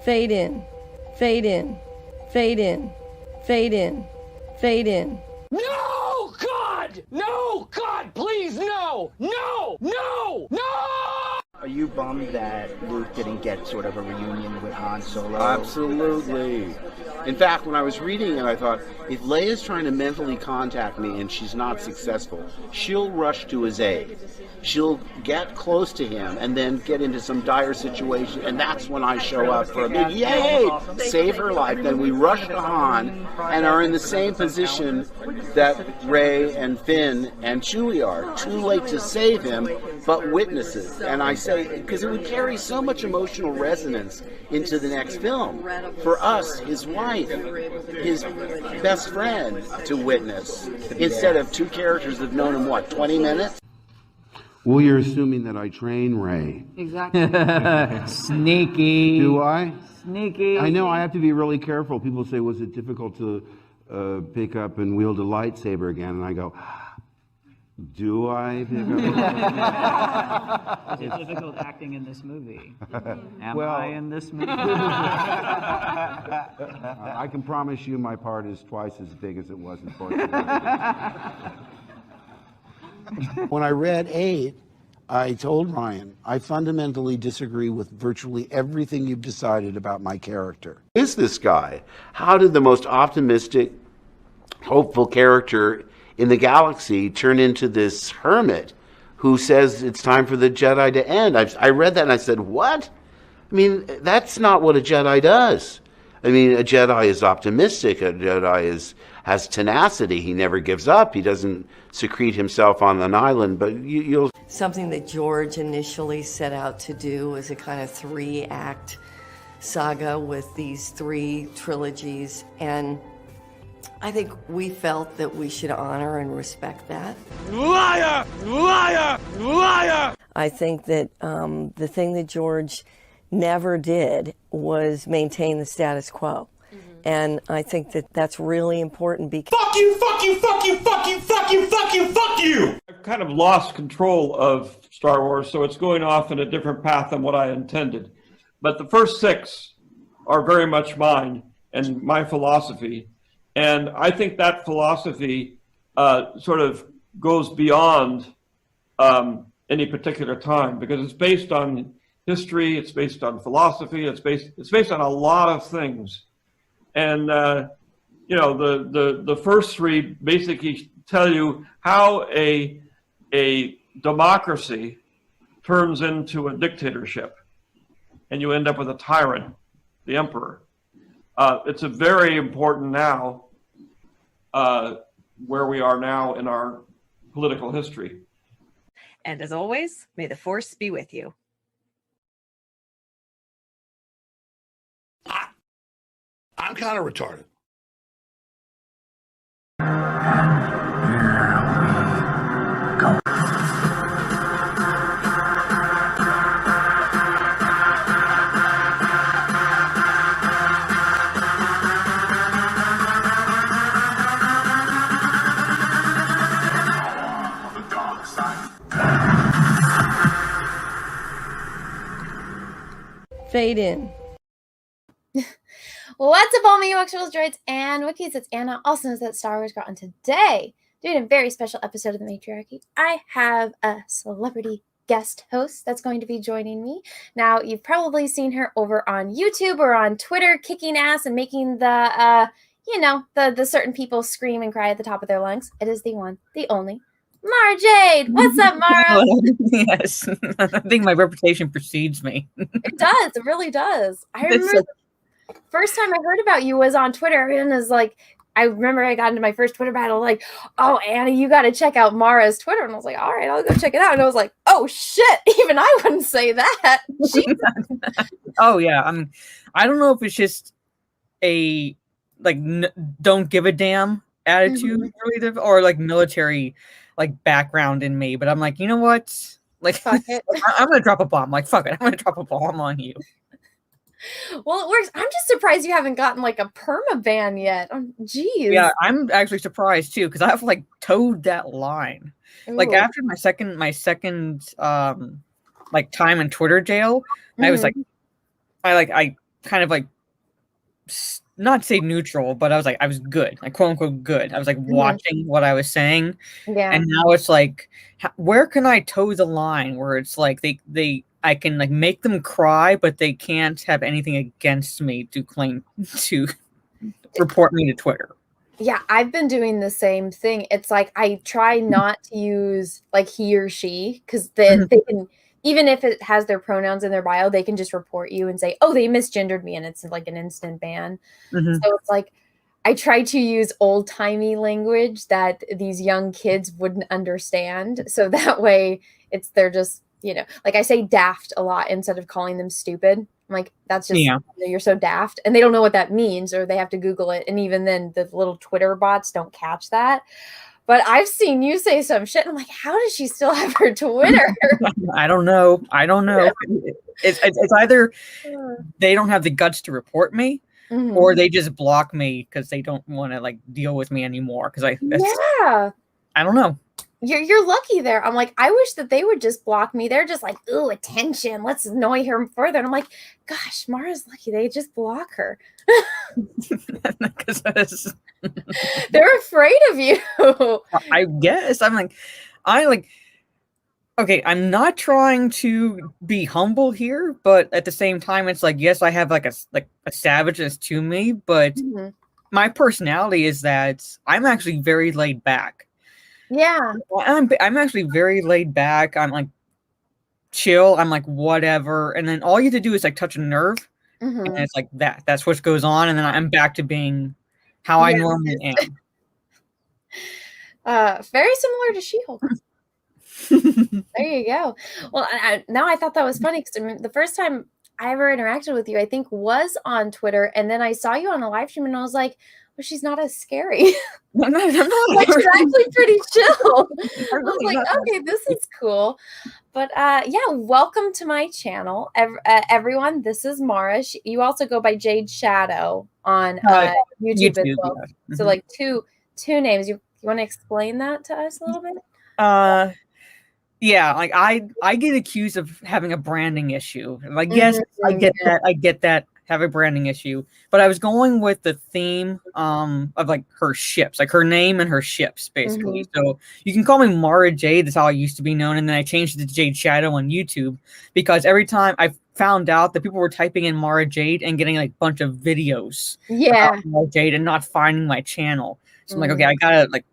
Fade in, fade in, fade in, fade in, fade in. No, God! No, God, please, no! No! No! No! Are you bummed that Luke didn't get sort of a reunion with Han Solo? Absolutely. In fact, when I was reading it, I thought, if Leia's trying to mentally contact me and she's not successful, she'll rush to his aid. She'll get close to him and then get into some dire situation, and that's when I show up for a big yay! Save her life. Then we rush to Han and are in the same position that Rey and Finn and Chewie are. Too late to save him, but witnesses. And I say, because it would carry so much emotional resonance into the next film. For us, his wife, his best friend to witness, instead of two characters that have known him, what, 20 minutes? Well, you're assuming that I train Rey. Exactly. Sneaky. Do I? Sneaky. I know I have to be really careful. People say, was it difficult to pick up and wield a lightsaber again? And I go, do I pick up? Is it difficult acting in this movie? Am Well, I in this movie? I can promise you my part is twice as big as it was in Force Awakens. When I read 8, I told Ryan, I fundamentally disagree with virtually everything you've decided about my character. Who is this guy? How did the most optimistic, hopeful character in the galaxy turn into this hermit who says it's time for the Jedi to end? I read that and I said, what? I mean, that's not what a Jedi does. I mean, a Jedi is optimistic. A Jedi has tenacity. He never gives up. He doesn't secrete himself on an island. But you'll... Something that George initially set out to do was a kind of 3-act saga with these 3 trilogies. And I think we felt that we should honor and respect that. Liar! Liar! Liar! I think that the thing that George never did was maintain the status quo. And I think that that's really important because... Fuck you, fuck you, fuck you, fuck you, fuck you, fuck you, fuck you! I've kind of lost control of Star Wars, so it's going off in a different path than what I intended. But the first 6 are very much mine and my philosophy. And I think that philosophy sort of goes beyond any particular time, because it's based on history, it's based on philosophy, it's based on a lot of things. And you know, the first 3 basically tell you how a democracy turns into a dictatorship, and you end up with a tyrant, the emperor. It's a very important now, where we are now in our political history. And as always, may the Force be with you. I'm kind of retarded. Fade in. What's up, all my Ewoks, droids, and Wookiees? It's Anna, also known as that Star Wars Girl, and today, doing a very special episode of the Matriarchy, I have a celebrity guest host that's going to be joining me. Now, you've probably seen her over on YouTube or on Twitter, kicking ass and making the, the certain people scream and cry at the top of their lungs. It is the one, the only, Mara Jade. What's up, Mara? Yes, I think my reputation precedes me. It does. It really does. I remember first time I heard about you was on Twitter, and was like, I remember I got into my first Twitter battle, like, oh, Anna, you got to check out Mara's Twitter. And I was like, all right, I'll go check it out. And I was like, oh, shit, even I wouldn't say that. Oh, yeah. I don't know if it's just a, like, don't give a damn attitude, really, or, like, military, like, background in me. But I'm like, you know what? Like, fuck it. I'm going to drop a bomb. Like, fuck it. I'm going to drop a bomb on you. Well, it works. I'm just surprised you haven't gotten like a perma ban yet. Oh, geez. Yeah, I'm actually surprised too, because I've like towed that line. Ooh. Like after my second like time in Twitter jail, I was like, I kind of like not say neutral, but I was good, like quote unquote good. I was like watching what I was saying, and now it's like, where can I toe the line where it's like I can like make them cry, but they can't have anything against me to claim to report me to Twitter. Yeah, I've been doing the same thing. It's like I try not to use like he or she, because then they can, even if it has their pronouns in their bio, they can just report you and say, oh, they misgendered me, and it's like an instant ban. So it's like I try to use old-timey language that these young kids wouldn't understand. So that way they're just, like I say daft a lot instead of calling them stupid. I'm like, that's just, you're so daft. And they don't know what that means, or they have to Google it. And even then the little Twitter bots don't catch that. But I've seen you say some shit. And I'm like, how does she still have her Twitter? I don't know. It's either they don't have the guts to report me, or they just block me because they don't want to like deal with me anymore. Because I don't know. You're lucky there. I'm like, I wish that they would just block me. They're just like, ooh, attention. Let's annoy her further. And I'm like, gosh, Mara's lucky. They just block her. They're afraid of you. I guess. Okay, I'm not trying to be humble here, but at the same time, it's like, yes, I have like a savageness to me, but my personality is that I'm actually very laid back. Yeah. I'm actually very laid back. I'm like chill. I'm like whatever. And then all you have to do is like touch a nerve. And it's like that's what goes on. And then I'm back to being how I normally am. Very similar to She-Hulk. There you go. Well, now I thought that was funny because the first time I ever interacted with you, I think, was on Twitter. And then I saw you on a live stream and I was like, well, she's not as scary. I'm not. She's actually pretty chill. I was like, okay, this is cool. But welcome to my channel, everyone. This is Mara. You also go by Jade Shadow on YouTube as well. Yeah. So like two names. You want to explain that to us a little bit? Yeah, like I get accused of having a branding issue. Like, yes, I get that. Have a branding issue, but I was going with the theme of like her ships, like her name and her ships, basically. So you can call me Mara Jade. That's how I used to be known, and then I changed it to Jade Shadow on YouTube because every time I found out that people were typing in Mara Jade and getting like a bunch of videos about Mara Jade and not finding my channel. So I'm like, okay, I gotta like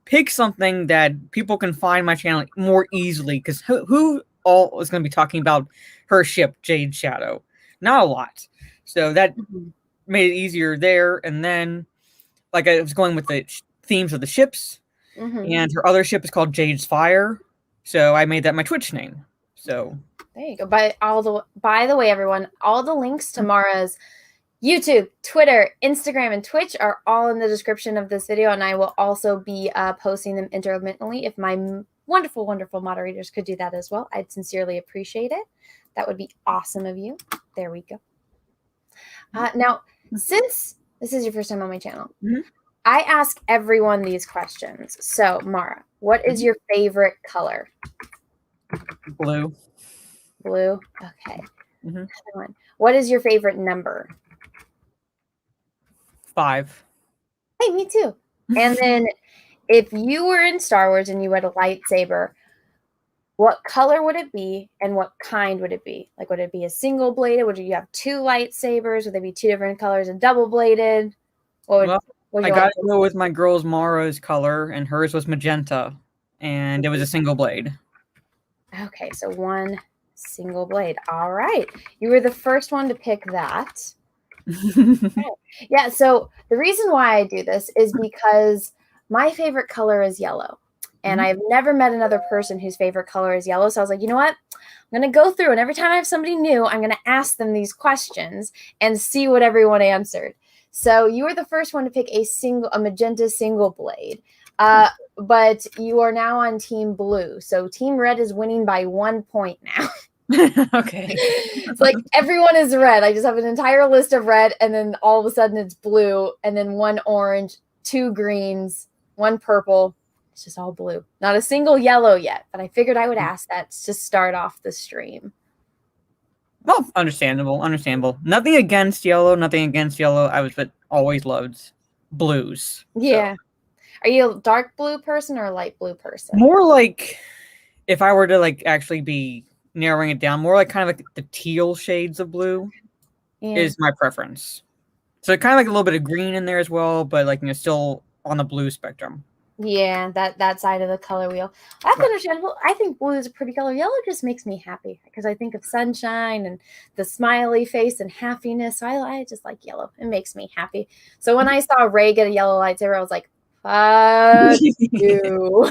pick something that people can find my channel more easily, because who all is going to be talking about her ship Jade Shadow? Not a lot. So that made it easier there. And then like I was going with the themes of the ships, and her other ship is called Jade's Fire. So I made that my Twitch name. So there you go. By the way, everyone, all the links to Mara's YouTube, Twitter, Instagram, and Twitch are all in the description of this video. And I will also be posting them intermittently. If my wonderful, wonderful moderators could do that as well, I'd sincerely appreciate it. That would be awesome of you. There we go. Now, since this is your first time on my channel, I ask everyone these questions. So, Mara, what is your favorite color? Blue. Blue? Okay. Another one. What is your favorite number? 5. Hey, me too. And then if you were in Star Wars and you had a lightsaber, what color would it be and what kind would it be? Like, would it be a single bladed? Would you have 2 lightsabers? Would they be 2 different colors and double bladed? I got to go with my girl's Mara's color, and hers was magenta, and it was a single blade. Okay, so 1 single blade. All right. You were the first one to pick that. Okay. Yeah, so the reason why I do this is because my favorite color is yellow. And I've never met another person whose favorite color is yellow. So I was like, you know what? I'm going to go through, and every time I have somebody new, I'm going to ask them these questions and see what everyone answered. So you were the first one to pick a magenta single blade. But you are now on Team Blue. So Team Red is winning by 1 point now. Okay. It's like everyone is red. I just have an entire list of red, and then all of a sudden it's blue, and then 1 orange, 2 greens, 1 purple. It's just all blue. Not a single yellow yet, but I figured I would ask that to start off the stream. Well, understandable. Nothing against yellow. But always loved blues. Yeah. Are you a dark blue person or a light blue person? More like, if I were to like actually be narrowing it down, more like kind of like the teal shades of blue is my preference. So kind of like a little bit of green in there as well, but like still on the blue spectrum. Yeah, that side of the color wheel. That's understandable. I think blue is a pretty color. Yellow just makes me happy because I think of sunshine and the smiley face and happiness. So I just like yellow. It makes me happy. So when I saw Ray get a yellow lightsaber, I was like, fuck you.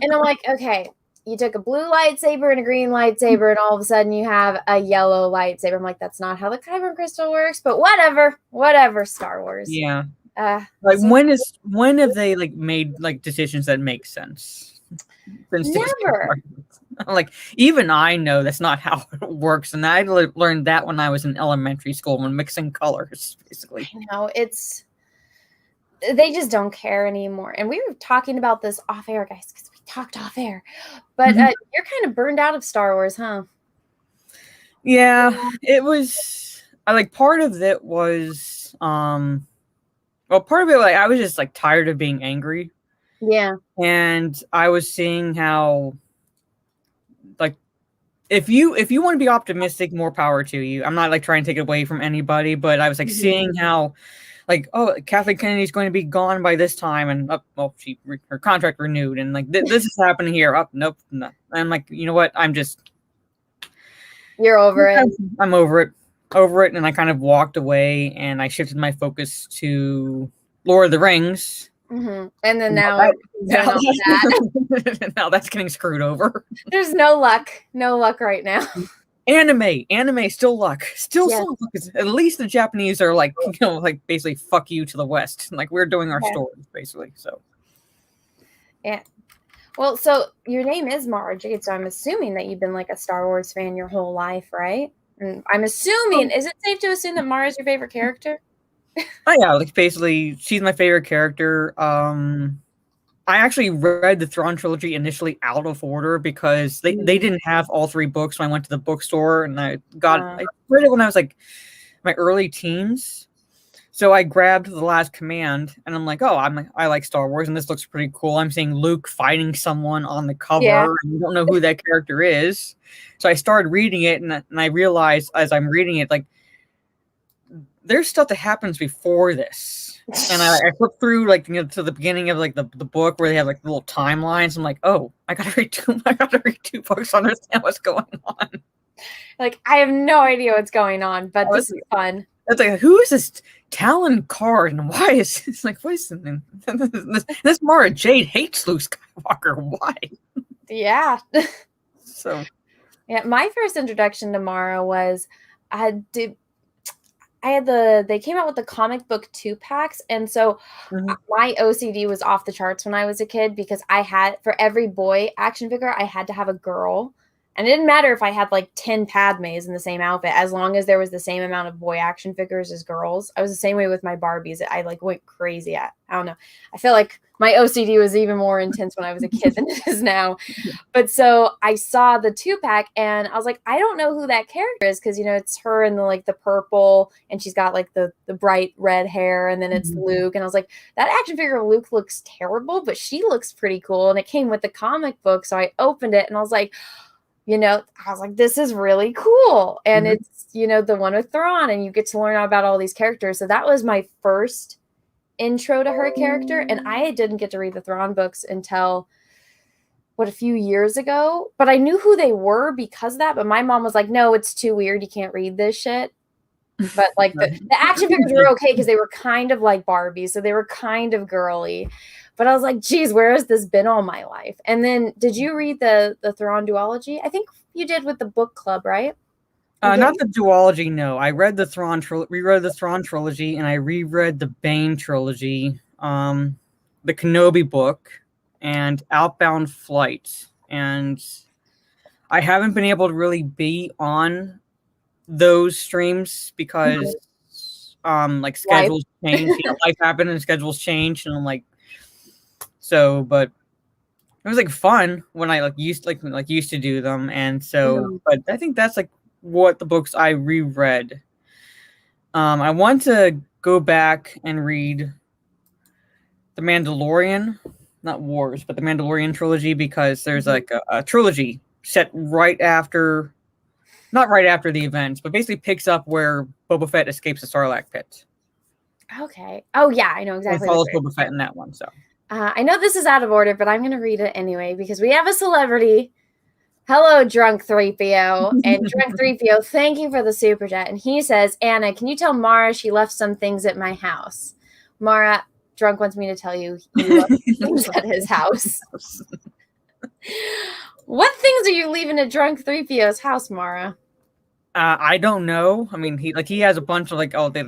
And I'm like, okay, you took a blue lightsaber and a green lightsaber, and all of a sudden you have a yellow lightsaber. I'm like, that's not how the Kyber crystal works, but whatever, Star Wars. Yeah. Like when have they like made like decisions that make sense? Never. Like even I know that's not how it works, and I learned that when I was in elementary school when mixing colors, basically. I know they just don't care anymore. And we were talking about this off air, guys, because we talked off air. But you're kind of burned out of Star Wars, huh? Yeah, it was. I like part of it was. Well, part of it, like I was just like tired of being angry. Yeah. And I was seeing how, like, if you want to be optimistic, more power to you. I'm not like trying to take it away from anybody, but I was like seeing how, like, oh, Kathleen Kennedy's going to be gone by this time, and her contract renewed, and like this is happening here. Nope, no. I'm like, you know what? You're over it. I'm over it. And I kind of walked away, and I shifted my focus to Lord of the Rings. And then now that's getting screwed over. There's no luck right now. Anime still luck. Still some luck. At least the Japanese are like, like basically fuck you to the West. Like we're doing our stories basically. So yeah. Well, so your name is Mara Jade, so I'm assuming that you've been like a Star Wars fan your whole life, right? And I'm assuming, is it safe to assume that Mara is your favorite character? Oh yeah, like basically she's my favorite character. I actually read the Thrawn trilogy initially out of order because they didn't have all 3 books when I went to the bookstore, and I read it when I was like my early teens. So I grabbed The Last Command, and I'm like, I like Star Wars, and this looks pretty cool. I'm seeing Luke fighting someone on the cover, and you don't know who that character is. So I started reading it, and I realized as I'm reading it, like, there's stuff that happens before this. And I flipped through like to the beginning of like the book where they have like little timelines. I'm like, oh, I gotta read 2 books to understand what's going on. Like, I have no idea what's going on, but this is fun. It's like, who is this Talon Card, and why is it's like, what is this Mara Jade hates Luke Skywalker? Why? Yeah. So yeah, my first introduction to Mara was they came out with the comic book 2-packs, and so my OCD was off the charts when I was a kid because I had, for every boy action figure, I had to have a girl. And it didn't matter if I had like 10 Padmes in the same outfit, as long as there was the same amount of boy action figures as girls. I was the same way with my Barbies. I like went crazy at. I don't know. I feel like my OCD was even more intense when I was a kid than it is now. But so I saw the 2-pack and I was like, I don't know who that character is, because it's her in the like the purple, and she's got like the bright red hair, and then it's Luke. And I was like, that action figure of Luke looks terrible, but she looks pretty cool. And it came with the comic book, so I opened it and I was like, this is really cool. And it's, the one with Thrawn, and you get to learn about all these characters. So that was my first intro to her character. And I didn't get to read the Thrawn books until, a few years ago. But I knew who they were because of that. But my mom was like, no, it's too weird. You can't read this shit. But like the action figures were okay because they were kind of like Barbie. So they were kind of girly. But I was like, geez, where has this been all my life? And then did you read the Thrawn duology? I think you did with the book club, right? Not the duology, no. I read the reread the Thrawn trilogy, and I reread the Bane trilogy, the Kenobi book, and Outbound Flight. And I haven't been able to really be on those streams because like schedules change. Life happened and schedules change, and I'm like, so, but it was like fun when I used to do them, and so. But I think that's like what the books I reread. I want to go back and read The Mandalorian, not Wars, but The Mandalorian Trilogy, because there's like a trilogy set right after, not right after the events, but basically picks up where Boba Fett escapes the Sarlacc pit. Okay. Oh yeah, I know It exactly. follows Boba Fett in that one, so. I know this is out of order, but I'm going to read it anyway because we have a celebrity. Hello, Drunk 3PO. And Drunk 3PO, thank you for the super chat. And he says, Anna, can you tell Mara she left some things at my house? Mara, Drunk wants me to tell you he left things at his house. What things are you leaving at Drunk 3PO's house, Mara? I don't know. I mean, he has a bunch of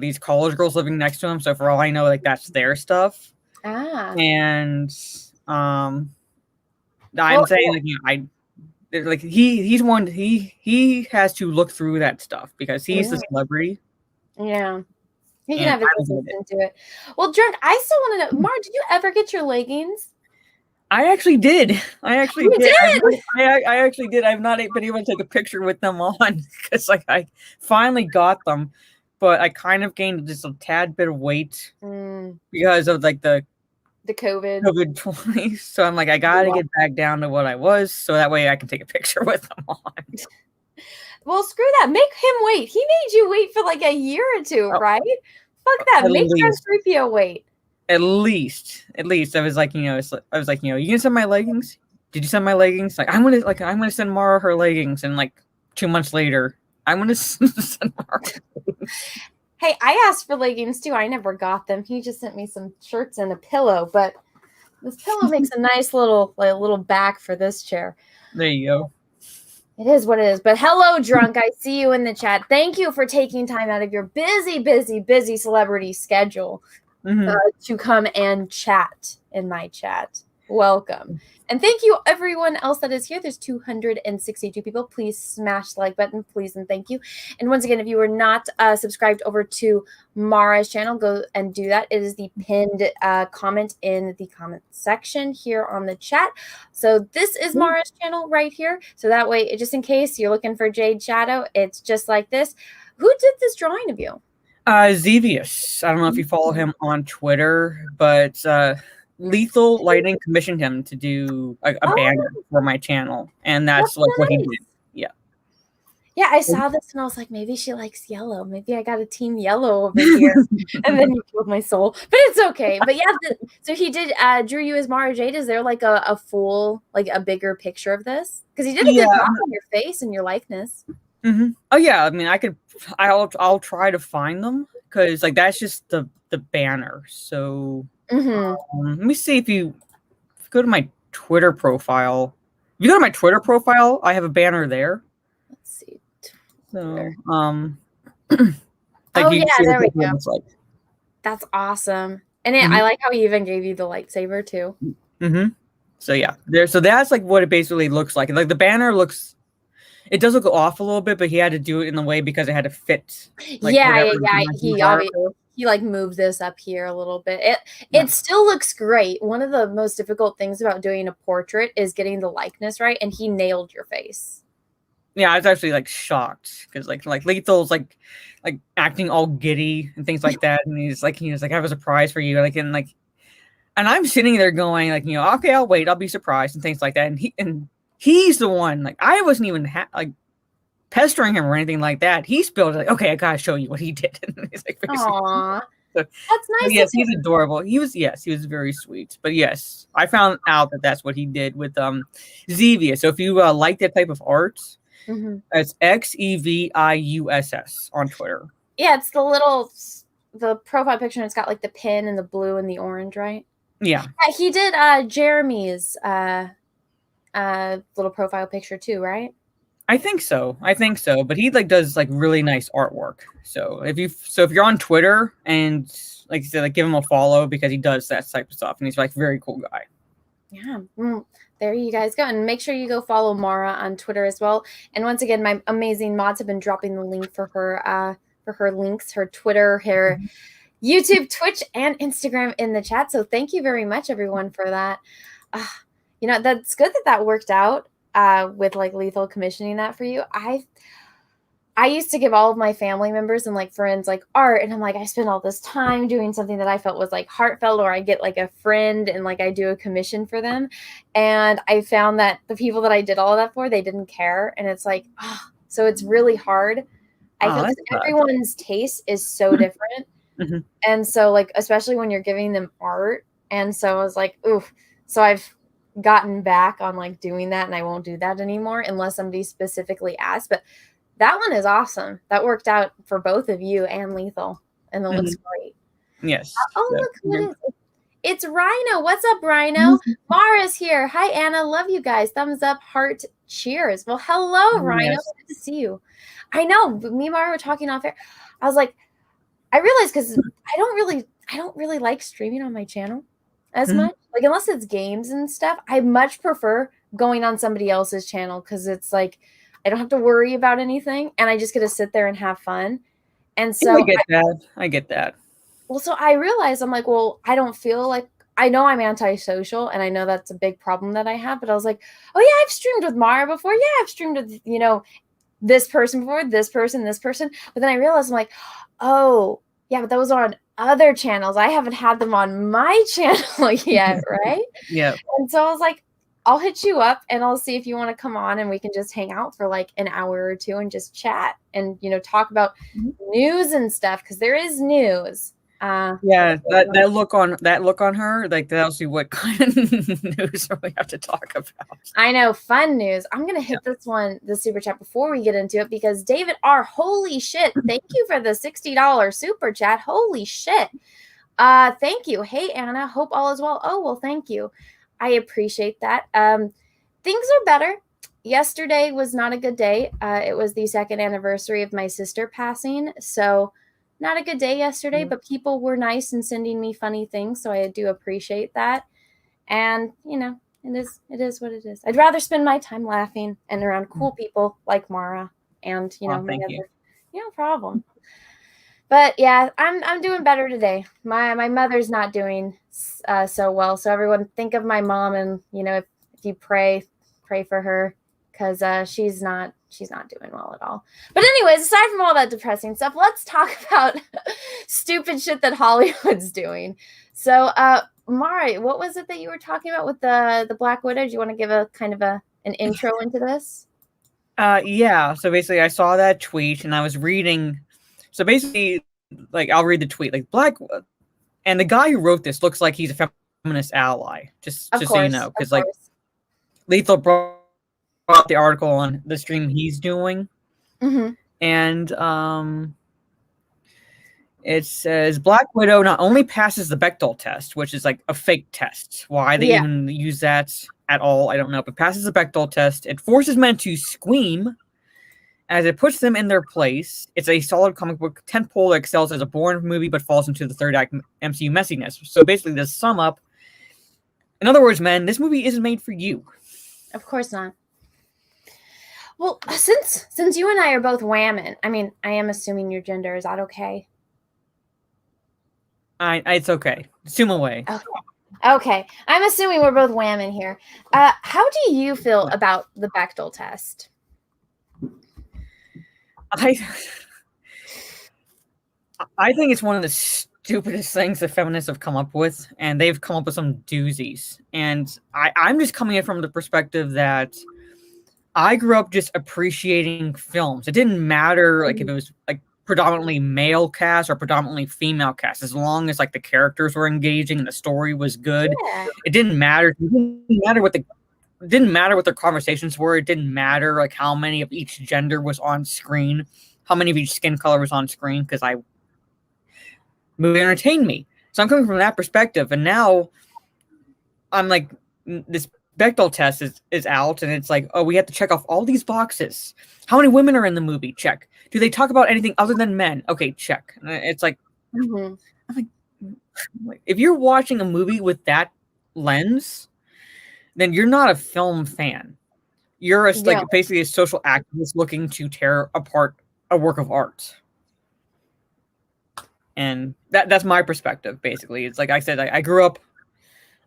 these college girls living next to him. So for all I know, that's their stuff. And I'm saying he's one he has to look through that stuff because he's the celebrity. Yeah. He can have his into it. Well, Drunk, I still want to know, Mara, did you ever get your leggings? I actually did. I actually did. Did? I actually did. I've not been able to take a picture with them on because I finally got them, but I kind of gained just a tad bit of weight because of the COVID 20. So I'm I gotta get back down to what I was, so that way I can take a picture with them on. Well, screw that. Make him wait. He made you wait for a year or two, right? Fuck that. Make Drunk 3PO wait. At least I was you gonna send my leggings? Did you send my leggings? I'm gonna send Mara her leggings, and 2 months later, I'm gonna send Mara. Hey, I asked for leggings too. I never got them. He just sent me some shirts and a pillow, but this pillow makes a nice little back for this chair. There you go. It is what it is. But hello, Drunk. I see you in the chat. Thank you for taking time out of your busy celebrity schedule to come and chat in my chat. Welcome. And thank you, everyone else that is here. There's 262 people. Please smash the like button, please, and thank you. And once again, if you are not subscribed over to Mara's channel, go and do that. It is the pinned comment in the comment section here on the chat. So this is Mara's channel right here. So that way, just in case you're looking for Jade Shadow, it's just like this. Who did this drawing of you? Zevius. I don't know if you follow him on Twitter, but Lethal Lighting commissioned him to do a banner for my channel, and that's what he did. Yeah, I saw this and I was like, maybe she likes yellow. Maybe I got a team yellow over here. And then you killed my soul. But it's okay. But yeah, so he did drew you as Mara Jade. Is there a full, a bigger picture of this? Because he did a good job on your face and your likeness. Oh yeah, I mean, I'll try to find them because that's just the banner. So let me see if you go to my Twitter profile. If you go to my Twitter profile, I have a banner there. Let's see. So there we go. That's awesome. And I like how he even gave you the lightsaber too. So yeah, so that's what it basically looks like. The banner looks, it does look off a little bit, but he had to do it in the way because it had to fit. He moved this up here a little bit. It still looks great. One of the most difficult things about doing a portrait is getting the likeness right, and he nailed your face. Yeah, I was actually shocked because Lethal's acting all giddy and things like that, and he's like I have a surprise for you, and I'm sitting there going okay, I'll wait, I'll be surprised and things like that, and he's the one I wasn't even pestering him or anything like that. He spilled it okay, I gotta show you what he did. He's Aww. So, that's nice. Yes, he's adorable. He was very sweet. But yes, I found out that's what he did with Zevius. So if you like that type of art, it's Xeviuss on Twitter. Yeah, it's the profile picture, and it's got the pin and the blue and the orange, right? Yeah. He did Jeremy's little profile picture too, right? I think so. But he does really nice artwork. So if you're on Twitter and like you said, give him a follow because he does that type of stuff, and he's very cool guy. Yeah. There you guys go, and make sure you go follow Mara on Twitter as well. And once again, my amazing mods have been dropping the link for her links, her Twitter, her YouTube, Twitch, and Instagram in the chat. So thank you very much, everyone, for that. That's good that worked out with Lethal commissioning that for you. I used to give all of my family members and like friends like art, and I'm like, I spend all this time doing something that I felt was like heartfelt, or I get like a friend and like I do a commission for them. And I found that the people that I did all of that for, they didn't care. And it's like, oh, so it's really hard. I feel like everyone's taste is so different. Mhm. And so like, especially when you're giving them art. And so I was like, ooh, so I've gotten back on like doing that, and I won't do that anymore unless somebody specifically asks. But that one is awesome. That worked out for both of you and Lethal, and it looks great. Yes. Oh, look who it is. It's Rhino. What's up, Rhino? Mara's here. Hi, Anna. Love you guys. Thumbs up, heart, cheers. Well, hello, Rhino. Yes. Good to see you. I know. Me and Mara were talking off air. I was like, I realized because I don't really like streaming on my channel as much. Like, unless it's games and stuff, I much prefer going on somebody else's channel because it's like I don't have to worry about anything, and I just get to sit there and have fun. And so I get that. Well, so I realized I'm like, well, I don't feel like I know I'm antisocial, and I know that's a big problem that I have. But I was like, oh yeah, I've streamed with Mara before. Yeah, I've streamed with this person before, this person. But then I realized I'm like, oh yeah, but those are on other channels. I haven't had them on my channel yet, right? Yeah. And so I was like, I'll hit you up and I'll see if you want to come on and we can just hang out for like an hour or two and just chat and, talk about news and stuff. Cause there is news. Yeah. That look on her, like tells you what kind of news we have to talk about. I know. Fun news. I'm going to hit the super chat before we get into it because David R. Holy shit. Thank you for the $60 super chat. Holy shit. Thank you. Hey, Anna, hope all is well. Oh, well, thank you. I appreciate that. Things are better. Yesterday was not a good day. It was the second anniversary of my sister passing. So not a good day yesterday, but people were nice and sending me funny things. So I do appreciate that. And, it is what it is. I'd rather spend my time laughing and around cool people like Mara and, no problem. But yeah, I'm doing better today. My mother's not doing so well. So everyone think of my mom, and if you pray for her because she's not doing well at all. But anyways, aside from all that depressing stuff, let's talk about stupid shit that Hollywood's doing. So Mara, what was it that you were talking about with the Black Widow? Do you want to give a kind of an intro into this? Yeah. So basically, I saw that tweet and I was reading. So basically, like I'll read the tweet. Like and the guy who wrote this looks like he's a feminist ally. Just so you know, because like Lethal brought the article on the stream he's doing, and it says Black Widow not only passes the Bechdel test, which is like a fake test. Why they even use that at all, I don't know. But passes the Bechdel test. It forces men to scream as it puts them in their place. It's a solid comic book tentpole that excels as a boring movie but falls into the third act MCU messiness. So basically, to sum up, in other words, men, this movie isn't made for you. Of course not. Well, since you and I are both women, I mean, I am assuming your gender. Is that okay? It's okay. Assume away. Okay. I'm assuming we're both women here. How do you feel about the Bechdel test? I think it's one of the stupidest things that feminists have come up with, and they've come up with some doozies. And I'm just coming in from the perspective that I grew up just appreciating films. It didn't matter like if it was like predominantly male cast or predominantly female cast, as long as like the characters were engaging and the story was good. Yeah. It didn't matter. It didn't matter what their conversations were. It didn't matter like how many of each gender was on screen, how many of each skin color was on screen, because movie entertained me. So I'm coming from that perspective, and now I'm like, this Bechdel test is out, and it's like, oh, we have to check off all these boxes. How many women are in the movie? Check. Do they talk about anything other than men? Okay, check. And it's like, I'm like, if you're watching a movie with that lens, then you're not a film fan. You're like basically a social activist looking to tear apart a work of art. And that's my perspective, basically. It's like I said, I grew up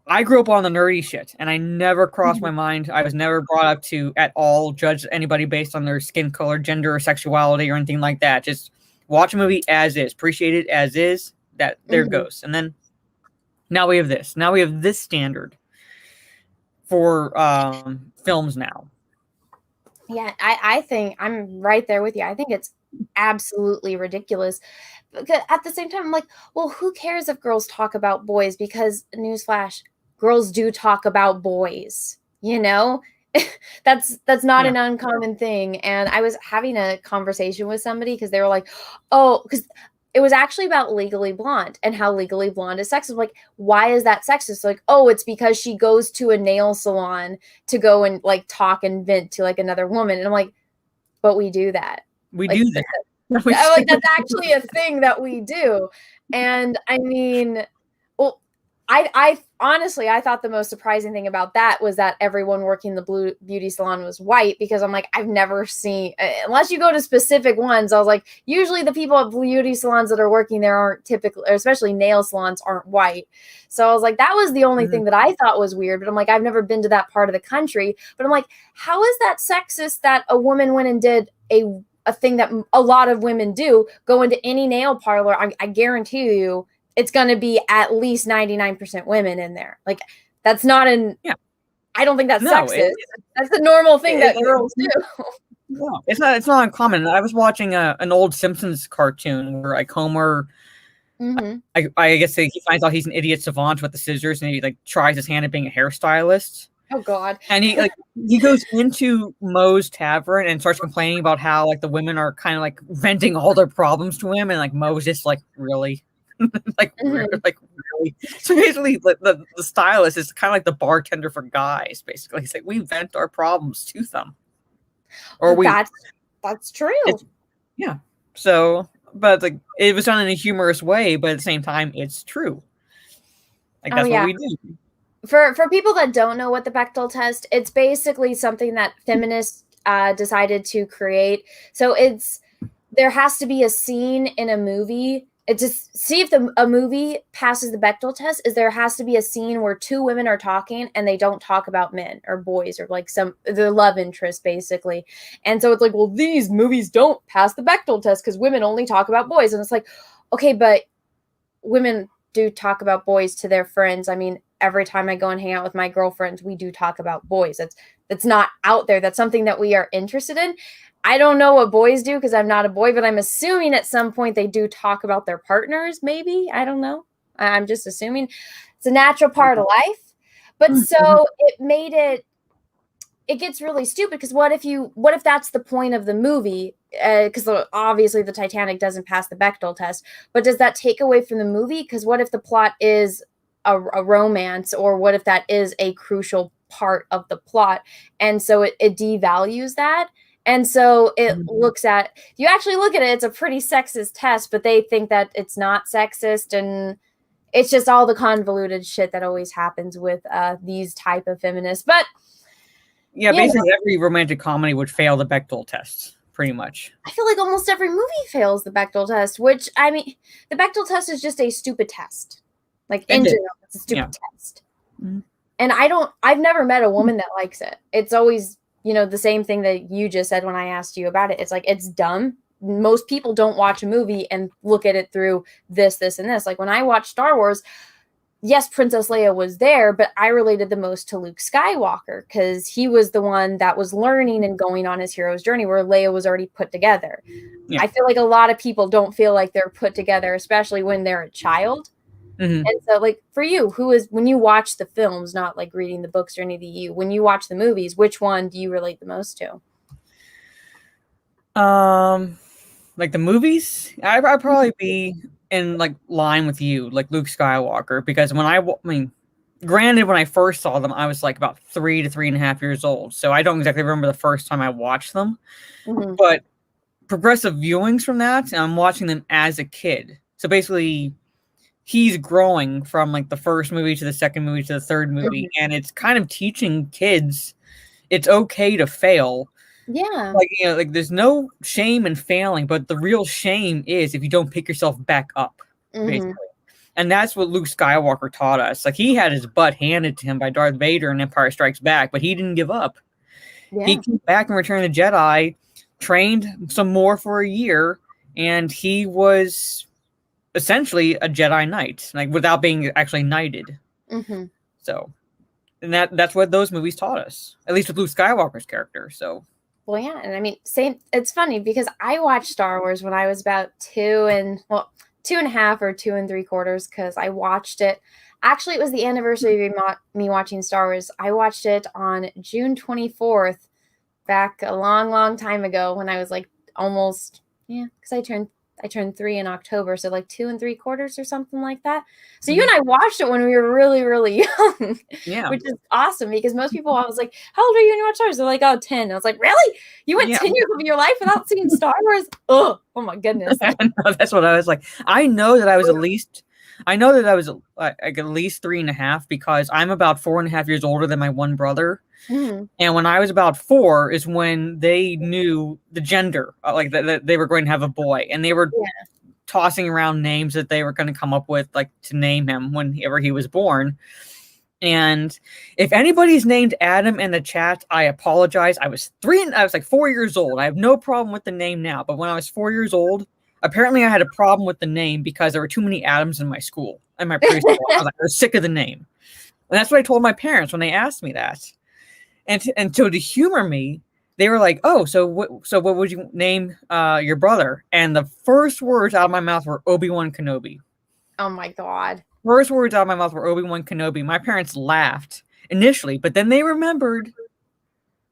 I grew up on the nerdy shit, and I never crossed my mind. I was never brought up to at all judge anybody based on their skin color, gender, or sexuality, or anything like that. Just watch a movie as is, appreciate it as is. That there it goes. And then now we have this. Now we have this standard for films now. Yeah, I think I'm right there with you. I think it's absolutely ridiculous. Because at the same time, I'm like, well, who cares if girls talk about boys? Because newsflash, girls do talk about boys. You know, that's not an uncommon thing. And I was having a conversation with somebody because they were like, oh, because it was actually about Legally Blonde and how Legally Blonde is sexist. Like, why is that sexist? Like, oh, it's because she goes to a nail salon to go and like talk and vent to like another woman. And I'm like, but we do that. We like, do that. Like that's actually a thing that we do. And I mean, well, I honestly, I thought the most surprising thing about that was that everyone working the blue beauty salon was white, because I'm like, I've never seen, unless you go to specific ones, I was like, usually the people at beauty salons that are working there aren't typically, especially nail salons, aren't white. So I was like, that was the only thing that I thought was weird. But I'm like, I've never been to that part of the country. But I'm like, how is that sexist that a woman went and did a thing that a lot of women do, go into any nail parlor? I guarantee you it's going to be at least 99% women in there. Like, that's not I don't think that's sexist. That's the normal thing that girls do. No, it's not uncommon. I was watching an old Simpsons cartoon where like Homer, I guess he finds out he's an idiot savant with the scissors, and he like tries his hand at being a hairstylist. Oh God. And he goes into Moe's tavern and starts complaining about how like the women are kind of like venting all their problems to him, and like Moe's just like, really? like really? So basically the stylist is kind of like the bartender for guys. Basically, he's like, we vent our problems to them, or that's true. Yeah. So, but like it was done in a humorous way, but at the same time, it's true. Like that's what we do. For people that don't know what the Bechdel test, it's basically something that feminists decided to create. So there has to be a scene in a movie. It's just see if a movie passes the Bechdel test. Is there has to be a scene where two women are talking and they don't talk about men or boys or like their love interest, basically. And so it's like, well, these movies don't pass the Bechdel test because women only talk about boys. And it's like, okay, but women do talk about boys to their friends. I mean, every time I go and hang out with my girlfriends, we do talk about boys. That's not out there. That's something that we are interested in. I don't know what boys do because I'm not a boy, but I'm assuming at some point they do talk about their partners, maybe. I don't know. I'm just assuming it's a natural part of life. But so it gets really stupid because what if that's the point of the movie? Because obviously the Titanic doesn't pass the Bechdel test, but does that take away from the movie? Because what if the plot is a romance, or what if that is a crucial part of the plot? And so it devalues that. And so it looks at, you actually look at it, it's a pretty sexist test, but they think that it's not sexist. And it's just all the convoluted shit that always happens with these type of feminists. But yeah, basically every romantic comedy would fail the Bechdel test, pretty much. I feel like almost every movie fails the Bechdel test, which, I mean, the Bechdel test is just a stupid test. Like, in general, it's a stupid test. And I've never met a woman that likes it. It's always, the same thing that you just said when I asked you about it. It's like, it's dumb. Most people don't watch a movie and look at it through this, and this. Like when I watched Star Wars, yes, Princess Leia was there, but I related the most to Luke Skywalker because he was the one that was learning and going on his hero's journey, where Leia was already put together. Yeah. I feel like a lot of people don't feel like they're put together, especially when they're a child. And so, like, for you, when you watch the films, not like reading the books or anything, when you watch the movies, which one do you relate the most to? Like the movies, I'd probably be in like line with you, like Luke Skywalker, because granted, when I first saw them, I was like about 3 to 3.5 years old, so I don't exactly remember the first time I watched them. But progressive viewings from that, I'm watching them as a kid. So basically, he's growing from like the first movie to the second movie to the third movie, and it's kind of teaching kids it's okay to fail. Yeah. Like, like there's no shame in failing, but the real shame is if you don't pick yourself back up, basically. And that's what Luke Skywalker taught us. Like, he had his butt handed to him by Darth Vader in Empire Strikes Back, but he didn't give up. Yeah. He came back in Return of the Jedi, trained some more for a year, and he was essentially a Jedi Knight, like without being actually knighted. Mm-hmm. So, and that's what those movies taught us, at least with Luke Skywalker's character. So, Well, yeah, and I mean, same. It's funny because I watched Star Wars when I was about 2.5 or 2 3/4, because I watched it. Actually, it was the anniversary of me watching Star Wars. I watched it on June 24th, back a long, long time ago, when I was like almost, because I turned 3 in October, so like 2 3/4 or something like that. So you and I watched it when we were really, really young, yeah. which is awesome, because most people, I was like, how old are you when you watch Star Wars? They're like, oh, 10. I was like, really? You went 10 years of your life without seeing Star Wars? Oh my goodness. No, that's what I was like. I know that I was at least like at least 3.5, because I'm about 4.5 years older than my one brother. Mm-hmm. And when I was about 4 is when they knew the gender, like that they were going to have a boy, and they were tossing around names that they were going to come up with, like, to name him whenever he was born. And if anybody's named Adam in the chat, I apologize. I was like 4 years old. I have no problem with the name now, but when I was 4 years old, apparently I had a problem with the name because there were too many Adams in my school, in my preschool. I was sick of the name. And that's what I told my parents when they asked me that. And so to humor me, they were like, "Oh, so what would you name your brother?" And the first words out of my mouth were Obi-Wan Kenobi. Oh my God. First words out of my mouth were Obi-Wan Kenobi. My parents laughed initially, but then they remembered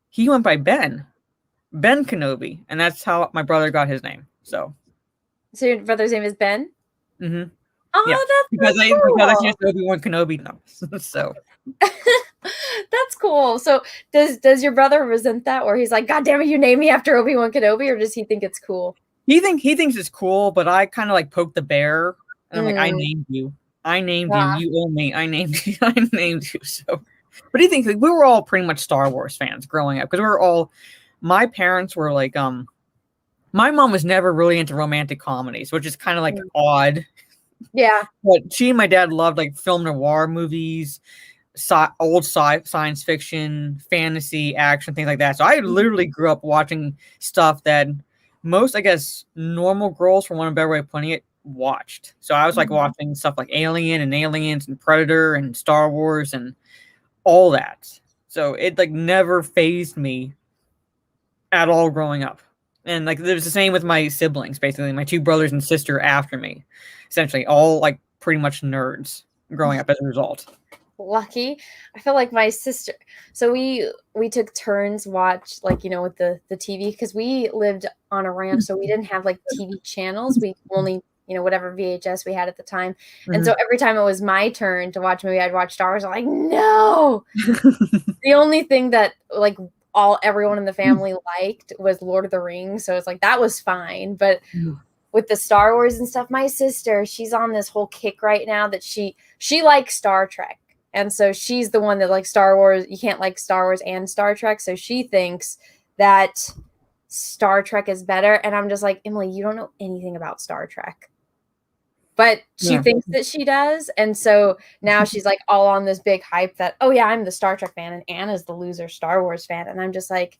he went by Ben Kenobi, and that's how my brother got his name. So your brother's name is Ben? Mm-hmm. Oh, yeah. Because I just Obi-Wan Kenobi. No. So that's cool. So does your brother resent that, or he's like, God damn it, you named me after Obi-Wan Kenobi, or does he think it's cool? He thinks it's cool, but I kind of like poke the bear, and I'm like, I named you. You owe me. I named you. So, but he thinks, like, we were all pretty much Star Wars fans growing up, because my parents were like, my mom was never really into romantic comedies, which is kind of like odd. Yeah. But she and my dad loved like film noir movies, old science fiction, fantasy, action, things like that. So I literally grew up watching stuff that most, I guess, normal girls, for one of a better way of putting it, watched. So I was like watching stuff like Alien and Aliens and Predator and Star Wars and all that. So it like never fazed me at all growing up. And like it was the same with my siblings, basically my 2 brothers and sister after me, essentially all like pretty much nerds growing up as a result. Lucky. I feel like my sister, so we took turns watch, like, with the TV, because we lived on a ranch, so we didn't have like TV channels. We only, whatever VHS we had at the time. And so every time it was my turn to watch a movie, I'd watch Star Wars. I'm like, no. The only thing that like everyone in the family liked was Lord of the Rings, so it's like that was fine. But with the Star Wars and stuff, my sister, she's on this whole kick right now that she likes Star Trek, and so she's the one that likes Star Wars. You can't like Star Wars and Star Trek, so she thinks that Star Trek is better, and I'm just like, Emily, you don't know anything about Star Trek. But she thinks that she does. And so now she's like all on this big hype that, oh yeah, I'm the Star Trek fan and Anna's the loser Star Wars fan. And I'm just like,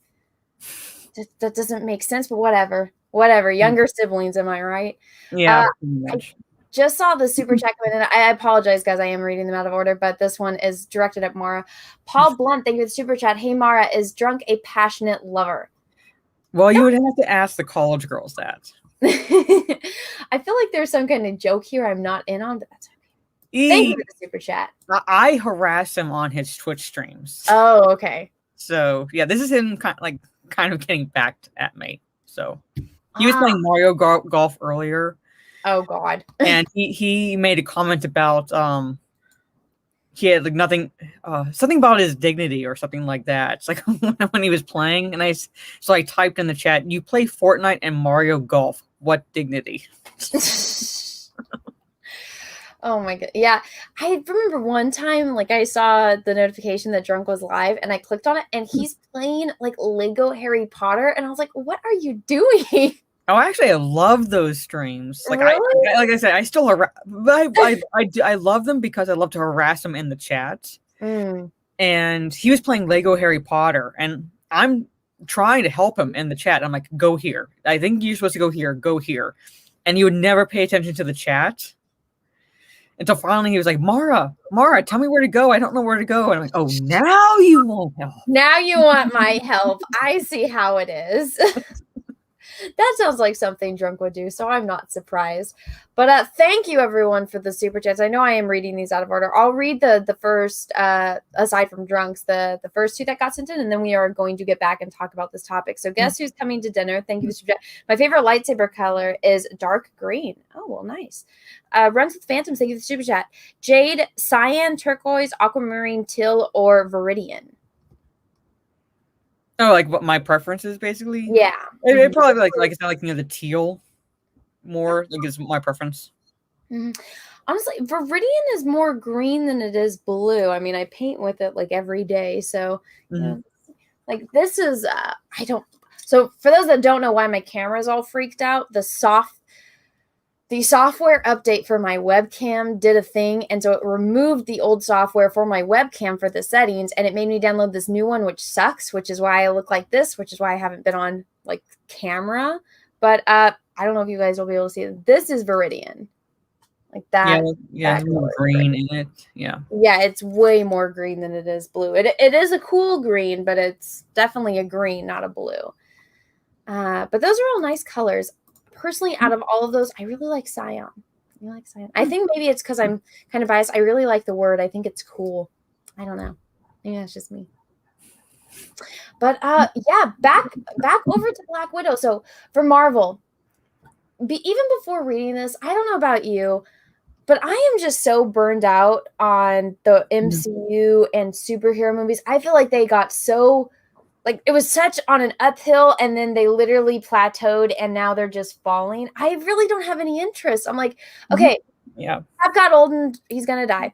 that doesn't make sense, but whatever. Younger siblings, am I right? Yeah. I just saw the super chat come in, and I apologize, guys. I am reading them out of order, but this one is directed at Mara. Paul Blunt, thank you for the super chat. Hey, Mara, is drunk a passionate lover? Well, you would have to ask the college girls that. I feel like there's some kind of joke here I'm not in on, but that's okay. Thank you for the super chat. I harass him on his Twitch streams. Oh, okay. So yeah, this is him kind of getting back at me. So he was playing Mario Golf earlier. Oh God. And he made a comment about he had like nothing, something about his dignity or something like that. It's like when he was playing, and I typed in the chat, "You play Fortnite and Mario Golf. What dignity?" Oh my God. Yeah. I remember one time, like, I saw the notification that Drunk was live, and I clicked on it, and he's playing like Lego Harry Potter, and I was like, what are you doing? Oh, actually, I love those streams. Like Really? like I said, I still I love them because I love to harass them in the chat. Mm. And he was playing Lego Harry Potter, and I'm trying to help him in the chat. I'm like, go here. I think you're supposed to go here. Go here. And he would never pay attention to the chat. Until finally he was like, Mara, tell me where to go. I don't know where to go. And I'm like, oh, now you won't help. Now you want my help. I see how it is. That sounds like something Drunk would do, so I'm not surprised. But thank you, everyone, for the super chats. I know I am reading these out of order. I'll read the first, aside from Drunks, the first two that got sent in, and then we are going to get back and talk about this topic. So guess who's coming to dinner? Thank you, Mr. Jet. My favorite lightsaber color is dark green. Oh, well, nice. Runs with Phantoms, thank you for the super chat. Jade, cyan, turquoise, aquamarine, teal, or viridian. Oh, like what my preference is, basically? Yeah. It probably like it's not like the teal more. Like it's my preference. Mm-hmm. Honestly, viridian is more green than it is blue. I mean, I paint with it like every day. So, like this is, I don't. So for those that don't know why my camera is all freaked out, the software update for my webcam did a thing, and so it removed the old software for my webcam for the settings, and it made me download this new one, which sucks, which is why I look like this, which is why I haven't been on like camera. But I don't know if you guys will be able to see it. This is viridian. Like that. Yeah, that more green in it. Yeah. Yeah, it's way more green than it is blue. It is a cool green, but it's definitely a green, not a blue. But those are all nice colors. Personally, out of all of those, I really like cyan. I think maybe it's because I'm kind of biased. I really like the word. I think it's cool. I don't know. Maybe that's just me. But yeah, back over to Black Widow. So for Marvel, even before reading this, I don't know about you, but I am just so burned out on the MCU and superhero movies. I feel like they got so, like, it was such on an uphill, and then they literally plateaued, and now they're just falling. I really don't have any interest. I'm like, okay, yeah, I've got old and he's gonna die.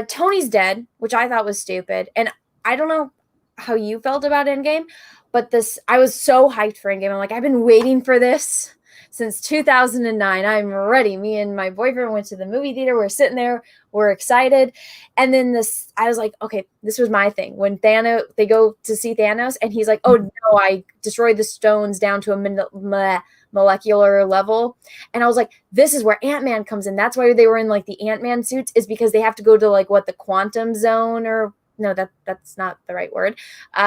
Tony's dead, which I thought was stupid, and I don't know how you felt about Endgame, but I was so hyped for Endgame. I'm like, I've been waiting for this since 2009. I'm ready. Me and my boyfriend went to the movie theater. We're sitting there. We're excited. And then I was like, okay, this was my thing. When they go to see Thanos, and he's like, oh no, I destroyed the stones down to a molecular level. And I was like, this is where Ant-Man comes in. That's why they were in like the Ant-Man suits, is because they have to go to like the quantum zone, or no, that's not the right word.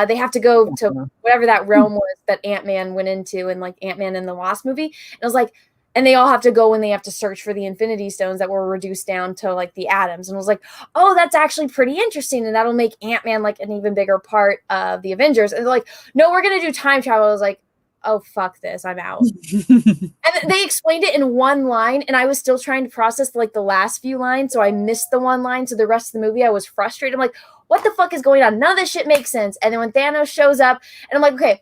They have to go to whatever that realm was that Ant-Man went into in like Ant-Man and the Wasp movie. And I was like, and they all have to go and they have to search for the Infinity Stones that were reduced down to like the atoms. And I was like, oh, that's actually pretty interesting. And that'll make Ant-Man like an even bigger part of the Avengers. And they're like, no, we're going to do time travel. I was like, oh, fuck this. I'm out. And they explained it in one line, and I was still trying to process like the last few lines. So I missed the one line. So the rest of the movie, I was frustrated. I'm like, what the fuck is going on? None of this shit makes sense. And then when Thanos shows up, and I'm like, okay,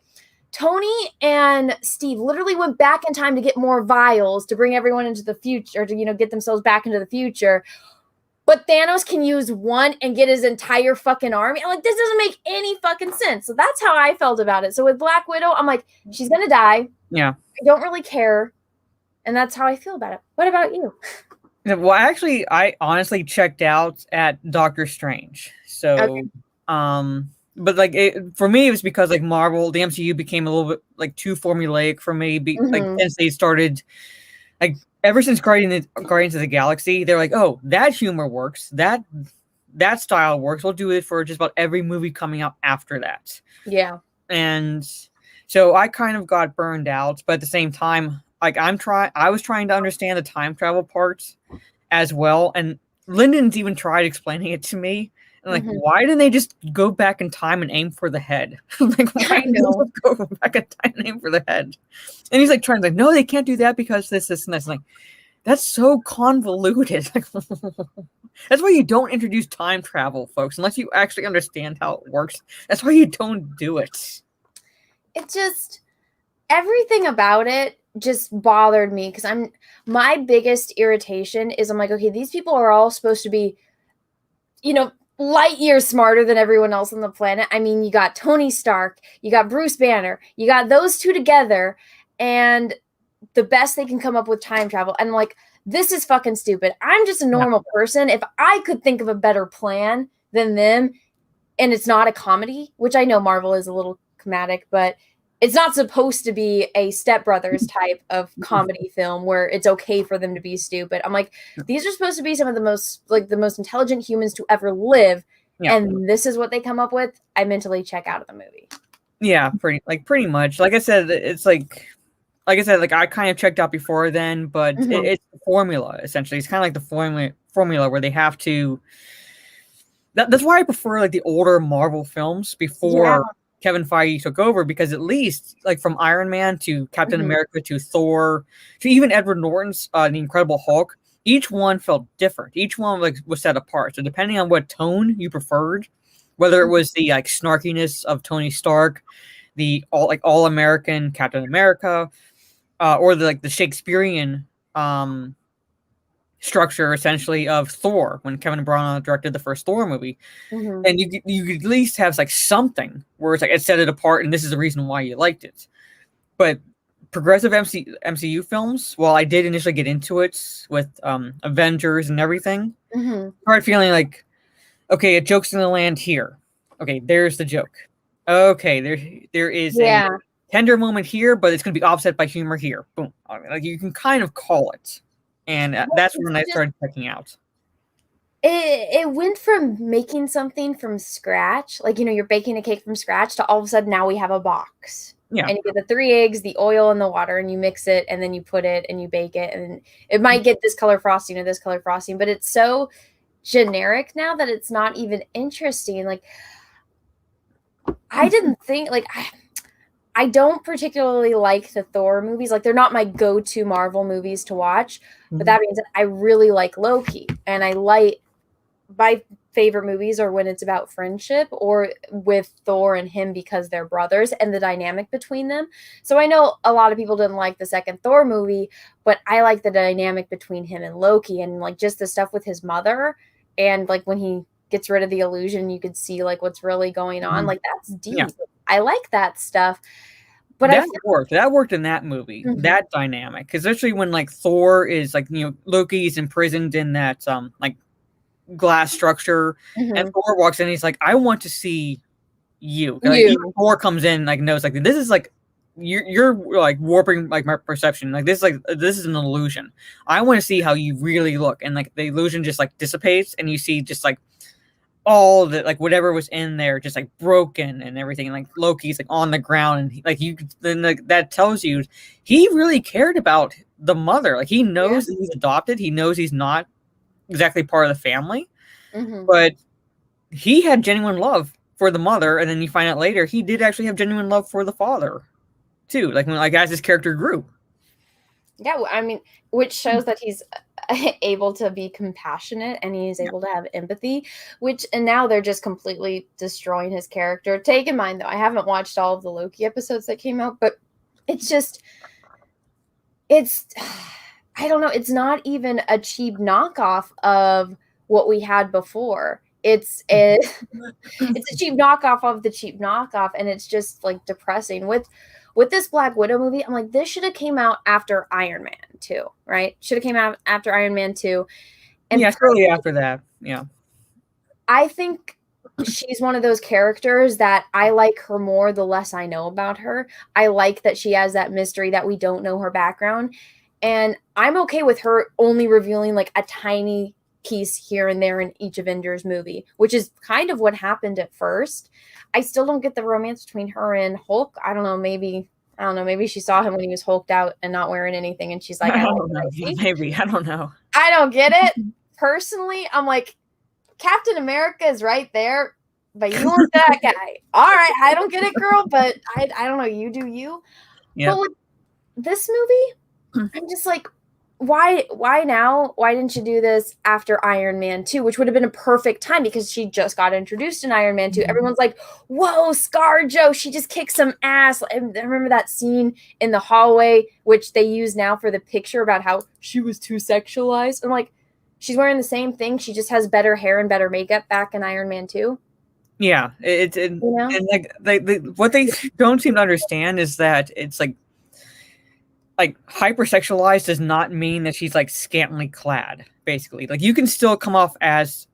Tony and Steve literally went back in time to get more vials to bring everyone into the future, to, get themselves back into the future. But Thanos can use one and get his entire fucking army. I'm like, this doesn't make any fucking sense. So that's how I felt about it. So with Black Widow, I'm like, she's going to die. Yeah. I don't really care. And that's how I feel about it. What about you? Well, actually, I honestly checked out at Doctor Strange. So, Okay. But like for me, it was because like Marvel, the MCU became a little bit like too formulaic for me. Like since they started, like ever since Guardians of the Galaxy, they're like, oh, that humor works, that style works. We'll do it for just about every movie coming out after that. Yeah. And so I kind of got burned out, but at the same time, like I was trying to understand the time travel parts as well, and Lyndon's even tried explaining it to me. And like, why didn't they just go back in time and aim for the head? Like, why didn't they go back in time and aim for the head? And he's like trying to like, no, they can't do that because this, and this. I'm like, that's so convoluted. That's why you don't introduce time travel, folks, unless you actually understand how it works. That's why you don't do it. It just, everything about it just bothered me, because my biggest irritation is I'm like, okay, these people are all supposed to be, light years smarter than everyone else on the planet. I mean, you got Tony Stark, you got Bruce Banner, you got those two together, and the best they can come up with time travel. And like, this is fucking stupid. I'm just a normal person. If I could think of a better plan than them, and it's not a comedy, which I know Marvel is a little comedic, but it's not supposed to be a Step Brothers type of comedy film where it's okay for them to be stupid. I'm like, these are supposed to be some of the most intelligent humans to ever live. Yeah. And this is what they come up with. I mentally check out of the movie. Yeah, pretty much. Like I said, it's like I said, like I kind of checked out before then, but it's the formula essentially. It's kind of like the formula where they have to. That's why I prefer like the older Marvel films before Kevin Feige took over, because at least like from Iron Man to Captain America to Thor to even Edward Norton's The Incredible Hulk, each one felt different. Each one like was set apart. So depending on what tone you preferred, whether it was the like snarkiness of Tony Stark, the all American Captain America, or the Shakespearean structure essentially of Thor when Kevin Branagh directed the first Thor movie, and you could at least have like something where it's like it set it apart, and this is the reason why you liked it. But progressive MCU films, while I did initially get into it with Avengers and everything, I started feeling like, okay, a joke's gonna land here. Okay, there's the joke. Okay, there is a tender moment here, but it's gonna be offset by humor here. Boom. Like you can kind of call it. And that's when I started checking out. It went from making something from scratch, like, you're baking a cake from scratch, to all of a sudden now we have a box. Yeah. And you get the 3 eggs, the oil, and the water, and you mix it, and then you put it, and you bake it, and it might get this color frosting or this color frosting, but it's so generic now that it's not even interesting. Like, I didn't think, like, I don't particularly like the Thor movies. Like, they're not my go-to Marvel movies to watch. But that being said, I really like Loki. And my favorite movies are when it's about friendship or with Thor and him because they're brothers and the dynamic between them. So I know a lot of people didn't like the second Thor movie, but I like the dynamic between him and Loki, and like just the stuff with his mother, and like when he gets rid of the illusion, you could see like what's really going on. Like, that's deep. Yeah. I like that stuff. But that worked in that movie, that dynamic, because especially when like Thor is like, Loki's imprisoned in that like glass structure, and Thor walks in and he's like, I want to see you. Like, even Thor comes in, like, knows like this is like you're like warping like my perception. Like this is an illusion. I want to see how you really look, and like the illusion just like dissipates, and you see just like all the like whatever was in there just like broken and everything, and like Loki's like on the ground, and that tells you he really cared about the mother. Like, he knows that he's adopted, he knows he's not exactly part of the family, but he had genuine love for the mother, and then you find out later he did actually have genuine love for the father too, like as his character grew. Yeah, I mean, which shows that he's able to be compassionate, and he's able to have empathy, and now they're just completely destroying his character. Take in mind, though, I haven't watched all of the Loki episodes that came out, but I don't know, it's not even a cheap knockoff of what we had before. It's a cheap knockoff of the cheap knockoff, and it's just like depressing. With this Black Widow movie, I'm like, this should have came out after Iron Man 2, right? Should have came out after Iron Man 2. And shortly after that, yeah. I think she's one of those characters that I like her more the less I know about her. I like that she has that mystery that we don't know her background. And I'm okay with her only revealing like a tiny piece here and there in each Avengers movie, which is kind of what happened at first. I still don't get the romance between her and Hulk. I don't know, maybe she saw him when he was hulked out and not wearing anything, and she's like, I don't know. Maybe, I don't know. I don't get it. Personally, I'm like, Captain America is right there, but you want that guy. All right, I don't get it, girl, but I don't know, you do you. Yeah. But with this movie, I'm just like, why now? Why didn't you do this after Iron Man 2, which would have been a perfect time, because she just got introduced in Iron Man 2. Everyone's like, whoa, ScarJo, she just kicked some ass. I remember that scene in the hallway, which they use now for the picture about how she was too sexualized. I'm like, she's wearing the same thing. She just has better hair and better makeup back in Iron Man 2. Yeah, and like what they don't seem to understand is that it's like like hypersexualized does not mean that she's like scantily clad. Basically, like you can still come off as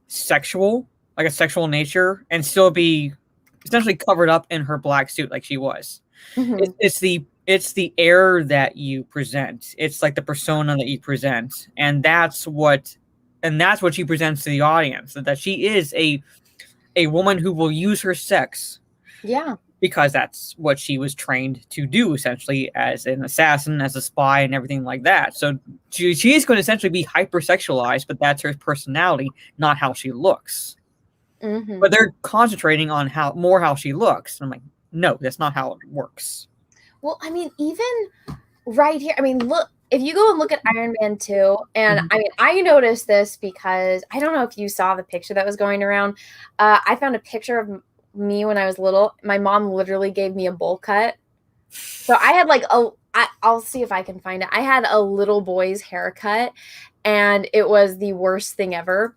sexual, like a sexual nature, and still be essentially covered up in her black suit, like she was. It's the air that you present. It's like the persona that you present, and that's what she presents to the audience. That she is a woman who will use her sex. Yeah. Because that's what she was trained to do, essentially, as an assassin, as a spy, and everything like that. So she's going to essentially be hypersexualized, but that's her personality, not how she looks. But they're concentrating on how she looks. And I'm like, no, that's not how it works. Well, I mean, even right here, I mean, look, if you go and look at Iron Man 2, and I mean, I noticed this because I don't know if you saw the picture that was going around. I found a picture of me when I was little. My mom literally gave me a bowl cut. So I had like I'll see if I can find it. I had a little boy's haircut, and it was the worst thing ever.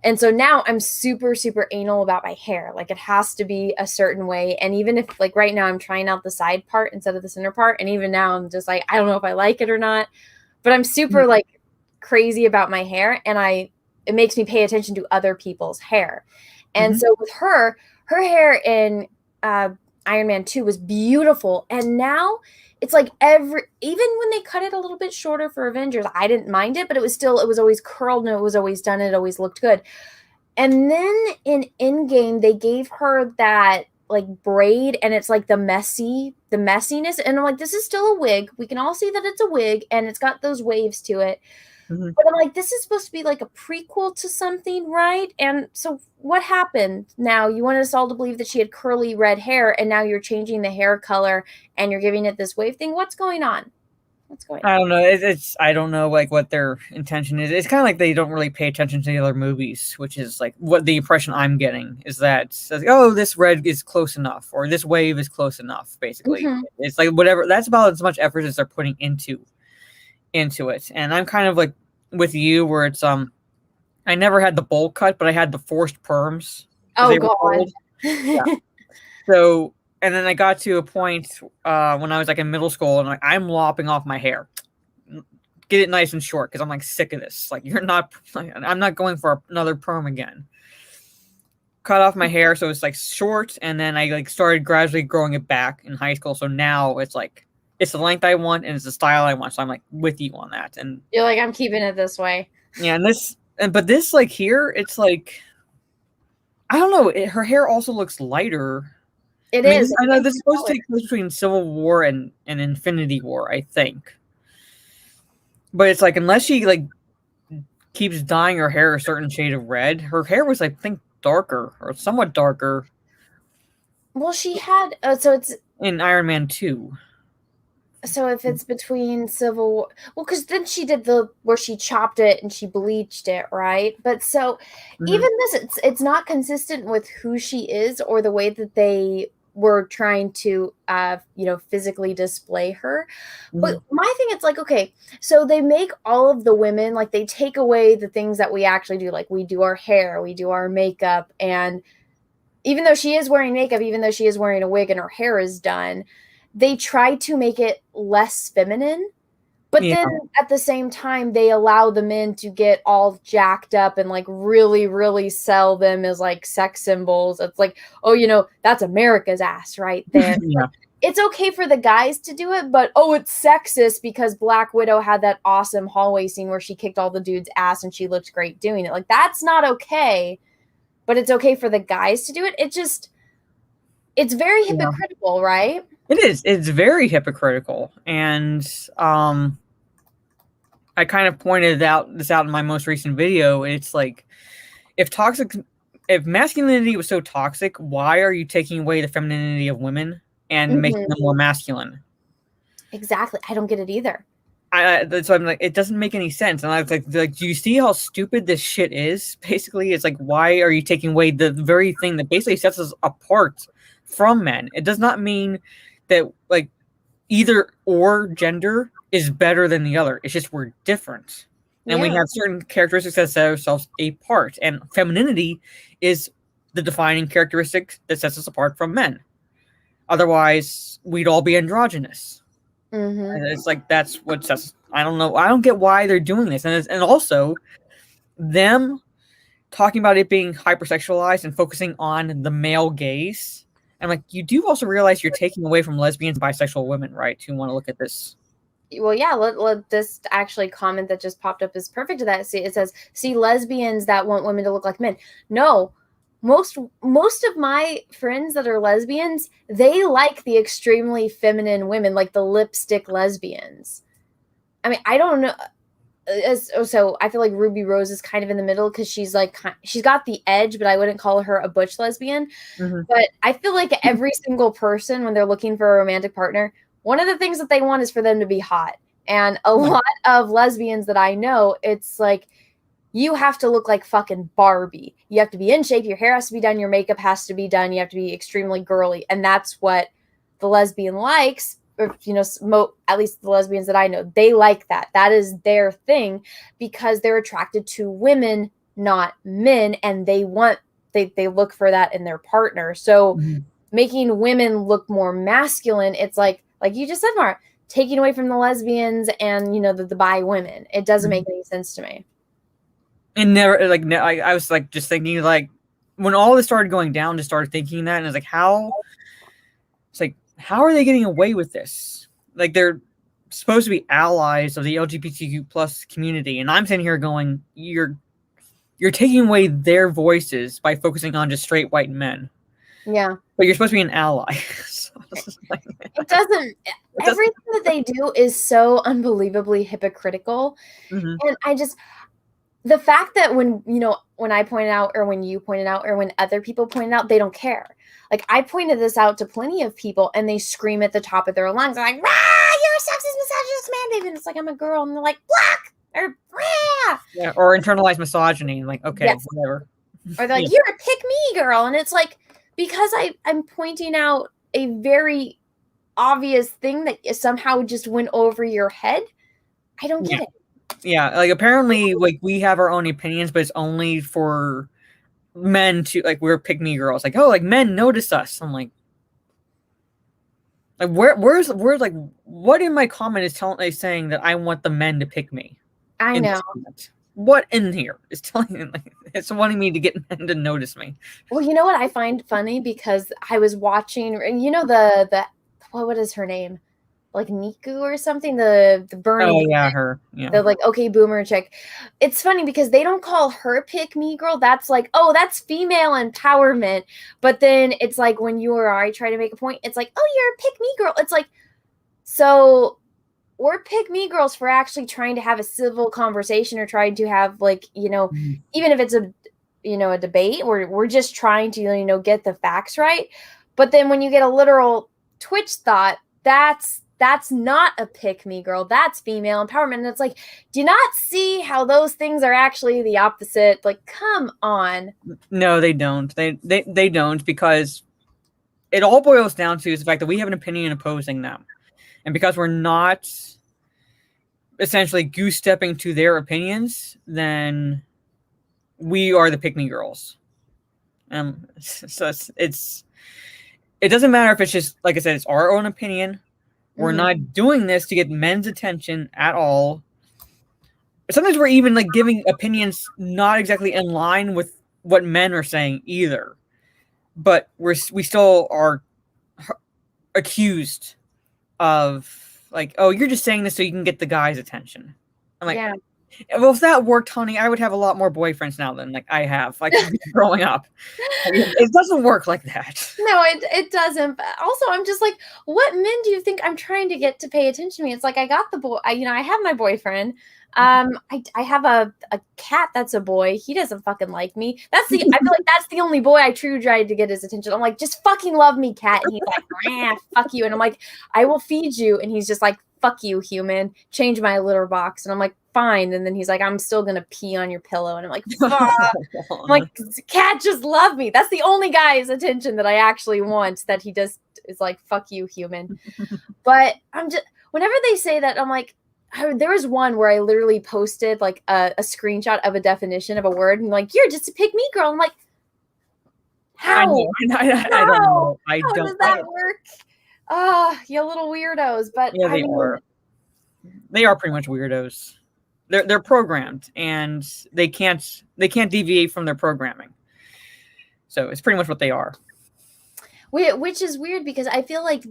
And so now I'm super, super anal about my hair. Like it has to be a certain way. And even if like right now I'm trying out the side part instead of the center part. And even now I'm just like, I don't know if I like it or not, but I'm super like crazy about my hair. And it makes me pay attention to other people's hair. And so with her hair in Iron Man 2 was beautiful. And now it's like even when they cut it a little bit shorter for Avengers, I didn't mind it, but it was always curled and it was always done. It always looked good. And then in Endgame, they gave her that like braid, and it's like the messiness. And I'm like, this is still a wig. We can all see that it's a wig, and it's got those waves to it. But I'm like, this is supposed to be like a prequel to something, right? And so what happened now? You wanted us all to believe that she had curly red hair, and now you're changing the hair color and you're giving it this wave thing. What's going on? I don't know. I don't know like what their intention is. It's kind of like they don't really pay attention to the other movies, which is like what the impression I'm getting is that oh, this red is close enough, or this wave is close enough. Basically, it's like whatever. That's about as much effort as they're putting into it. And I'm kind of like with you where it's I never had the bowl cut, but I had the forced perms. Oh god. Yeah. So and then I got to a point when I was like in middle school, and I'm lopping off my hair, get it nice and short, because I'm like sick of this. Like I'm not going for another perm again. Cut off my hair so it's like short, and then I like started gradually growing it back in high school. So now it's like it's the length I want and it's the style I want. So I'm like with you on that. And you're like, I'm keeping it this way. Yeah, but this like here, it's like I don't know. Her hair also looks lighter. It is. I know this is supposed to take place between Civil War and Infinity War, I think. But it's like unless she like keeps dyeing her hair a certain shade of red, her hair was I think darker or somewhat darker. Well, she had so it's in Iron Man 2. So if it's between Civil War, well, because then she did where she chopped it and she bleached it, right? But so even this, it's not consistent with who she is or the way that they were trying to, physically display her. But my thing, it's like, okay, so they make all of the women, like they take away the things that we actually do. Like we do our hair, we do our makeup. And even though she is wearing makeup, even though she is wearing a wig and her hair is done, they try to make it less feminine, but then at the same time, they allow the men to get all jacked up and like really, really sell them as like sex symbols. It's like, oh, that's America's ass right there. It's okay for the guys to do it, but it's sexist because Black Widow had that awesome hallway scene where she kicked all the dudes' ass and she looked great doing it. Like that's not okay, but it's okay for the guys to do it. It's very hypocritical, right? It is. It's very hypocritical, and I kind of pointed this out in my most recent video. It's like if masculinity was so toxic, why are you taking away the femininity of women and making them more masculine? Exactly. I don't get it either. So I'm like, it doesn't make any sense. And I was like, do you see how stupid this shit is? Basically, it's like, why are you taking away the very thing that basically sets us apart from men? It does not mean that like either or gender is better than the other. It's just we're different. And we have certain characteristics that set ourselves apart. And femininity is the defining characteristic that sets us apart from men. Otherwise, we'd all be androgynous. Mm-hmm. It's like that's what's just, I don't know. I don't get why they're doing this, and also them talking about it being hypersexualized and focusing on the male gaze. And like, you do also realize you're taking away from lesbians and bisexual women, right? Who want to look at this. Well, yeah, let this actually comment that just popped up is perfect to that. See, it says, see lesbians that want women to look like men. No, most of my friends that are lesbians, they like the extremely feminine women, like the lipstick lesbians. I mean, I don't know. So I feel like Ruby Rose is kind of in the middle because she's got the edge, but I wouldn't call her a butch lesbian. Mm-hmm. But I feel like every single person, when they're looking for a romantic partner, one of the things that they want is for them to be hot. And a lot of lesbians that I know, it's like, you have to look like fucking Barbie. You have to be in shape. Your hair has to be done. Your makeup has to be done. You have to be extremely girly. And that's what the lesbian likes. Or, at least the lesbians that I know, they like that. That is their thing because they're attracted to women, not men. And they look for that in their partner. So making women look more masculine, it's like you just said, Mara, taking away from the lesbians and, the bi women. It doesn't make any sense to me. And I was like, just thinking like, when all this started going down, just started thinking that, and I was like, how are they getting away with this? Like, they're supposed to be allies of the LGBTQ plus community. And I'm sitting here going, you're taking away their voices by focusing on just straight white men. Yeah. But you're supposed to be an ally. It doesn't. Everything that they do is so unbelievably hypocritical. Mm-hmm. And the fact that when I pointed out, or when you pointed out, or when other people pointed out, they don't care. Like, I pointed this out to plenty of people and they scream at the top of their lungs. They're like, rah, you're a sexist, misogynist man, David. And it's like, I'm a girl. And they're like, black, or rah. Yeah, or internalized misogyny. Like, okay, yes. whatever. Or they're like, you're a pick me girl. And it's like, because I'm pointing out a very obvious thing that somehow just went over your head. I don't get it. Yeah, like, apparently, like, we have our own opinions, but it's only for men to, like, we're pick me girls. Like, oh, like, men notice us. I'm like where's like, what in my comment is saying that I want the men to pick me? I know. What in here is telling me, like, it's wanting me to get men to notice me? Well, you know what I find funny, because I was watching, the what is her name? Like Niku or something, the Bernie. Oh yeah, her. Yeah. The like, okay, boomer chick. It's funny because they don't call her pick me girl. That's like, oh, that's female empowerment. But then it's like, when you or I try to make a point, it's like, oh, you're a pick me girl. It's like, so we're pick me girls for actually trying to have a civil conversation, or trying to have, like, even if it's a debate, we're just trying to, get the facts right. But then when you get a literal Twitch thought, that's not a pick me girl. That's female empowerment. And it's like, do you not see how those things are actually the opposite? Like, come on. No, they don't. They don't, because it all boils down to is the fact that we have an opinion opposing them. And because we're not essentially goose stepping to their opinions, then we are the pick me girls. So it doesn't matter if it's just, like I said, it's our own opinion. We're not doing this to get men's attention at all. Sometimes we're even, like, giving opinions not exactly in line with what men are saying either. But we still are accused of, like, oh, you're just saying this so you can get the guy's attention. I'm like, yeah. Well, if that worked, honey, I would have a lot more boyfriends now than, like, I have, like, growing up. I mean, it doesn't work like that. No, it doesn't. But also, I'm just like, what men do you think I'm trying to get to pay attention to me? It's like, I got the boy. I have my boyfriend. I have a cat that's a boy. He doesn't fucking like me. I feel like that's the only boy I truly tried to get his attention. I'm like, just fucking love me, cat. And he's like, fuck you. And I'm like, I will feed you. And he's just like, fuck you, human. Change my litter box. And I'm like, fine. And then he's like, I'm still gonna pee on your pillow. And I'm like, fuck. I'm like, cat, just love me. That's the only guy's attention that I actually want, that he just is like, fuck you, human. But I'm just, whenever they say that, I'm like, there was one where I literally posted, like, a screenshot of a definition of a word, and like, you're just a pick me girl. I'm like, how? I don't know. How does that work? You little weirdos. But Yeah, I they mean, are. They are pretty much weirdos. They're programmed, and they can't deviate from their programming. So it's pretty much what they are. which is weird because I feel like,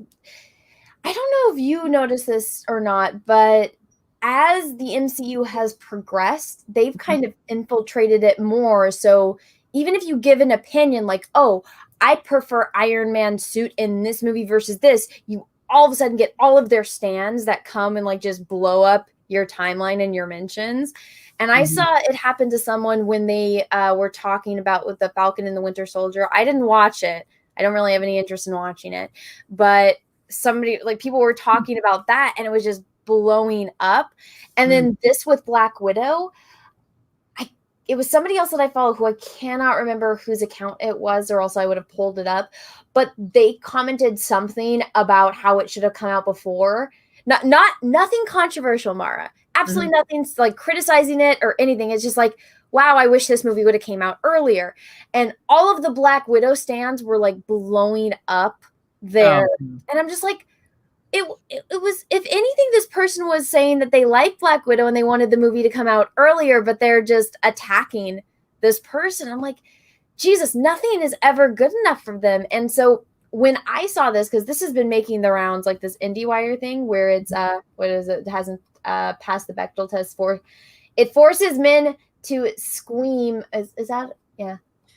I don't know if you noticed this or not, but as the MCU has progressed, they've kind of infiltrated it more. So even if you give an opinion like, oh, I prefer Iron Man suit in this movie versus this, you all of a sudden get all of their stands that come and like just blow up your timeline and your mentions. And I saw it happen to someone when they were talking about with the Falcon and the Winter Soldier. I didn't watch it. I don't really have any interest in watching it, but somebody, like, people were talking about that and it was just blowing up. And then this with Black Widow, it was somebody else that I follow who I cannot remember whose account it was, or else I would have pulled it up. But they commented something about how it should have come out before. Nothing controversial, Mara. Absolutely nothing like criticizing it or anything. It's just like, wow, I wish this movie would have came out earlier. And all of the Black Widow stands were like blowing up there. And I'm just like, it was, if anything, this person was saying that they like Black Widow and they wanted the movie to come out earlier, but they're just attacking this person. I'm like, Jesus, nothing is ever good enough for them. And so when I saw this, because this has been making the rounds, like this IndieWire thing where it's what is it? It hasn't passed the Bechdel test for. It forces men to scream. Is that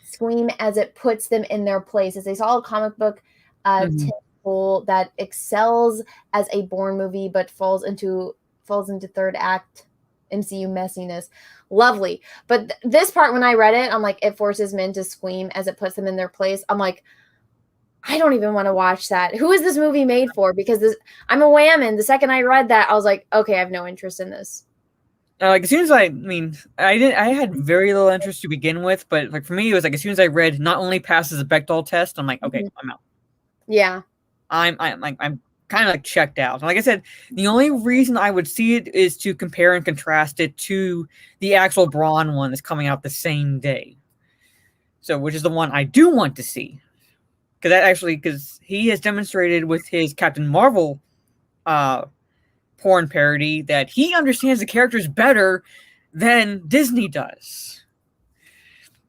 scream as it puts them in their place. As they saw a comic book that excels as a Bourne movie, but falls into third act MCU messiness. Lovely. But this part, when I read it, I'm like, it forces men to scream as it puts them in their place. I'm like, I don't even want to watch that. Who is this movie made for? Because I'm a whammon. The second I read that, I was like, okay, I have no interest in this. Like, as soon as I had very little interest to begin with, but like for me, it was like as soon as I read not only passes the Bechdel test, I'm like, okay, I'm out. Yeah. I'm kind of like checked out. And like I said, the only reason I would see it is to compare and contrast it to the actual Braun one that's coming out the same day. So, which is the one I do want to see. Because he has demonstrated with his Captain Marvel porn parody that he understands the characters better than Disney does.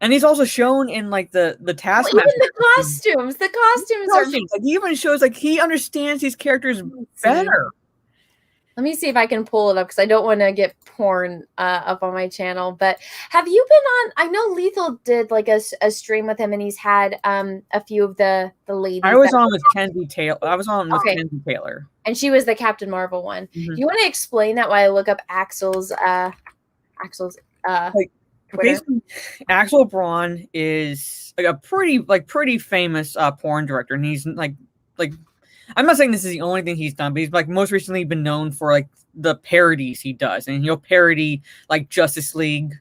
And he's also shown in like the Taskmaster. Even the costumes are. Like, he even shows like he understands these characters better. Let me see if I can pull it up because I don't want to get porn up on my channel. But have you been on? I know Lethal did like a stream with him, and he's had a few of the ladies. I was on with Kenzie Taylor. Kenzie Taylor, and she was the Captain Marvel one. Do you want to explain that while I look up Axel's basically, Axel Braun is like a pretty famous porn director, and he's like I'm not saying this is the only thing he's done, but he's like most recently been known for like the parodies he does, and he'll parody like Justice League,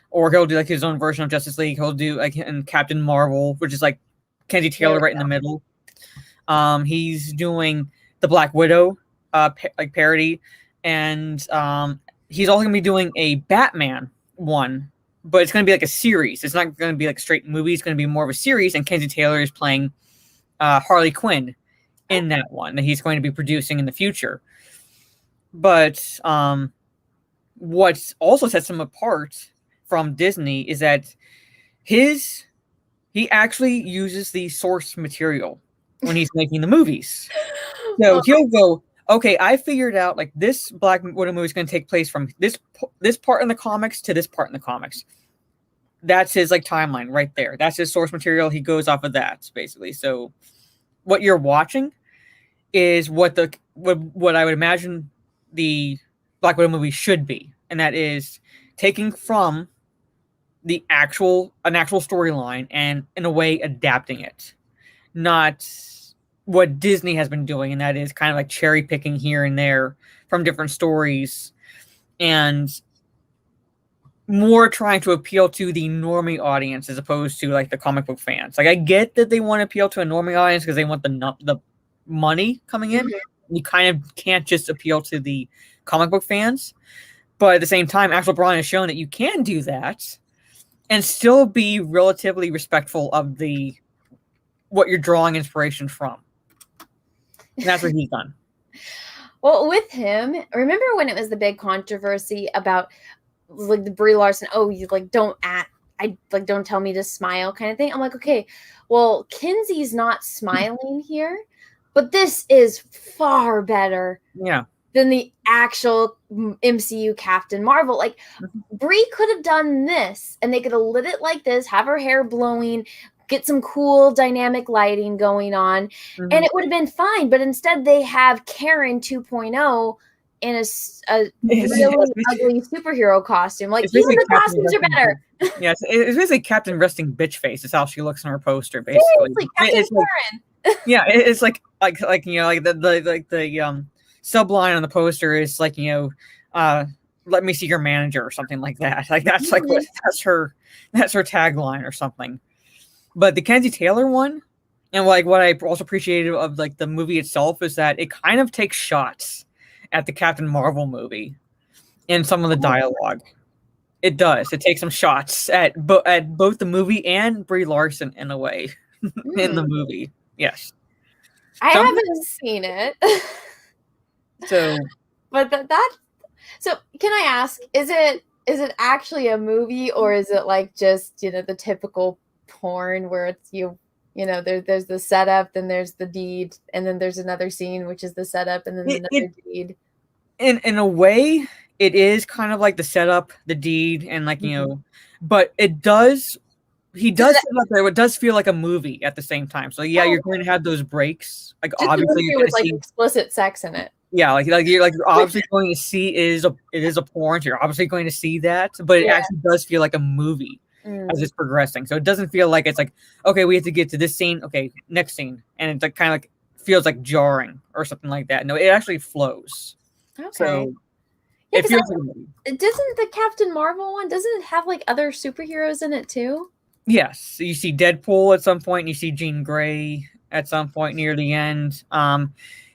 or he'll do like his own version of Justice League. He'll do like in Captain Marvel, which is like Kenzie Taylor right in the middle. He's doing the Black Widow like parody, and he's also gonna be doing a Batman one. But it's going to be like a series. It's not going to be like a straight movie. It's going to be more of a series. And Kenzie Taylor is playing Harley Quinn in that one that he's going to be producing in the future. But what also sets him apart from Disney is that he actually uses the source material when he's making the movies. So he'll go, okay, I figured out like this Black Widow movie is going to take place from this part in the comics to this part in the comics. That's his like timeline right there. That's his source material. He goes off of that basically. So what you're watching is what I would imagine the Black Widow movie should be, and that is taking from an actual storyline and in a way adapting it, not what Disney has been doing, and that is kind of like cherry picking here and there from different stories and more trying to appeal to the normie audience as opposed to like the comic book fans. Like I get that they want to appeal to a normie audience because they want the money coming in. You kind of can't just appeal to the comic book fans, but at the same time, Axel Braun has shown that you can do that and still be relatively respectful of what you're drawing inspiration from. And that's what he's done. Well, with him, remember when it was the big controversy about like the Brie Larson, oh, you like don't tell me to smile kind of thing. I'm like, okay, well, Kinsey's not smiling here, but this is far better than the actual MCU Captain Marvel. Like, Brie could have done this, and they could have lit it like this, have her hair blowing, get some cool dynamic lighting going on, and it would have been fine. But instead, they have Karen 2.0 in a really ugly superhero costume. Like, even the costumes are better. Yeah, it's basically Captain Resting Bitch Face. Is how she looks on her poster, basically. Captain Karen. Yeah, it's like you know, like the subline on the poster is like, you know, let me see your manager or something like that. Like that's like that's her tagline or something. But the Kenzie Taylor one, and like what I also appreciated of like the movie itself is that it kind of takes shots at the Captain Marvel movie in some of the dialogue. It does. It takes some shots at both the movie and Brie Larson in a way in the movie. Yes. I haven't seen it. So, but so can I ask, is it actually a movie, or is it like just, you know, the typical porn where it's you know, there's the setup, then there's the deed, and then there's another scene which is the setup, and then another deed. In a way, it is kind of like the setup, the deed, and like, you know, but it does. He does feel like it does feel like a movie at the same time. So yeah, you're going to have those breaks. Like just obviously, you're with like explicit sex in it. Yeah, you're obviously going to see it is a porn. So you're obviously going to see that, but it actually does feel like a movie as it's progressing. So it doesn't feel like it's like, okay, we have to get to this scene. Okay, next scene, and it's like kind of like feels like jarring or something like that. No, it actually flows. Okay. So yeah, it feels like a movie. Doesn't the Captain Marvel one, doesn't it have like other superheroes in it too? Yes, you see Deadpool at some point, and you see Jean Grey at some point near the end.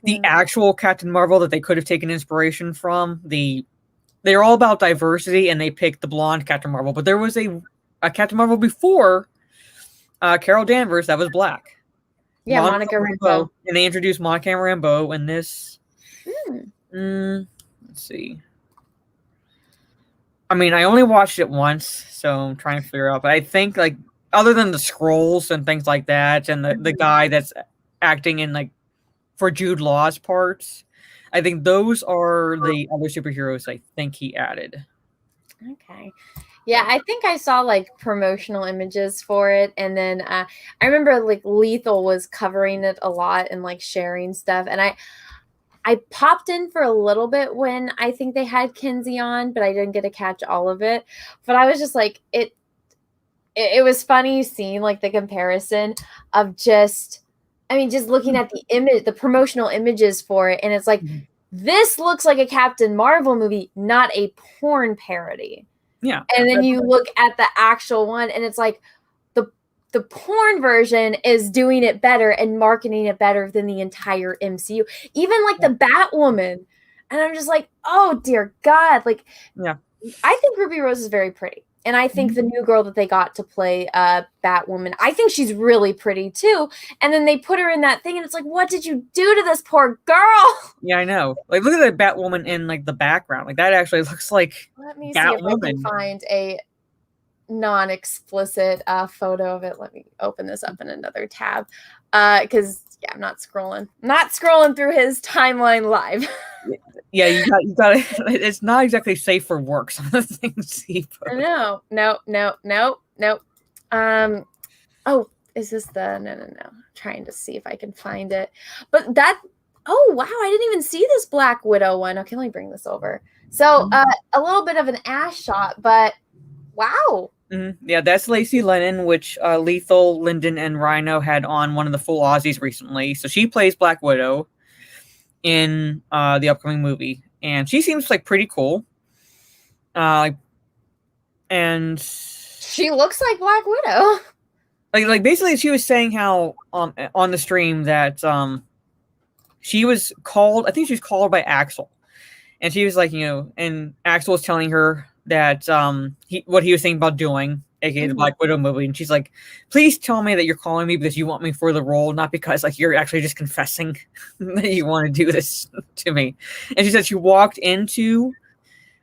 The actual Captain Marvel that they could have taken inspiration from, they're all about diversity, and they picked the blonde Captain Marvel. But there was a Captain Marvel before Carol Danvers that was black. Yeah, Monica Rambeau. And they introduced Monica Rambeau in this. Let's see. I mean, I only watched it once, so I'm trying to figure out. But I think, like, other than the scrolls and things like that, and the guy that's acting in, like, for Jude Law's parts, I think those are the other superheroes I think he added. Okay. Yeah, I think I saw, like, promotional images for it. And then I remember, like, Lethal was covering it a lot and, like, sharing stuff. And I popped in for a little bit when I think they had Kinsey on, but I didn't get to catch all of it. But I was just like, it was funny seeing like the comparison of just looking at the image, the promotional images for it. And it's like, this looks like a Captain Marvel movie, not a porn parody. Yeah. And then you look at the actual one and it's like, the porn version is doing it better and marketing it better than the entire MCU. Even like the Batwoman. And I'm just like, oh dear God. Like, yeah, I think Ruby Rose is very pretty. And I think the new girl that they got to play Batwoman, I think she's really pretty too. And then they put her in that thing and it's like, what did you do to this poor girl? Yeah, I know. Like, look at the Batwoman in like the background. Like that actually looks like Let me Batwoman. see if I can find a non-explicit photo of it. Let me open this up in another tab because I'm not scrolling through his timeline live. Yeah, you got it. It's not exactly safe for work, some of the things he put. No. Oh, is this the no I'm trying to see if I can find it, but that, oh wow, I didn't even see this Black Widow one. Okay, let me bring this over. So a little bit of an ass shot, but wow. Yeah, that's Lacey Lennon, which Lethal, Lyndon, and Rhino had on one of the full Aussies recently. So she plays Black Widow in the upcoming movie, and she seems like pretty cool. And she looks like Black Widow. Like basically, she was saying how on the stream that she was called. I think she was called by Axel, and she was like, and Axel was telling her that what he was thinking about doing aka the Black Widow movie, and she's like, "Please tell me that you're calling me because you want me for the role, not because like you're actually just confessing that you want to do this to me." And she said she walked into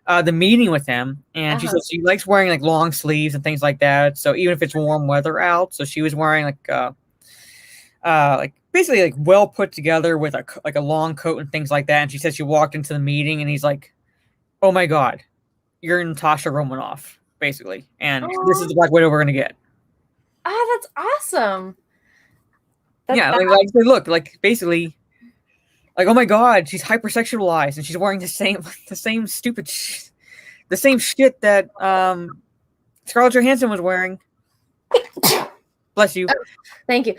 the meeting with him, and she said she likes wearing like long sleeves and things like that. So even if it's warm weather out, so she was wearing like basically like well put together with a long coat and things like that. And she said she walked into the meeting, and he's like, "Oh my God, you're Natasha Romanoff, basically, and this is the Black Widow we're gonna get." Oh, that's awesome. Like look, like basically, like, oh my God, she's hypersexualized and she's wearing the same stupid, the same shit that Scarlett Johansson was wearing. Bless you. Thank you.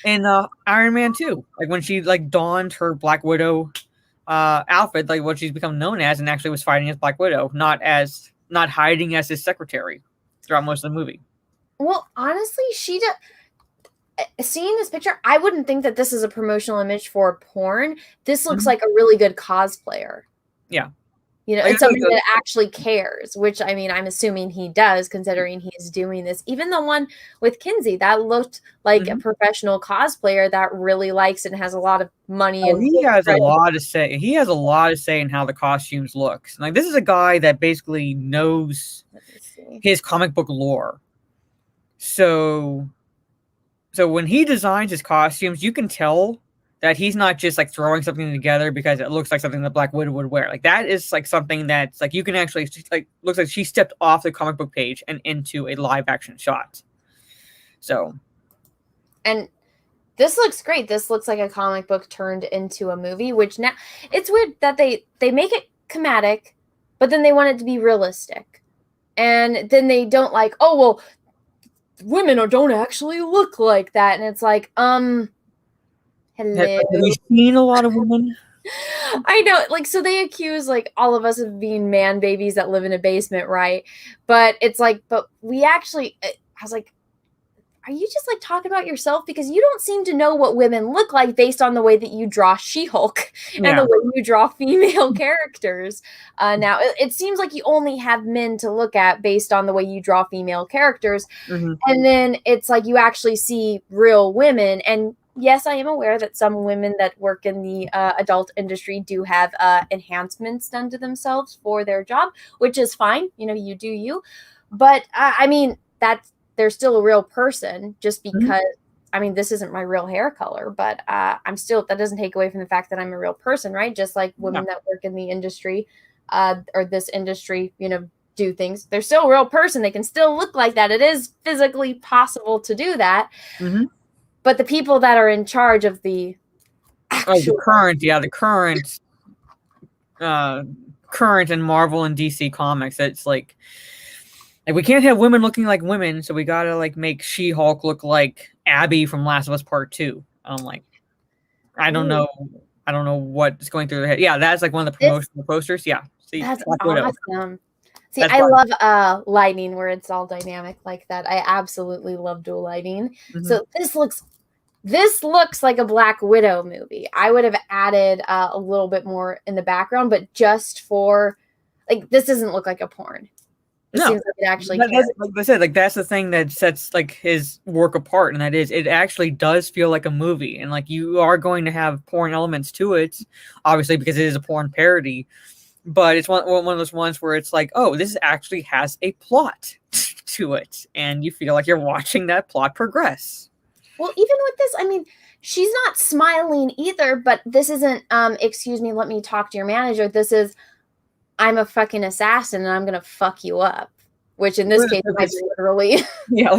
And Iron Man 2, like when she like donned her Black Widow outfit, like what she's become known as, and actually was fighting as Black Widow, not hiding as his secretary throughout most of the movie. Well, honestly, seeing this picture, I wouldn't think that this is a promotional image for porn. This looks like a really good cosplayer. Yeah. You know, it's somebody that actually cares, which, I mean, I'm assuming he does, considering he's doing this. Even the one with Kinsey, that looked like a professional cosplayer that really likes and has a lot of money. And he has a lot to say. He has a lot to say in how the costumes look. Like, this is a guy that basically knows his comic book lore. So when he designs his costumes, you can tell that he's not just like throwing something together because it looks like something that Black Widow would wear. Like, that is like something that's like you can actually like looks like she stepped off the comic book page and into a live action shot. So, and this looks great. This looks like a comic book turned into a movie, which now it's weird that they make it comedic, but then they want it to be realistic. And then they don't like, oh, well, women don't actually look like that. And it's like, hello. Have you seen a lot of women? I know, like, so they accuse like all of us of being man babies that live in a basement, right? But it's like, but we actually, I was like, are you just like talking about yourself? Because you don't seem to know what women look like based on the way that you draw She-Hulk and the way you draw female characters. Now, it seems like you only have men to look at based on the way you draw female characters. And then it's like you actually see real women. And yes, I am aware that some women that work in the adult industry do have enhancements done to themselves for their job, which is fine. You know, you do you. But I mean, they're still a real person just because, I mean, this isn't my real hair color, but I'm still, that doesn't take away from the fact that I'm a real person, right? Just like women that work in the industry or this industry, you know, do things. They're still a real person. They can still look like that. It is physically possible to do that. But the people that are in charge of the current in Marvel and DC comics, it's like we can't have women looking like women, so we gotta like make She-Hulk look like Abby from Last of Us Part 2. I'm like, I don't know what's going through their head. Yeah, that's like one of the promotional posters. Yeah, see, that's awesome. See, I love lighting where it's all dynamic like that. I absolutely love dual lighting. So this looks like a Black Widow movie. I would have added a little bit more in the background, but just for like, this doesn't look like a porn. It seems like it actually cares. Like I said, like that's the thing that sets like his work apart, and that is it actually does feel like a movie, and like you are going to have porn elements to it, obviously because it is a porn parody, but it's one of those ones where it's like, oh, this actually has a plot to it, and you feel like you're watching that plot progress. Well, even with this, I mean, she's not smiling either, but this isn't, excuse me, let me talk to your manager. This is, I'm a fucking assassin and I'm going to fuck you up. Which in this case might be literally. Yeah,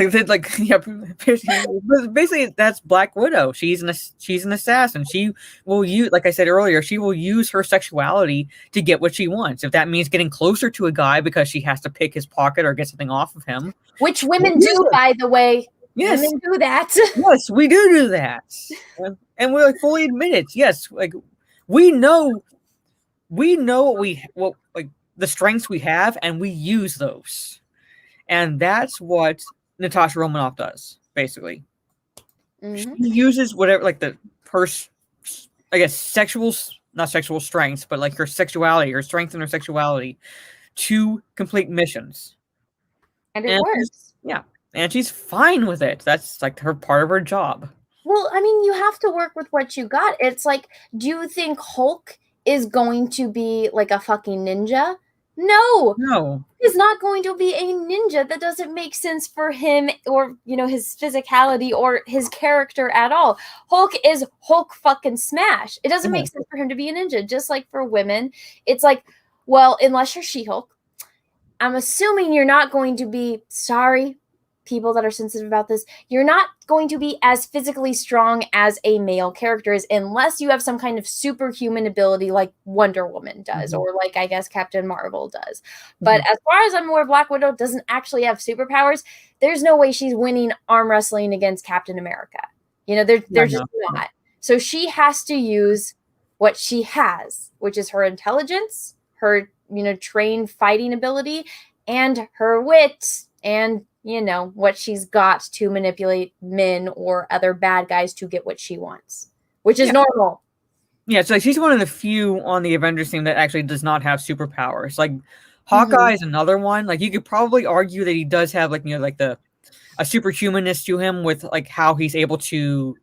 basically that's Black Widow. She's an assassin. She will use, like I said earlier, she will use her sexuality to get what she wants. If that means getting closer to a guy because she has to pick his pocket or get something off of him. Which women do, by the way. Yes. Women do that. Yes, we do that. And we like fully admit it. Yes, like we know what like the strengths we have, and we use those. And that's what Natasha Romanoff does, basically. She uses whatever, like I guess not sexual strengths, but like her sexuality, her strength and her sexuality to complete missions. And it works. Yeah. And she's fine with it. That's like her part of her job. Well, I mean, you have to work with what you got. It's like, do you think Hulk is going to be like a fucking ninja? No. No. He's not going to be a ninja. That doesn't make sense for him or, his physicality or his character at all. Hulk is Hulk fucking smash. It doesn't make sense for him to be a ninja. Just like for women, it's like, well, unless you're She-Hulk, I'm assuming you're not going to be, sorry, people that are sensitive about this, you're not going to be as physically strong as a male character is unless you have some kind of superhuman ability like Wonder Woman does, or like, I guess, Captain Marvel does. But as far as I'm aware, Black Widow doesn't actually have superpowers. There's no way she's winning arm wrestling against Captain America. They're just not. So she has to use what she has, which is her intelligence, her, trained fighting ability, and her wit, and what she's got to manipulate men or other bad guys to get what she wants, which is normal. Yeah, so she's one of the few on the Avengers team that actually does not have superpowers. Like Hawkeye is another one. Like you could probably argue that he does have like a superhumanness to him with like how he's able to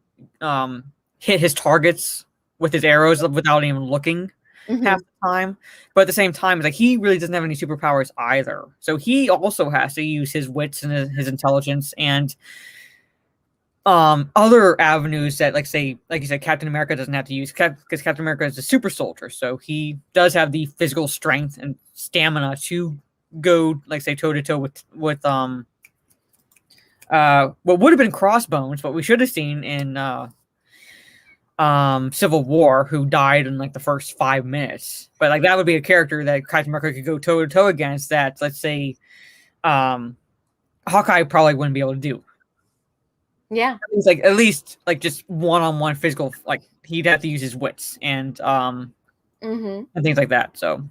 hit his targets with his arrows without even looking half the time. But at the same time, it's like he really doesn't have any superpowers either. So he also has to use his wits and his intelligence and other avenues that, like you said, Captain America doesn't have to use, because Captain America is a super soldier. So he does have the physical strength and stamina to go, like, say, toe to toe with what would have been Crossbones, but we should have seen in Civil War, who died in like the first 5 minutes. But like that would be a character that Captain America could go toe to toe against that, let's say, Hawkeye probably wouldn't be able to do. Yeah. It's like at least like just one-on-one physical, like he'd have to use his wits and things like that. So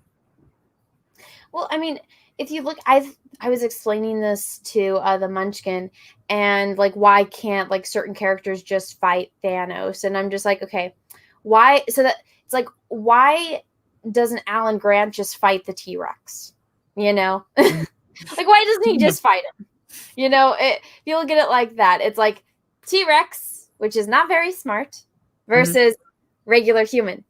well, I mean, if you look, I was explaining this to the Munchkin, and like, why can't like certain characters just fight Thanos? And I'm just like, okay, why? So that it's like, why doesn't Alan Grant just fight the T-Rex? Like, why doesn't he just fight him? If you look at it like that, it's like T-Rex, which is not very smart, versus regular human.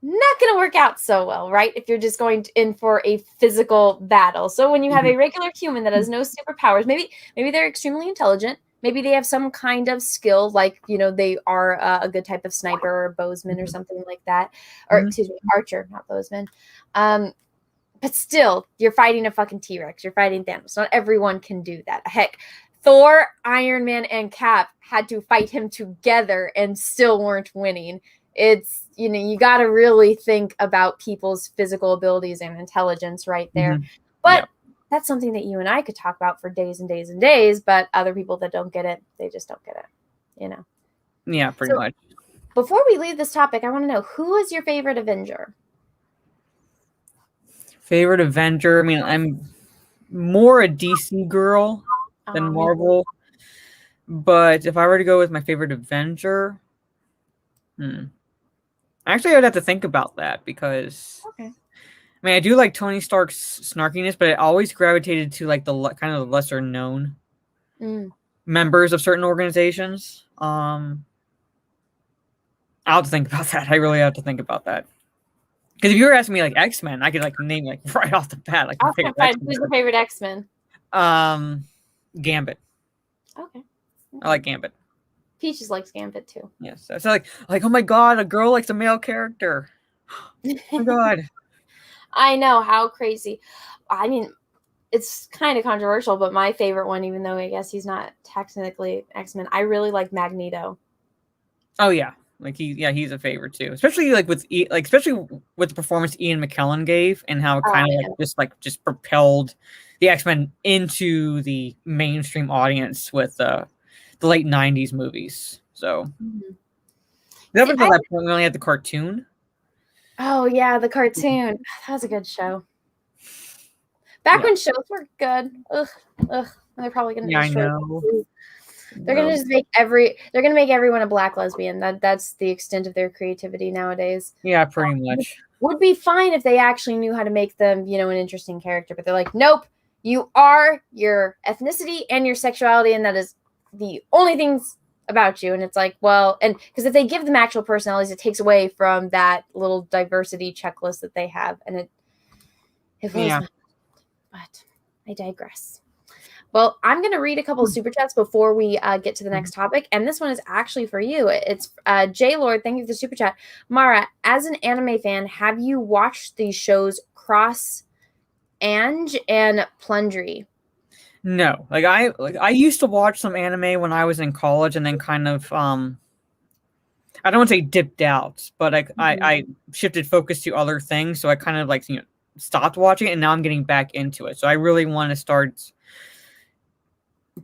Not going to work out so well, right? If you're just going in for a physical battle. So when you have a regular human that has no superpowers, maybe they're extremely intelligent. Maybe they have some kind of skill, like, they are a good type of sniper or bowsman or something like that. Or, excuse me, archer, not bowsman. But still, you're fighting a fucking T-Rex. You're fighting Thanos. Not everyone can do that. Heck, Thor, Iron Man, and Cap had to fight him together and still weren't winning. It's, you got to really think about people's physical abilities and intelligence right there. But that's something that you and I could talk about for days and days and days. But other people that don't get it, they just don't get it, Yeah, pretty much. Before we leave this topic, I want to know, who is your favorite Avenger? Favorite Avenger? I mean, I'm more a DC girl than Marvel. But if I were to go with my favorite Avenger, actually, I would have to think about that, because I mean, I do like Tony Stark's snarkiness, but it always gravitated to like the kind of lesser known members of certain organizations. I'll have to think about that. I really have to think about that. Because if you were asking me like X-Men, I could like name like right off the bat like my favorite X-Men. Who's your favorite X-Men? Gambit. Okay. I like Gambit. Peaches likes Gambit too. Yes. So like oh my god, a girl likes a male character. Oh my god. I know, how crazy. I mean, it's kind of controversial, but my favorite one, even though I guess he's not technically X-Men, I really like Magneto. Oh yeah. Like he's a favorite too, especially like especially with the performance Ian McKellen gave, and how it kind of just propelled the X-Men into the mainstream audience with the late '90s movies. So up until that point, we only had the cartoon. Oh yeah, the cartoon. That was a good show. Back when shows were good. Ugh. They're probably gonna. Yeah, I know. They're gonna just make everyone a black lesbian. That's the extent of their creativity nowadays. Yeah, pretty much. Would be fine if they actually knew how to make them, an interesting character. But they're like, nope, You are your ethnicity and your sexuality, and that is the only things about you. And it's like, well, and because if they give them actual personalities, it takes away from that little diversity checklist that they have, and it was Yeah. not. But I digress. Well, I'm going to read a couple of super chats before we get to the next topic. And this one is actually for you. It's J Lord. Thank you for the super chat. Mara, as an anime fan, have you watched these shows Cross Ange and Plundry? No, I used to watch some anime when I was in college, and then kind of I don't want to say dipped out, but I shifted focus to other things, so I kind of stopped watching it, and now I'm getting back into it. So I really want to start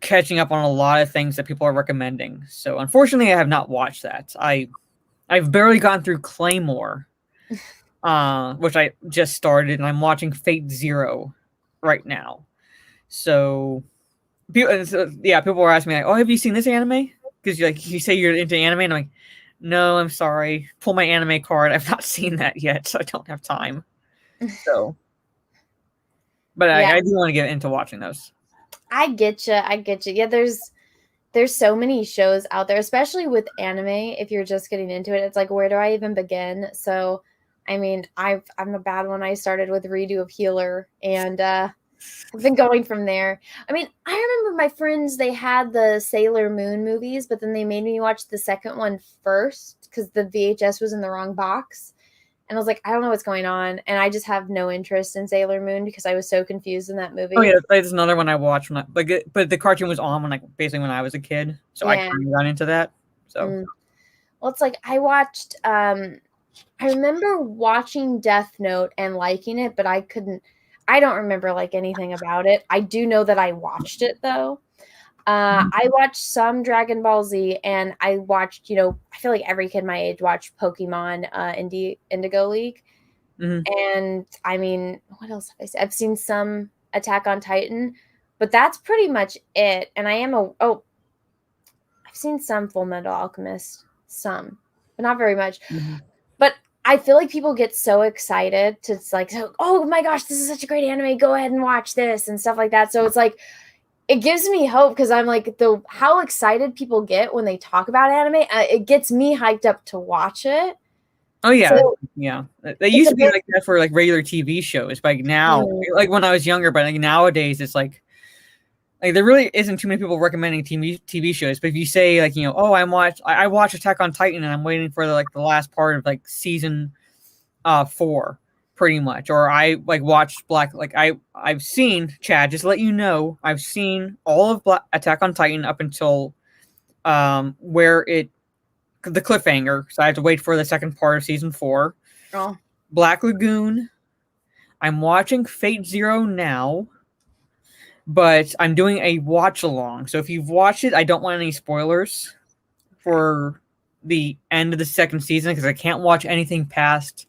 catching up on a lot of things that people are recommending. So unfortunately, I have not watched that. I've barely gotten through Claymore, which I just started, and I'm watching Fate Zero right now. So people were asking me like, "Oh, have you seen this anime?" Because you say you're into anime, and I'm like, "No, I'm sorry. Pull my anime card. I've not seen that yet, so I don't have time." So, but Yeah. I do want to get into watching those. I get you. Yeah, there's so many shows out there, especially with anime. If you're just getting into it, it's like, where do I even begin? So, I mean, I'm a bad one. I started with Redo of Healer, and I've been going from there. I mean, I remember my friends, they had the Sailor Moon movies, but then they made me watch the second one first because the VHS was in the wrong box. And I was like, I don't know what's going on. And I just have no interest in Sailor Moon because I was so confused in that movie. Oh yeah, that's another one I watched when but the cartoon was on basically when I was a kid, so I kind of got into that. So, well, it's like I watched. I remember watching Death Note and liking it, but I don't remember anything about it. I do know that I watched it though. I watched some Dragon Ball Z, and I watched, I feel like every kid my age watched Pokemon Indigo League. And I mean, what else have I seen? I've seen some Attack on Titan, but that's pretty much it. And I've seen some Full Metal Alchemist, some, but not very much. But I feel like people get so excited to oh my gosh, this is such a great anime. Go ahead and watch this and stuff like that. So it's like, it gives me hope because I'm like, how excited people get when they talk about anime, it gets me hyped up to watch it. Oh yeah, so, yeah. They used to be like that for regular TV shows, but now, when I was younger, but nowadays it's like there really isn't too many people recommending TV shows. But if you say oh, I watch Attack on Titan and I'm waiting for the last part of season 4. Pretty much, or I watched I've seen Chad. Just to let you know, I've seen all of Attack on Titan up until where the cliffhanger. So I have to wait for the second part of season 4. Oh. Black Lagoon. I'm watching Fate Zero now, but I'm doing a watch along. So if you've watched it, I don't want any spoilers for the end of the second season because I can't watch anything past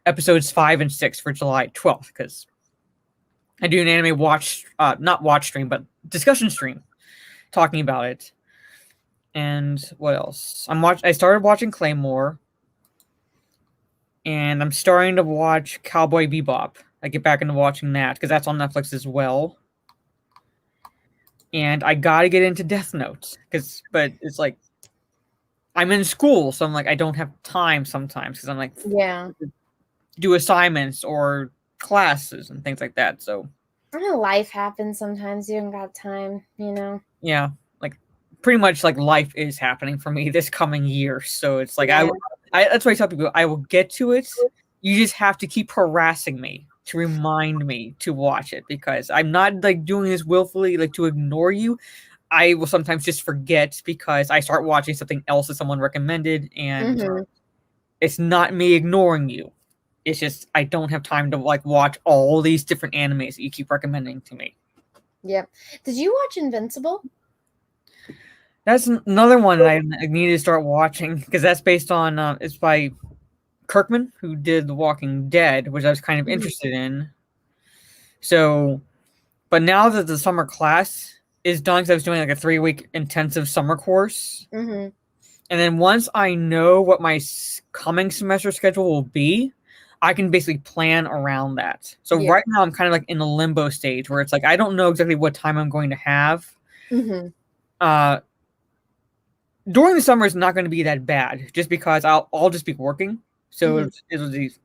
episodes 5 and 6 for July 12th because I do an anime not watch stream, but discussion stream talking about it. And what else? I started watching Claymore, and I'm starting to watch Cowboy Bebop. I get back into watching that because that's on Netflix as well. And I gotta get into Death Note but it's like I'm in school, so I'm like I don't have time sometimes because I'm like do assignments or classes and things like that. So I know life happens sometimes. You don't got time, Yeah, pretty much life is happening for me this coming year. So it's like I that's why I tell people I will get to it. You just have to keep harassing me to remind me to watch it because I'm not doing this willfully to ignore you. I will sometimes just forget because I start watching something else that someone recommended, and it's not me ignoring you. It's just I don't have time to watch all these different animes that you keep recommending to me. Yep. Did you watch Invincible? That's another one that I need to start watching because that's based on it's by Kirkman, who did The Walking Dead, which I was kind of interested in. So, but now that the summer class is done, because I was doing a 3-week intensive summer course, and then once I know what my coming semester schedule will be, I can basically plan around that. So Yeah. right now I'm kind of like in a limbo stage where it's like I don't know exactly what time I'm going to have. During the summer, it's not going to be that bad, just because I'll just be working, so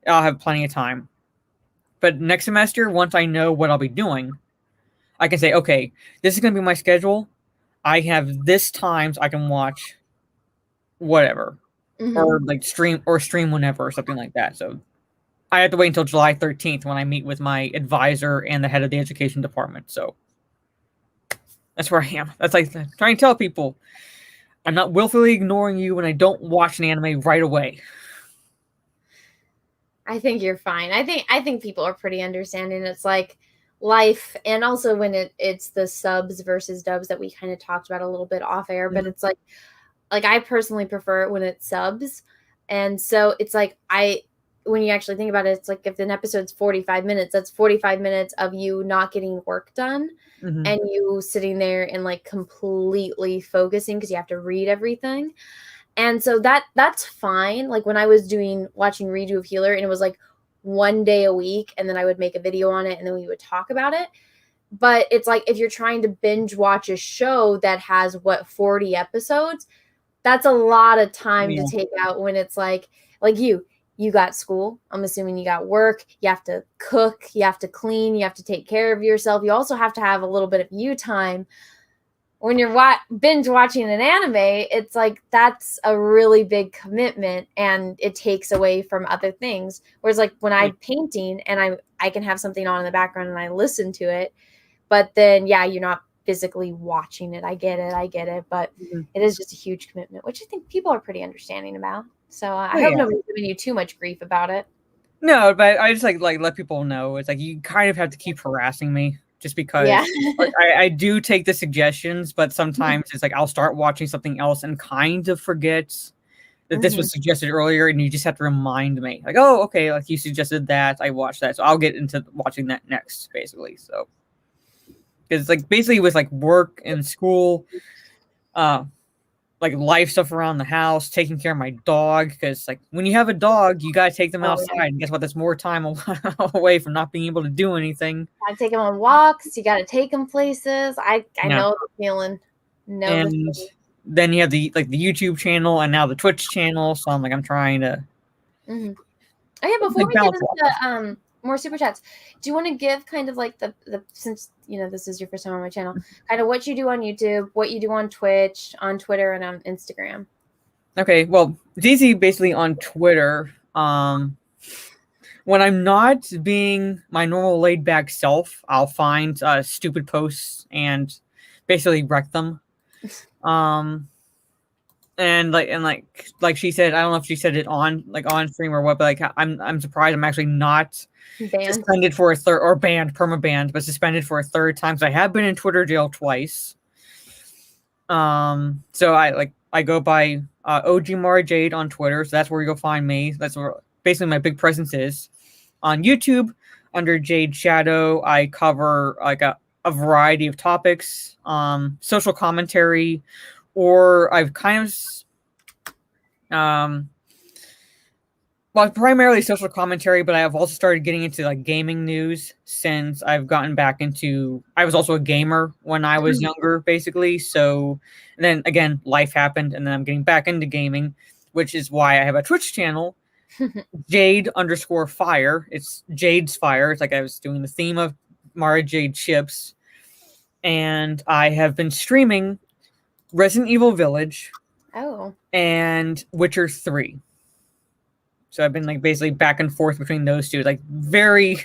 I'll have plenty of time. But next semester, once I know what I'll be doing, I can say, okay, this is going to be my schedule. I have this times I can watch whatever, or like stream whenever or something like that. So I have to wait until July 13th when I meet with my advisor and the head of the education department. So that's where I am. That's like trying to tell people I'm not willfully ignoring you when I don't watch an anime right away. I think you're fine. I think people are pretty understanding. It's like life, and also when it's the subs versus dubs that we kind of talked about a little bit off air, but it's like I personally prefer it when it's subs. And so it's like when you actually think about it, it's like if an episode's 45 minutes, that's 45 minutes of you not getting work done and you sitting there and like completely focusing because you have to read everything. And so that's fine. Like when I was watching Redo of Healer, and it was like 1 day a week, and then I would make a video on it and then we would talk about it. But it's like if you're trying to binge watch a show that has 40 episodes, that's a lot of time to take out when it's like you got school. I'm assuming you got work. You have to cook. You have to clean. You have to take care of yourself. You also have to have a little bit of you time. When you're binge watching an anime, it's like that's a really big commitment, and it takes away from other things. Whereas like when I'm painting and I can have something on in the background and I listen to it, but then you're not physically watching it. I get it, but it is just a huge commitment, which I think people are pretty understanding about. So I hope nobody's giving you too much grief about it. No, but I just like let people know it's like you kind of have to keep harassing me just because like, I do take the suggestions, but sometimes it's like I'll start watching something else and kind of forget that this was suggested earlier, and you just have to remind me like, oh, okay, like you suggested that, I watched that, so I'll get into watching that next, basically. So because like basically with like work and school, like life stuff around the house, taking care of my dog, because like when you have a dog, you gotta take them outside. And guess what? There's more time away from not being able to do anything. Gotta take them on walks. You gotta take them places. I know the feeling. And then you have the YouTube channel and now the Twitch channel. So I'm trying to. Oh yeah, before we get into more super chats, do you want to give kind of like the since this is your first time on my channel, kind of what you do on YouTube, what you do on Twitch, on Twitter, and on Instagram? Okay, well, it's easy basically on Twitter. When I'm not being my normal laid back self, I'll find stupid posts and basically wreck them. And like she said, I don't know if she said it on stream or what, but like I'm surprised I'm actually not suspended for a third, or banned, perma-banned, but suspended for a third time. So I have been in Twitter jail twice. So I go by OG Mara Jade on Twitter, so that's where you'll find me. That's where basically my big presence is. On YouTube, under Jade Shadow, I cover like a variety of topics, social commentary, or I've kind of well, primarily social commentary, but I have also started getting into like gaming news since I've gotten back into. I was also a gamer when I was younger, basically. So, and then again, life happened, and then I'm getting back into gaming, which is why I have a Twitch channel, Jade_Fire. It's Jade's Fire. It's like I was doing the theme of Mara Jade chips, and I have been streaming Resident Evil Village, and Witcher 3. So I've been like basically back and forth between those two, like very,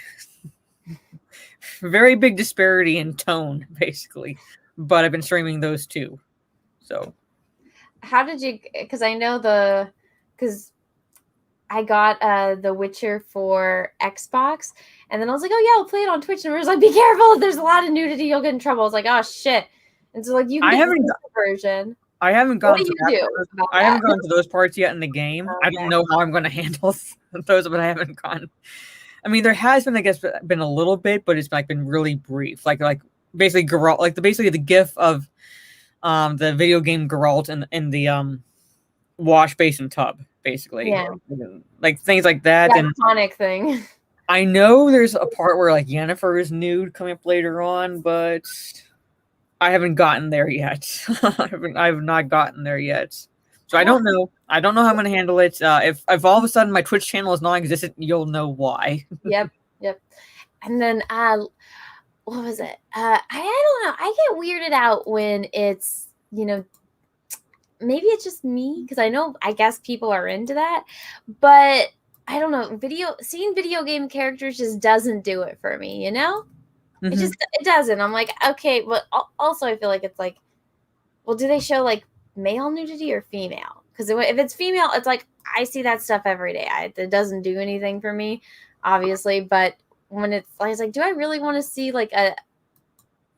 very big disparity in tone, basically. But I've been streaming those two. So, how did you? Because I know because I got The Witcher for Xbox, and then I was like, oh yeah, I'll play it on Twitch, and we was like, be careful, if there's a lot of nudity, you'll get in trouble. I was like, oh shit, and so like you can get the version. I haven't gone to those parts yet in the game. Okay. I don't know how I'm going to handle those, but I haven't gone. I mean, there has been, I guess, been a little bit, but it's like been really brief. Like basically Geralt, like basically the gif of the video game Geralt in the wash basin tub. basically. Yeah. Like things like that. The And iconic thing. I know there's a part where like Yennefer is nude coming up later on, but I haven't gotten there yet. I've not gotten there yet. So I don't know. I don't know how I'm gonna handle it. If all of a sudden my Twitch channel is non-existent, you'll know why. Yep. And then what was it? I don't know. I get weirded out when it's, maybe it's just me, because I guess people are into that, but I don't know. Seeing video game characters just doesn't do it for me, Mm-hmm. It doesn't. I'm like, okay, but also I feel like it's like, well, do they show like male nudity or female? Because if it's female, it's like I see that stuff every day. It doesn't do anything for me, obviously. But when it's like, do I really want to see like a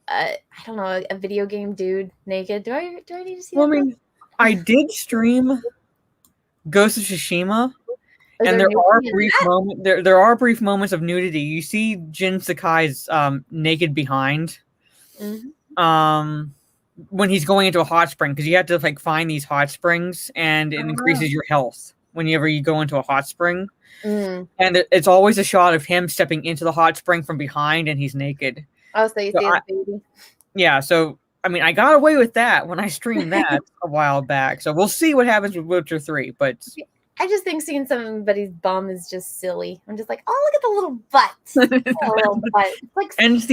I don't know, a video game dude naked? Do I need to see? Well, that? I mean, I did stream Ghost of Tsushima. And there are brief moments of nudity. You see Jin Sakai's naked behind when he's going into a hot spring, because you have to like find these hot springs, and it increases your health whenever you go into a hot spring. And it's always a shot of him stepping into the hot spring from behind, and he's naked. Oh, so you see his baby. Yeah, so I mean, I got away with that when I streamed that a while back. So we'll see what happens with Witcher 3, but I just think seeing somebody's bum is just silly. I'm just like, oh, look at the little butt. Oh, little butt. Like, and it's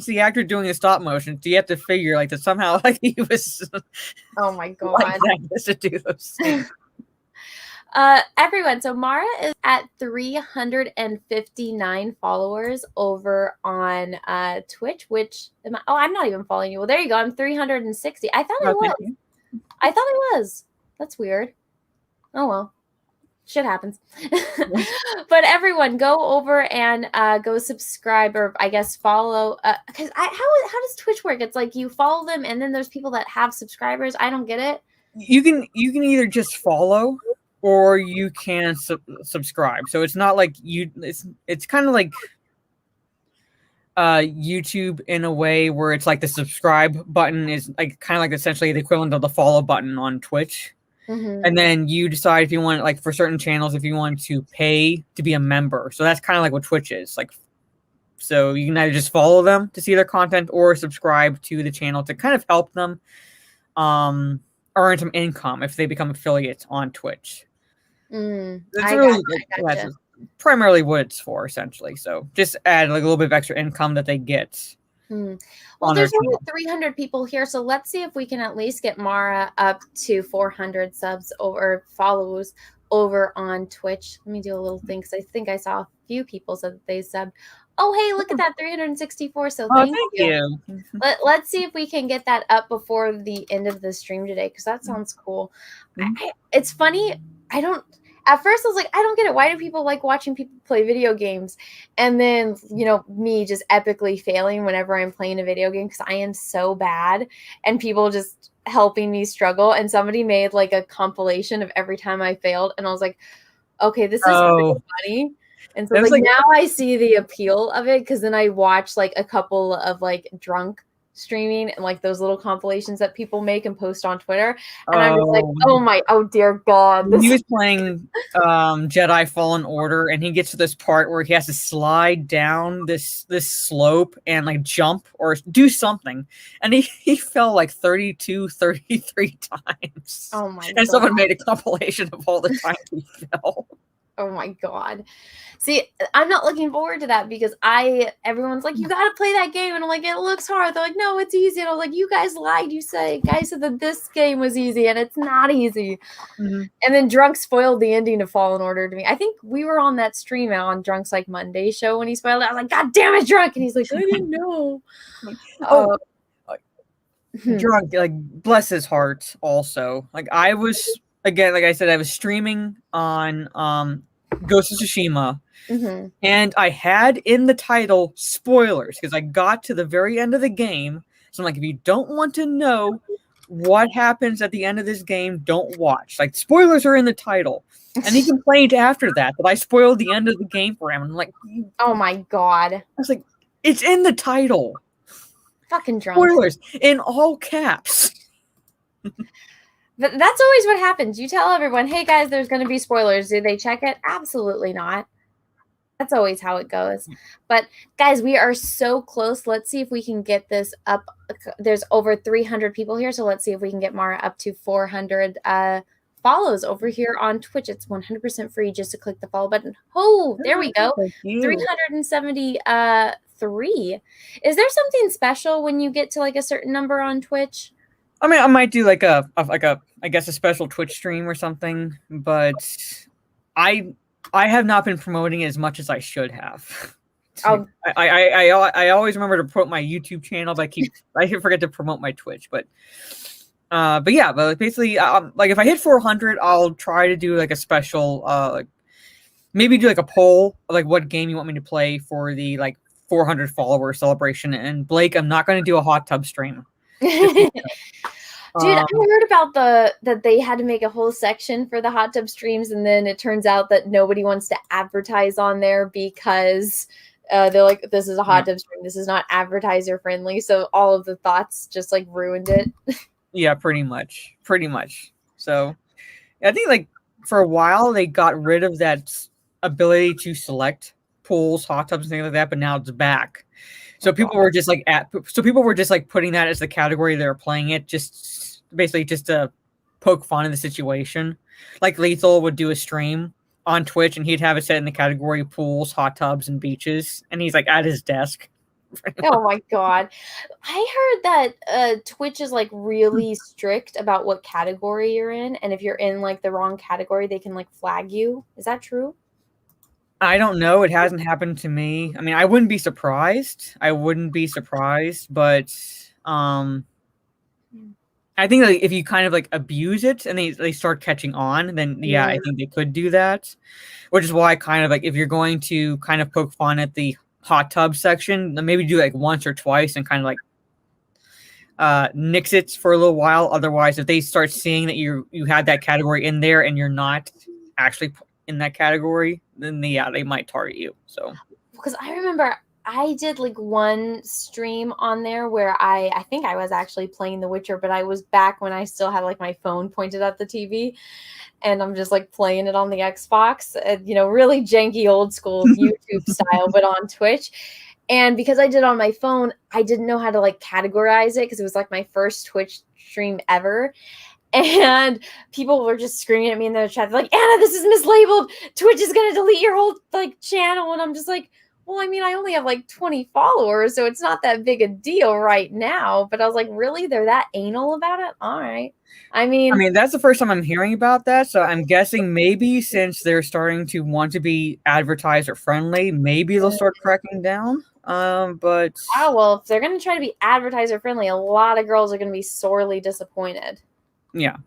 the actor doing the stop motion. So you have to figure like that somehow like he was. Oh my god! Like that to do those things. Everyone, so Mara is at 359 followers over on Twitch. I'm not even following you. Well, there you go. I'm 360. I thought I was. That's weird. Oh well. Shit happens. But everyone, go over and go subscribe, or I guess follow, because how does Twitch work? It's like you follow them and then there's people that have subscribers. I don't get it. You can either just follow or you can subscribe. So it's not like it's kind of like YouTube in a way, where it's like the subscribe button is like kind of like essentially the equivalent of the follow button on Twitch. And then you decide if you want, like for certain channels, if you want to pay to be a member. So that's kind of like what Twitch is like. So you can either just follow them to see their content, or subscribe to the channel to kind of help them earn some income if they become affiliates on Twitch. That's primarily what it's for, essentially. So just add like a little bit of extra income that they get. Well, there's only 300 people here, so let's see if we can at least get Mara up to 400 subs or follows over on Twitch. Let me do a little thing, because I think I saw a few people said that they subbed. Oh, hey, look at that, 364. So thank you. Let's see if we can get that up before the end of the stream today, because that sounds cool. It's funny. At first I was like, I don't get it. Why do people like watching people play video games? And then, me just epically failing whenever I'm playing a video game, because I am so bad, and people just helping me struggle. And somebody made like a compilation of every time I failed. And I was like, okay, this is pretty funny. And so like now I see the appeal of it, because then I watch like a couple of like drunk streaming and like those little compilations that people make and post on Twitter, and I'm just like, oh dear God. He was playing Jedi Fallen Order, and he gets to this part where he has to slide down this slope and like jump or do something, and he fell like 33 times. Oh my God. And someone made a compilation of all the times he fell. Oh my God. See, I'm not looking forward to that, because everyone's like, you got to play that game. And I'm like, it looks hard. They're like, no, it's easy. And I was like, you guys lied. Guys said that this game was easy, and it's not easy. And then Drunk spoiled the ending of Fallen Order to me. I think we were on that stream out on Drunk's like Monday show when he spoiled it. I was like, God damn it, Drunk. And he's like, I didn't know. Drunk, like, bless his heart also. Like, I was, again, like I said, I was streaming on Ghost of Tsushima, and I had in the title spoilers, because I got to the very end of the game. So I'm like, if you don't want to know what happens at the end of this game, don't watch. Like, spoilers are in the title. And he complained after that I spoiled the end of the game for him. And I'm like, oh my God. I was like, it's in the title. Fucking Drunk. Spoilers in all caps. But that's always what happens. You tell everyone, hey guys, there's going to be spoilers. Do they check it? Absolutely not. That's always how it goes. But guys, we are so close. Let's see if we can get this up. There's over 300 people here, so let's see if we can get Mara up to 400 follows over here on Twitch. It's 100% free just to click the follow button. Oh, there we go. 373. Is there something special when you get to like a certain number on Twitch? I mean, I might do like a I guess a special Twitch stream or something, but I have not been promoting it as much as I should have. I always remember to promote my YouTube channel, but I forget to promote my Twitch. But yeah, but basically, like if I hit 400, I'll try to do like a special, like maybe do like a poll, of, like what game you want me to play for the like 400 follower celebration. And Blake, I'm not going to do a hot tub stream. Dude, I heard about that they had to make a whole section for the hot tub streams, and then it turns out that nobody wants to advertise on there because they're like, this is a hot tub stream. This is not advertiser friendly. So all of the thoughts just like ruined it. Yeah, pretty much. So I think like for a while they got rid of that ability to select pools, hot tubs, and things like that, but now it's back. So people were just like putting that as the category they were playing it, just basically just to poke fun in the situation. Like Lethal would do a stream on Twitch and he'd have it set in the category pools, hot tubs, and beaches, and he's like at his desk. Oh my god. I heard that Twitch is like really strict about what category you're in, and if you're in like the wrong category, they can like flag you. Is that true? I don't know. It hasn't happened to me. I mean, I wouldn't be surprised, but I think like if you kind of like abuse it and they start catching on, then yeah, I think they could do that. Which is why kind of like if you're going to kind of poke fun at the hot tub section, then maybe do like once or twice and kind of like nix it for a little while. Otherwise, if they start seeing that you had that category in there and you're not actually in that category, then they might target you. So because I remember I did like one stream on there where I think I was actually playing The Witcher, but I was back when I still had like my phone pointed at the TV, and I'm just like playing it on the Xbox, really janky old school YouTube style, but on Twitch. And because I did it on my phone, I didn't know how to like categorize it because it was like my first Twitch stream ever. And people were just screaming at me in the chat, like, Anna, this is mislabeled. Twitch is going to delete your whole like channel. And I'm just like, well, I mean, I only have like 20 followers, so it's not that big a deal right now. But I was like, really? They're that anal about it? All right. I mean, that's the first time I'm hearing about that. So I'm guessing maybe since they're starting to want to be advertiser friendly, maybe they'll start cracking down. But well, if they're going to try to be advertiser friendly, a lot of girls are going to be sorely disappointed. Yeah.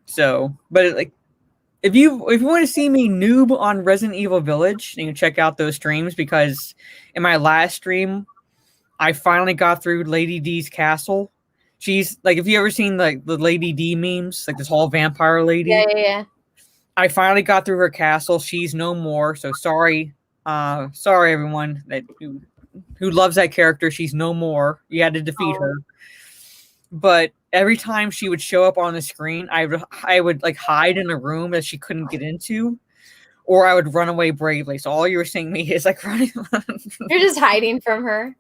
So, but like, if you want to see me noob on Resident Evil Village, you can check out those streams because in my last stream, I finally got through Lady D's castle. She's like, if you ever seen like the Lady D memes, like this whole vampire lady. Yeah. I finally got through her castle. She's no more. So sorry everyone that who loves that character. She's no more. You had to defeat her. But every time she would show up on the screen, I would like hide in a room that she couldn't get into, or I would run away bravely. So all you were seeing me is like running. You're just hiding from her,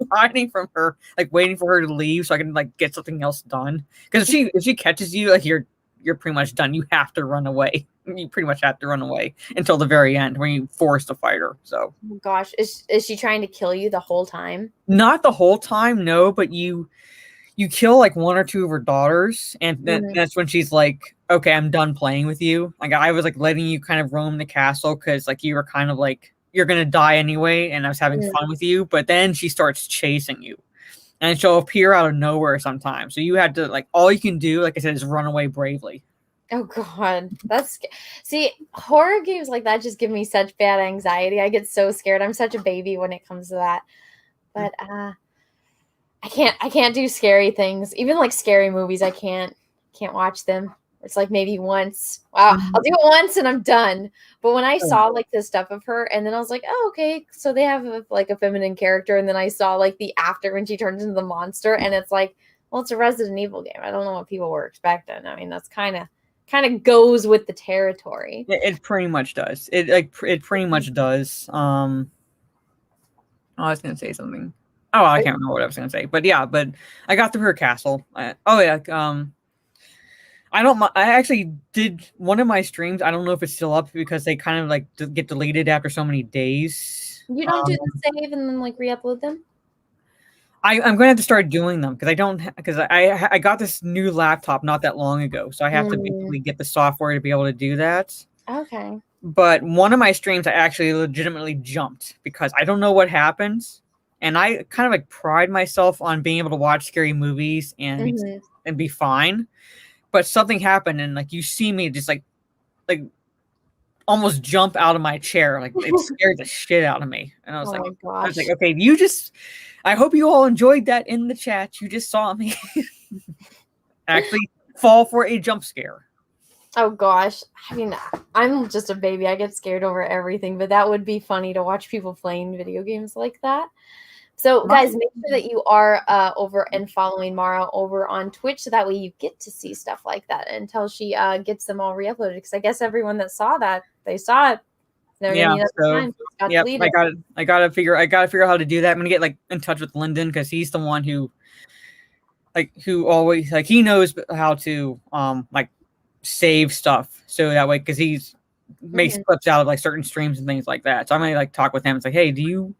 like waiting for her to leave so I can like get something else done. Because if she catches you, like you're pretty much done. You have to run away. You pretty much have to run away until the very end when you force to fight her. So oh gosh, is she trying to kill you the whole time? Not the whole time, no, but you kill like one or two of her daughters, and that's when she's like, okay, I'm done playing with you. Like I was like letting you kind of roam the castle because like you were kind of like, you're gonna die anyway, and I was having fun with you. But then she starts chasing you, and she'll appear out of nowhere sometimes. So you had to like, all you can do, like I said, is run away bravely. Oh god, see, horror games like that just give me such bad anxiety. I get so scared. I'm such a baby when it comes to that. But I can't do scary things. Even like scary movies, I can't watch them. It's like maybe once. Wow, I'll do it once and I'm done. But when I saw like the stuff of her, and then I was like, oh, okay, so they have like a feminine character, and then I saw like the after when she turns into the monster, and it's like, well, it's a Resident Evil game. I don't know what people were expecting. I mean, that's kind of kind of goes with the territory. It pretty much does. It pretty much does. Oh, I was gonna say something. Oh, I can't remember what I was gonna say. But yeah, but I got through her castle. I actually did one of my streams. I don't know if it's still up because they kind of like get deleted after so many days. You don't do the save and then like re-upload them? I'm going to have to start doing them because I got this new laptop not that long ago, so I have to basically get the software to be able to do that. Okay. But one of my streams, I actually legitimately jumped because I don't know what happens, and I kind of like pride myself on being able to watch scary movies and be fine. But something happened, and like you see me just like almost jump out of my chair, like it scared the shit out of me, and I was like, okay, I hope you all enjoyed that in the chat. You just saw me actually fall for a jump scare. Oh gosh. I mean, I'm just a baby. I get scared over everything, but that would be funny to watch people playing video games like that. So guys, make sure that you are over and following Mara over on Twitch so that way you get to see stuff like that until she gets them all re-uploaded. Because I guess everyone that saw that, they saw it. Yeah, so yep, I gotta figure out how to do that. I'm gonna get like in touch with Lyndon because he's the one who always like he knows how to like save stuff so that way because he's makes clips out of like certain streams and things like that. So I'm gonna like talk with him. It's like, hey, is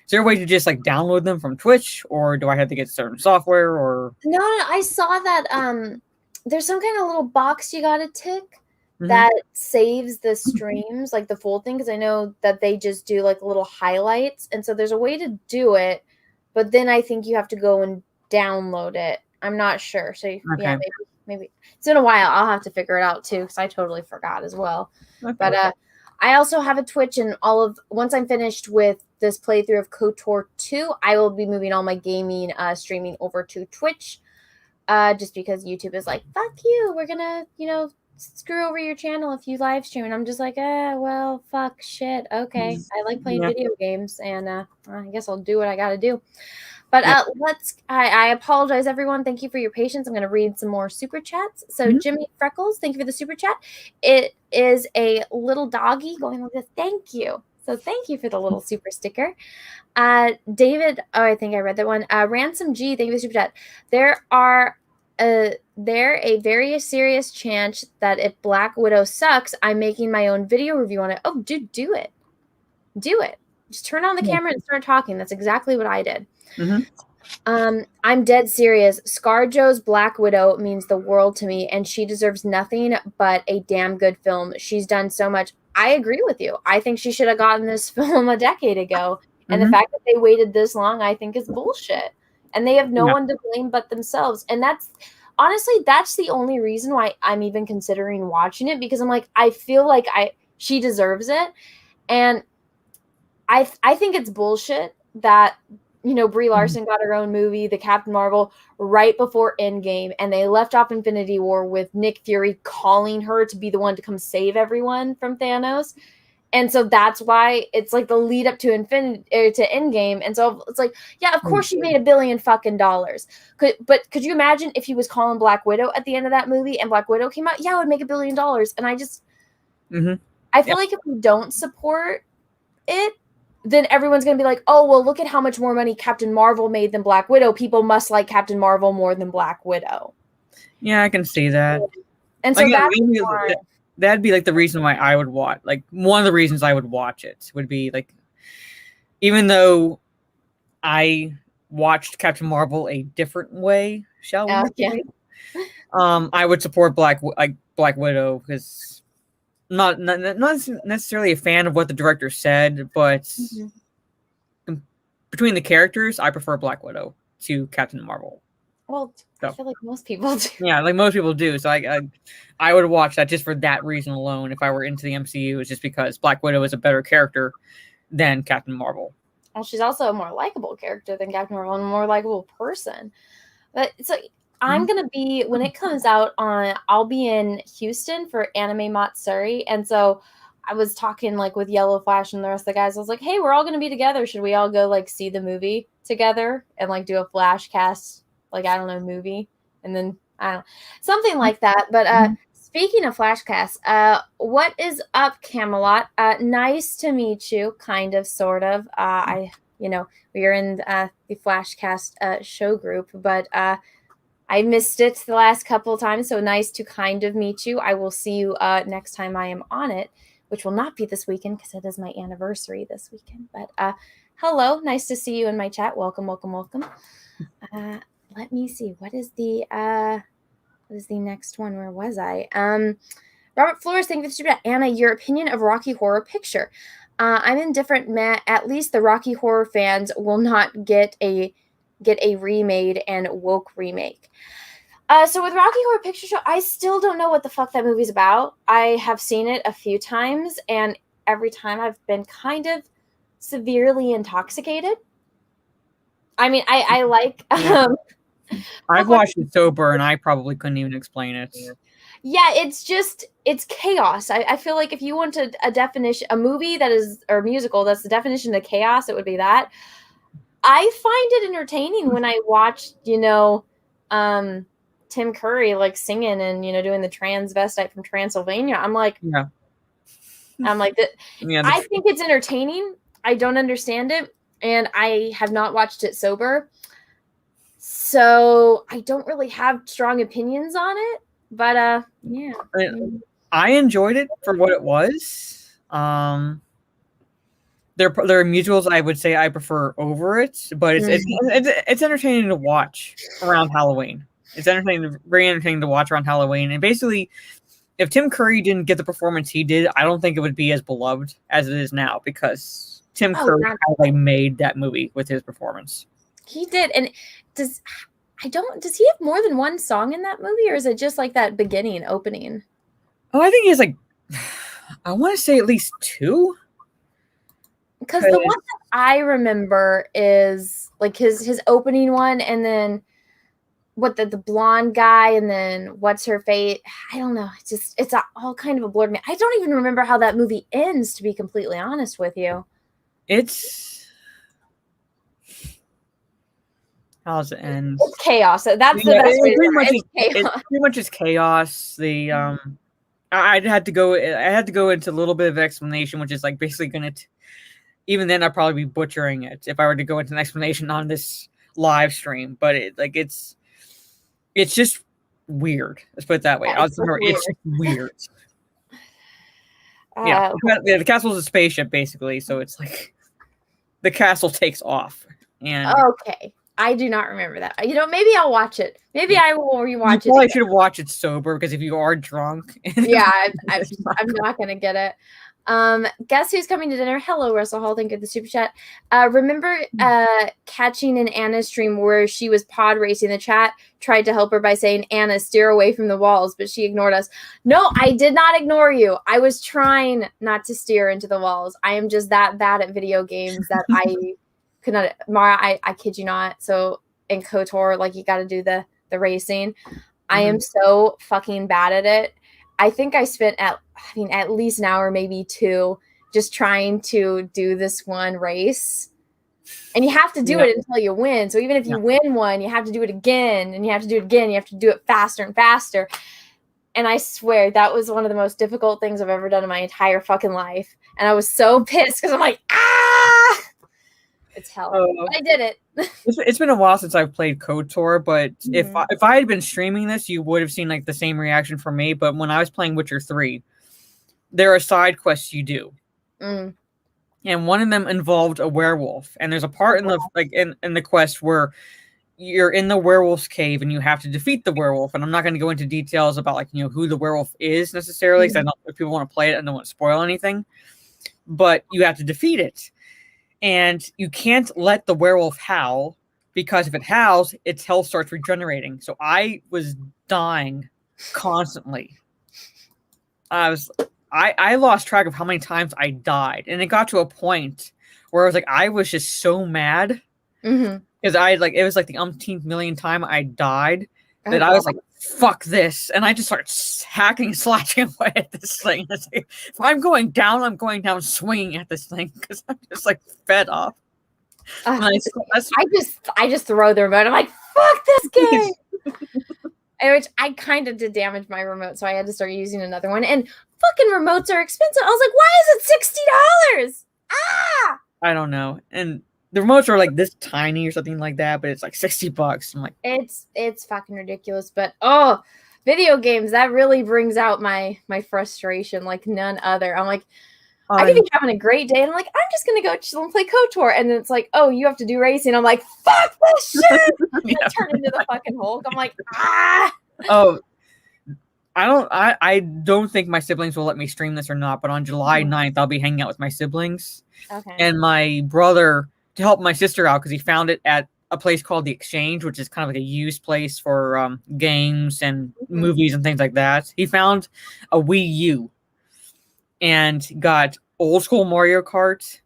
there a way to just like download them from Twitch, or do I have to get certain software? Or no, I saw that there's some kind of little box you gotta tick that saves the streams, like the full thing, because I know that they just do like little highlights, and so there's a way to do it, but then I think you have to go and download it. I'm not sure. So yeah, maybe it's been a while. I'll have to figure it out too because I totally forgot as well. Okay. But I also have a Twitch, and once I'm finished with this playthrough of KOTOR 2, I will be moving all my gaming streaming over to Twitch, just because YouTube is like, fuck you, we're gonna screw over your channel if you live stream. And I'm just like, well, fuck, shit, okay. I like playing video games, and I guess I'll do what I gotta do. But I apologize, everyone. Thank you for your patience. I'm going to read some more super chats. So Jimmy Freckles, thank you for the super chat. It is a little doggy going like this. Thank you. So thank you for the little super sticker. David, I think I read that one. Ransom G, thank you for the super chat. There a very serious chance that if Black Widow sucks, I'm making my own video review on it. Oh, dude, do it. Do it. Just turn on the camera and start talking. That's exactly what I did. I'm dead serious. ScarJo's Black Widow means the world to me, and she deserves nothing but a damn good film. She's done so much. I agree with you. I think she should have gotten this film a decade ago. And the fact that they waited this long, I think is bullshit. And they have no one to blame but themselves. And that's the only reason why I'm even considering watching it, because I'm like, I feel like she deserves it. And I think it's bullshit that Brie Larson got her own movie, the Captain Marvel, right before Endgame, and they left off Infinity War with Nick Fury calling her to be the one to come save everyone from Thanos. And so that's why it's like the lead up to Endgame. And so it's like, yeah, of course she made $1 billion fucking dollars. But could you imagine if he was calling Black Widow at the end of that movie and Black Widow came out? Yeah, it would make $1 billion. And I just, I feel like if we don't support it, then everyone's going to be like, oh, well, look at how much more money Captain Marvel made than Black Widow. People must like Captain Marvel more than Black Widow. Yeah, I can see that. And so that'd be like the reason why I would watch. Like one of the reasons I would watch it would be like, even though I watched Captain Marvel a different way, shall we say? I would support Black Widow because not necessarily a fan of what the director said, but between the characters, I prefer Black Widow to Captain Marvel. Well, I feel like most people do. Yeah, like most people do. So I would watch that just for that reason alone. If I were into the MCU, it's just because Black Widow is a better character than Captain Marvel. Well, she's also a more likable character than Captain Marvel and a more likable person. But it's like, I'm going to be, when it comes out I'll be in Houston for Anime Matsuri. And so I was talking like with Yellow Flash and the rest of the guys. I was like, hey, we're all going to be together. Should we all go like see the movie together and like do a flash cast, like, I don't know, movie? And then I don't know, something like that. But Speaking of Flashcast, what is up, Camelot? Nice to meet you, kind of, sort of. We are in the Flashcast show group, but I missed it the last couple of times, so nice to kind of meet you. I will see you next time I am on it, which will not be this weekend because it is my anniversary this weekend. But hello, nice to see you in my chat. Welcome, welcome, welcome. Let me see. What is the next one? Where was I? Robert Flores, thank you for the super chat. Anna, your opinion of Rocky Horror Picture. I'm indifferent, Matt. At least the Rocky Horror fans will not get a remade and woke remake. So with Rocky Horror Picture Show, I still don't know what the fuck that movie's about. I have seen it a few times, and every time I've been kind of severely intoxicated. I mean, I like... I've watched it sober, and I probably couldn't even explain it. Yeah, it's chaos. I feel like if you want a movie that is, or a musical that's the definition of chaos, it would be that. I find it entertaining when I watch, Tim Curry like singing and doing the transvestite from Transylvania. I'm like, that. Yeah, I think it's entertaining. I don't understand it, and I have not watched it sober. So I don't really have strong opinions on it, but yeah. I enjoyed it for what it was. There are musicals I would say I prefer over it, but it's entertaining to watch around Halloween. It's very entertaining to watch around Halloween. And basically, if Tim Curry didn't get the performance he did, I don't think it would be as beloved as it is now because Tim Curry kind of made that movie with his performance. He did, and does he have more than one song in that movie, or is it just like that beginning opening? Oh, I think he has I want to say at least two. Because the one that I remember is like his opening one, and then the blonde guy, and then what's her fate? I don't know. It's all kind of a blurred man. I don't even remember how that movie ends, to be completely honest with you. How does it end? It's chaos. That's the best way to describe it. It's pretty much just chaos. I had to go into a little bit of explanation, which is basically going to. Even then, I'd probably be butchering it if I were to go into an explanation on this live stream. But it's just weird. Let's put it that way. It's just weird. The castle's a spaceship, basically. So it's the castle takes off. And okay. I do not remember that. Maybe I'll watch it. Maybe I will rewatch it. You probably should watch it sober, because if you are drunk... Yeah, I'm not going to get it. Guess who's coming to dinner? Hello, Russell Hall. Thank you for the super chat. Remember catching in Anna's stream where she was pod racing? The chat tried to help her by saying, Anna, steer away from the walls, but she ignored us. No, I did not ignore you. I was trying not to steer into the walls. I am just that bad at video games that I... could not, Mara, I kid you not. So in KOTOR, you got to do the racing. I am so fucking bad at it. I think I spent at least an hour, maybe two, just trying to do this one race. And you have to do it until you win. So even if you win one, you have to do it again, and you have to do it again. You have to do it faster and faster. And I swear that was one of the most difficult things I've ever done in my entire fucking life. And I was so pissed because I'm like, ah! It's hell. But I did it. It's been a while since I've played KOTOR, but if I had been streaming this, you would have seen the same reaction from me. But when I was playing Witcher 3, there are side quests you do, and one of them involved a werewolf. And there's a part in the in the quest where you're in the werewolf's cave and you have to defeat the werewolf. And I'm not going to go into details about who the werewolf is necessarily, because I don't if people want to play it and don't want to spoil anything. But you have to defeat it. And you can't let the werewolf howl, because if it howls, its health starts regenerating. So I was dying constantly. I lost track of how many times I died. And it got to a point where I was just so mad. Because it was the umpteenth million time I died that I was fuck this. And I just started hacking, slashing away at this thing. If I'm going down swinging at this thing, because I'm just fed up. I just throw the remote. I'm like, fuck this game. Which I kind of did damage my remote, so I had to start using another one. And fucking remotes are expensive. I was like, why is it $60? Ah! I don't know. And the remotes are like this tiny or something like that, but it's like $60. I'm like, it's fucking ridiculous. But video games, that really brings out my frustration like none other. I'm like, I could be having a great day, and I'm like, I'm just gonna go chill and play KOTOR, and then it's like, oh, you have to do racing. I'm like, fuck this shit! I turn into the fucking Hulk. I'm like, ah. Oh, I don't think my siblings will let me stream this or not, but on July 9th, I'll be hanging out with my siblings. Okay. And my brother, to help my sister out, because he found it at a place called The Exchange, which is kind of like a used place for games and movies and things like that. He found a Wii U and got old school Mario Kart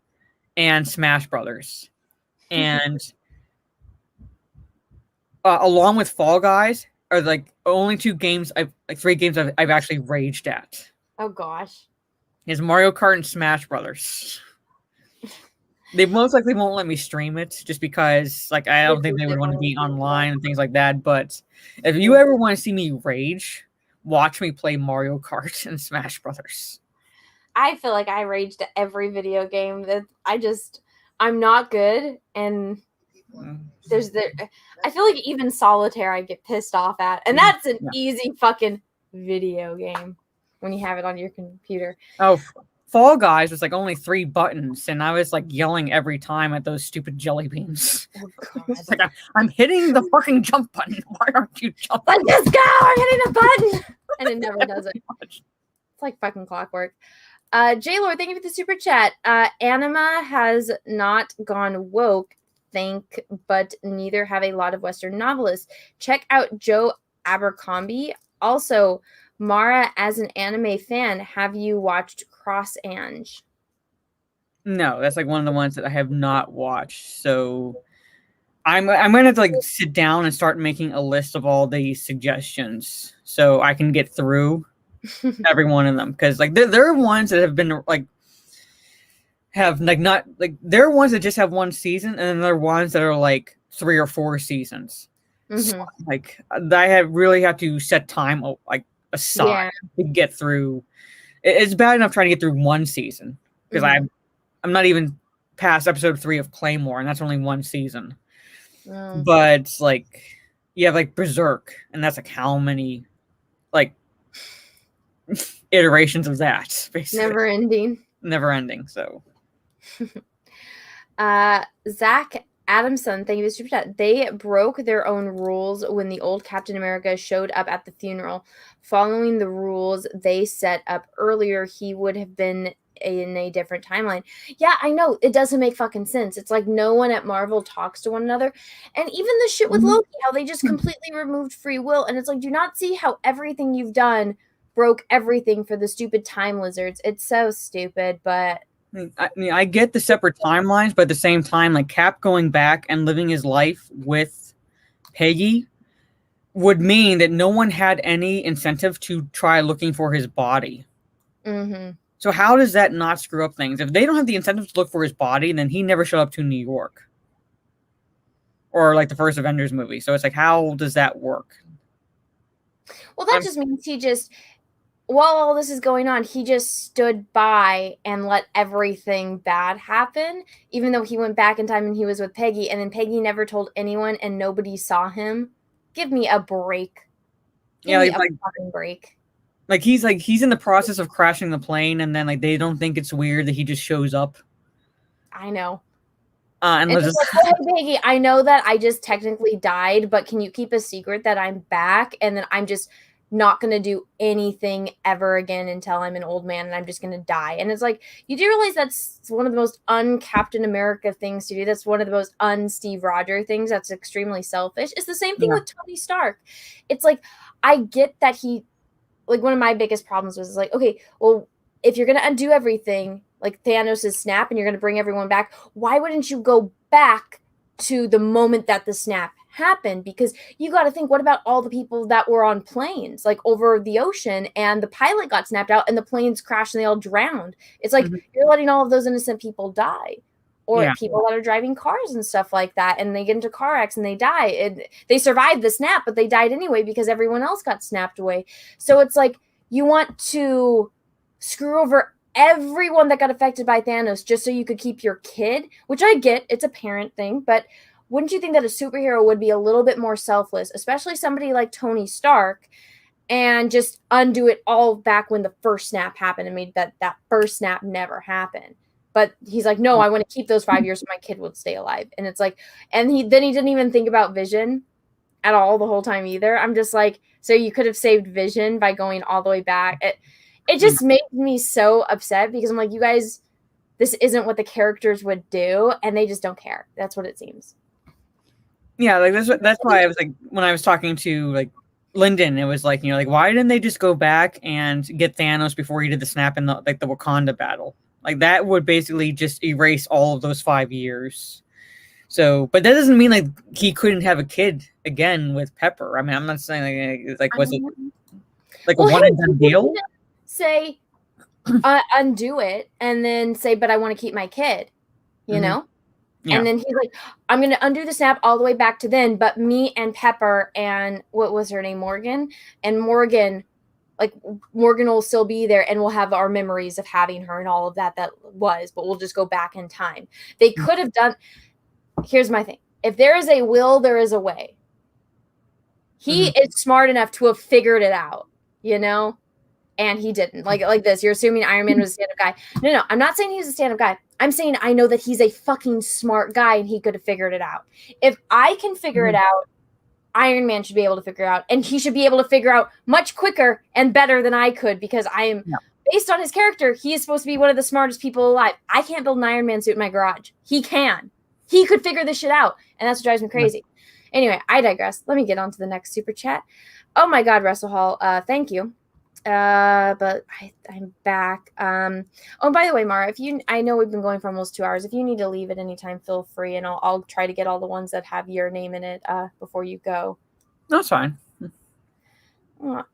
and Smash Brothers. And along with Fall Guys are like only three games I've actually raged at. Oh gosh. Is Mario Kart and Smash Brothers. They most likely won't let me stream it just because like I don't think they would want to be online and things like that. But if you ever want to see me rage, watch me play Mario Kart and Smash Brothers. I feel like I raged at every video game that I'm not good, and I feel like even solitaire I get pissed off at, and that's an easy fucking video game when you have it on your computer. Oh, Fall Guys was like only 3 buttons, and I was like yelling every time at those stupid jelly beans. Oh, It's like I'm hitting the fucking jump button. Why aren't you jumping? Let this go! I'm hitting the button, and it never does it. It's like fucking clockwork. J-Lord, thank you for the super chat. Anima has not gone woke, but neither have a lot of Western novelists. Check out Joe Abercrombie. Also, Mara, as an anime fan, have you watched Cross Ange? No, that's like one of the ones that I have not watched. So I'm gonna have to like sit down and start making a list of all the suggestions so I can get through every one of them, because like there are ones that have been like have like not like there are ones that just have 1 season, and then there are ones that are like 3 or 4 seasons. So, like I really have to set time like aside to get through. It's bad enough trying to get through 1 season because I'm not even past episode 3 of Claymore, and that's only 1 season. But like you have like Berserk, and that's like how many like iterations of that, basically. Never ending. So Zach Adamson, thank you for the super chat. They broke their own rules when the old Captain America showed up at the funeral. Following the rules they set up earlier, he would have been in a different timeline. Yeah, I know. It doesn't make fucking sense. It's like no one at Marvel talks to one another. And even the shit with Loki, how they just completely removed free will. And it's like, do you not see how everything you've done broke everything for the stupid time lizards? It's so stupid, but I mean, I get the separate timelines, but at the same time, like Cap going back and living his life with Peggy would mean that no one had any incentive to try looking for his body. So how does that not screw up things? If they don't have the incentive to look for his body, then he never showed up to New York. Or like the first Avengers movie. So it's like, how does that work? Well, that just means while all this is going on, he just stood by and let everything bad happen, even though he went back in time and he was with Peggy, and then Peggy never told anyone and nobody saw him. Give me a break. Give me a fucking break. Like he's in the process of crashing the plane, and then like they don't think it's weird that he just shows up. I know. And it's just like, oh, hey, Peggy, I know that I just technically died, but can you keep a secret that I'm back, and then I'm just not going to do anything ever again until I'm an old man and I'm just going to die. And it's like, you do realize that's one of the most un-Captain America things to do. That's one of the most un-Steve Rogers things. That's extremely selfish. It's the same thing with Tony Stark. It's like, I get that like one of my biggest problems was like, okay, well, if you're going to undo everything, like Thanos' snap, and you're going to bring everyone back, why wouldn't you go back to the moment that the snap happened? Because you got to think, what about all the people that were on planes like over the ocean, and the pilot got snapped out and the planes crashed and they all drowned? It's like you're letting all of those innocent people die. or Yeah. people that are driving cars and stuff like that, and they get into car accidents and they die. They survived the snap, but they died anyway because everyone else got snapped away. So it's like you want to screw over everyone that got affected by Thanos just so you could keep your kid, which I get, it's a parent thing, but wouldn't you think that a superhero would be a little bit more selfless, especially somebody like Tony Stark, and just undo it all back when the first snap happened and made that first snap never happen? But he's like, no, I want to keep those 5 years so my kid would stay alive. And it's like, and he didn't even think about Vision at all the whole time either. I'm just like, so you could have saved Vision by going all the way back. It just made me so upset because I'm like, you guys, this isn't what the characters would do, and they just don't care. That's what it seems. Yeah, like that's why I was like, when I was talking to like Lyndon, it was like, like, why didn't they just go back and get Thanos before he did the snap in the Wakanda battle? Like that would basically just erase all of those 5 years. So, but that doesn't mean like he couldn't have a kid again with Pepper. I mean, I'm not saying like was it like a one and done deal? Say undo it and then say, but I want to keep my kid, you know? Yeah. And then he's like, I'm going to undo the snap all the way back to then, but me and Pepper and what was her name? Morgan will still be there and we'll have our memories of having her and all of that was, but we'll just go back in time. They could have done, here's my thing. If there is a will, there is a way. He is smart enough to have figured it out, and he didn't. Like this, you're assuming Iron Man was a stand-up guy. No, I'm not saying he's a stand-up guy. I'm saying I know that he's a fucking smart guy and he could have figured it out. If I can figure it out, Iron Man should be able to figure out, and he should be able to figure out much quicker and better than I could, because I am, based on his character, he is supposed to be one of the smartest people alive. I can't build an Iron Man suit in my garage. He can. He could figure this shit out, and that's what drives me crazy. Anyway, I digress. Let me get on to the next super chat. Oh my God, Russell Hall, thank you. But I'm back. Oh, by the way, Mara, I know we've been going for almost 2 hours. If you need to leave at any time, feel free, and I'll try to get all the ones that have your name in it before you go. That's fine. Orange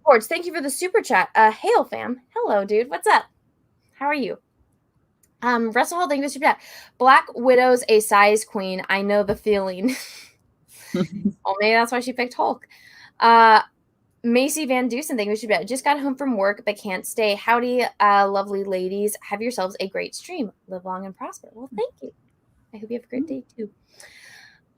Boards, thank you for the super chat. Hail fam. Hello, dude. What's up? How are you? Russell Hall, thank you for the super chat. Black Widow's a size queen. I know the feeling. Oh, maybe that's why she picked Hulk. Macy Van Dusen, thank you. Just got home from work, but can't stay. Howdy, lovely ladies. Have yourselves a great stream. Live long and prosper. Well, thank you. I hope you have a great day too.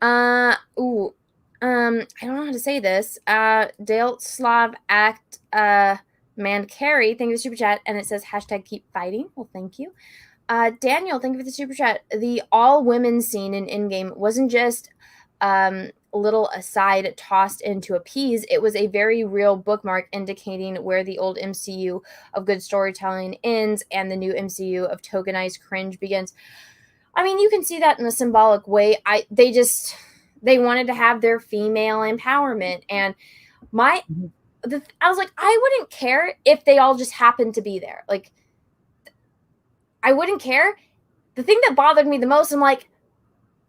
I don't know how to say this. Dale Slav Act Mandcarry, thank you for the super chat, and it says hashtag keep fighting. Well, thank you. Daniel, thank you for the super chat. The all women scene in Endgame wasn't just little aside tossed into appease. It was a very real bookmark indicating where the old MCU of good storytelling ends and the new MCU of tokenized cringe begins. I mean, you can see that in a symbolic way. They wanted to have their female empowerment, and I was like, I wouldn't care if they all just happened to be there. Like, I wouldn't care. The thing that bothered me the most, I'm like,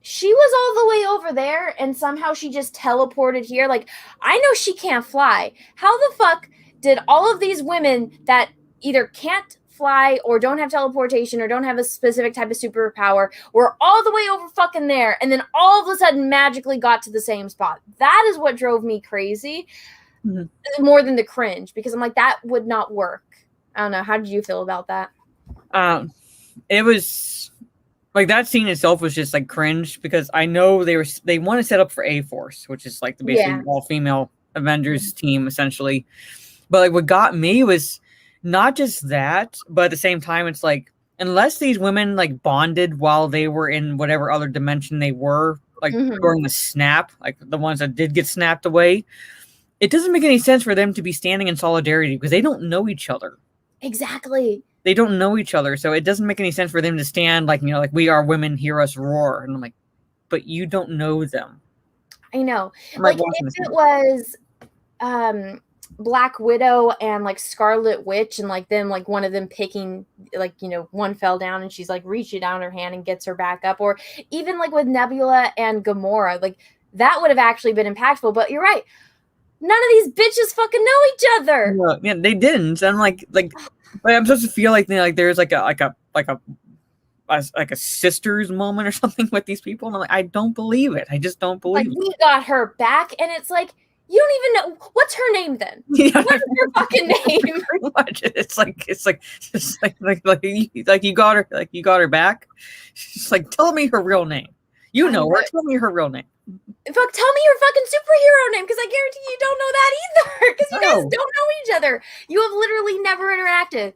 she was all the way over there and somehow she just teleported here. Like, I know she can't fly. How the fuck did all of these women that either can't fly or don't have teleportation or don't have a specific type of superpower were all the way over fucking there and then all of a sudden magically got to the same spot? That is what drove me crazy more than the cringe, because I'm like, that would not work. I don't know. How did you feel about that? It was like that scene itself was just like cringe, because I know they want to set up for A-Force, which is like the basically all-female Avengers team essentially. But like what got me was not just that, but at the same time, it's like, unless these women like bonded while they were in whatever other dimension they were, like during the snap, like the ones that did get snapped away, it doesn't make any sense for them to be standing in solidarity because they don't know each other. Exactly. They don't know each other, so it doesn't make any sense for them to stand like, like we are women, hear us roar. And I'm like, but you don't know them. I know. Like if it was Black Widow and like Scarlet Witch and like them, like one of them picking, like, one fell down and she's like reaching down her hand and gets her back up, or even like with Nebula and Gamora, like that would have actually been impactful. But you're right, none of these bitches fucking know each other. Yeah, they didn't. I'm like, but I'm supposed to feel like there's like a like a sister's moment or something with these people, and I'm like, I don't believe it. I just don't believe it. We got her back, and it's like, you don't even know what's her name then. Yeah. What's her fucking name? Pretty much. It's like you got her back. She's like, tell me her real name. You know her. Tell me her real name. Fuck, tell me your fucking superhero name, because I guarantee you don't know that either, because you guys don't know each other. You have literally never interacted,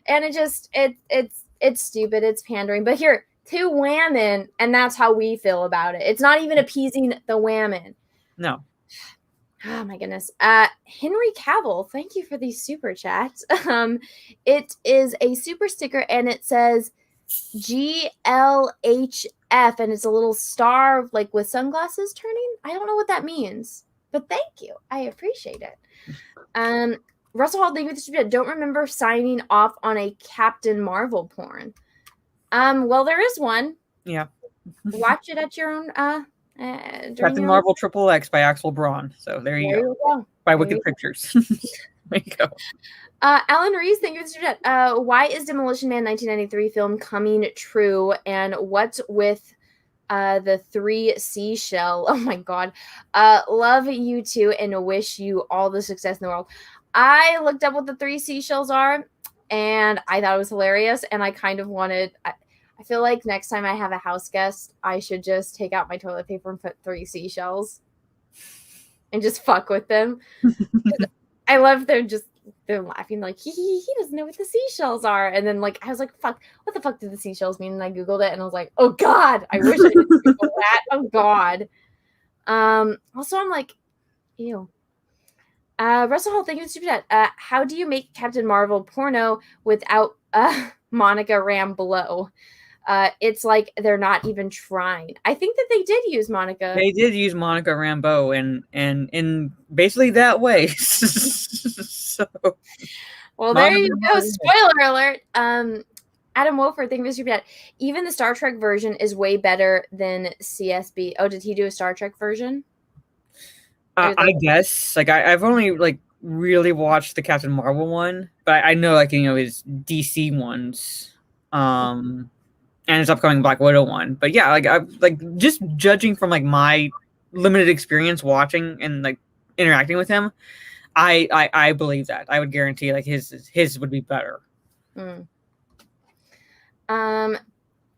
and it's stupid. It's pandering. But here, 2 women, and that's how we feel about it. It's not even appeasing the women. No. Oh my goodness. Henry Cavill, thank you for these super chats. It is a super sticker, and it says GLHF, and it's a little star like with sunglasses turning. I don't know what that means, but thank you. I appreciate it. Russell Hall, thank you for the super chat. Don't remember signing off on a Captain Marvel porn. Well, there is one. Yeah. Watch it at your own Captain Marvel XXX by Axel Braun. So there you go. By Wicked Pictures. There you go. Alan Reese, thank you for the chat. Why is Demolition Man 1993 film coming true? And what's with the 3 seashell? Oh my god. Love you too and wish you all the success in the world. I looked up what the 3 seashells are, and I thought it was hilarious, and I kind of wanted... I feel like next time I have a house guest, I should just take out my toilet paper and put 3 seashells and just fuck with them. I love them they're laughing like, he doesn't know what the seashells are. And then like, I was like, fuck, what the fuck did the seashells mean? And I Googled it and I was like, oh God, I wish I didn't Google that. Oh God. Also, I'm like, ew. Russell Hall, thank you for the super chat. How do you make Captain Marvel porno without Monica Rambeau? It's like they're not even trying. I think that they did use Monica. They did use Monica Rambeau and in basically that way. So, well, there you go. Spoiler alert. Adam Wolford, thank you for the super chat. Even the Star Trek version is way better than CSB. Oh, did he do a Star Trek version? I guess. Like I've only like really watched the Captain Marvel one, but I know like his DC ones. And his upcoming Black Widow one. But yeah, like just judging from like my limited experience watching and like interacting with him, I believe that. I would guarantee like his would be better.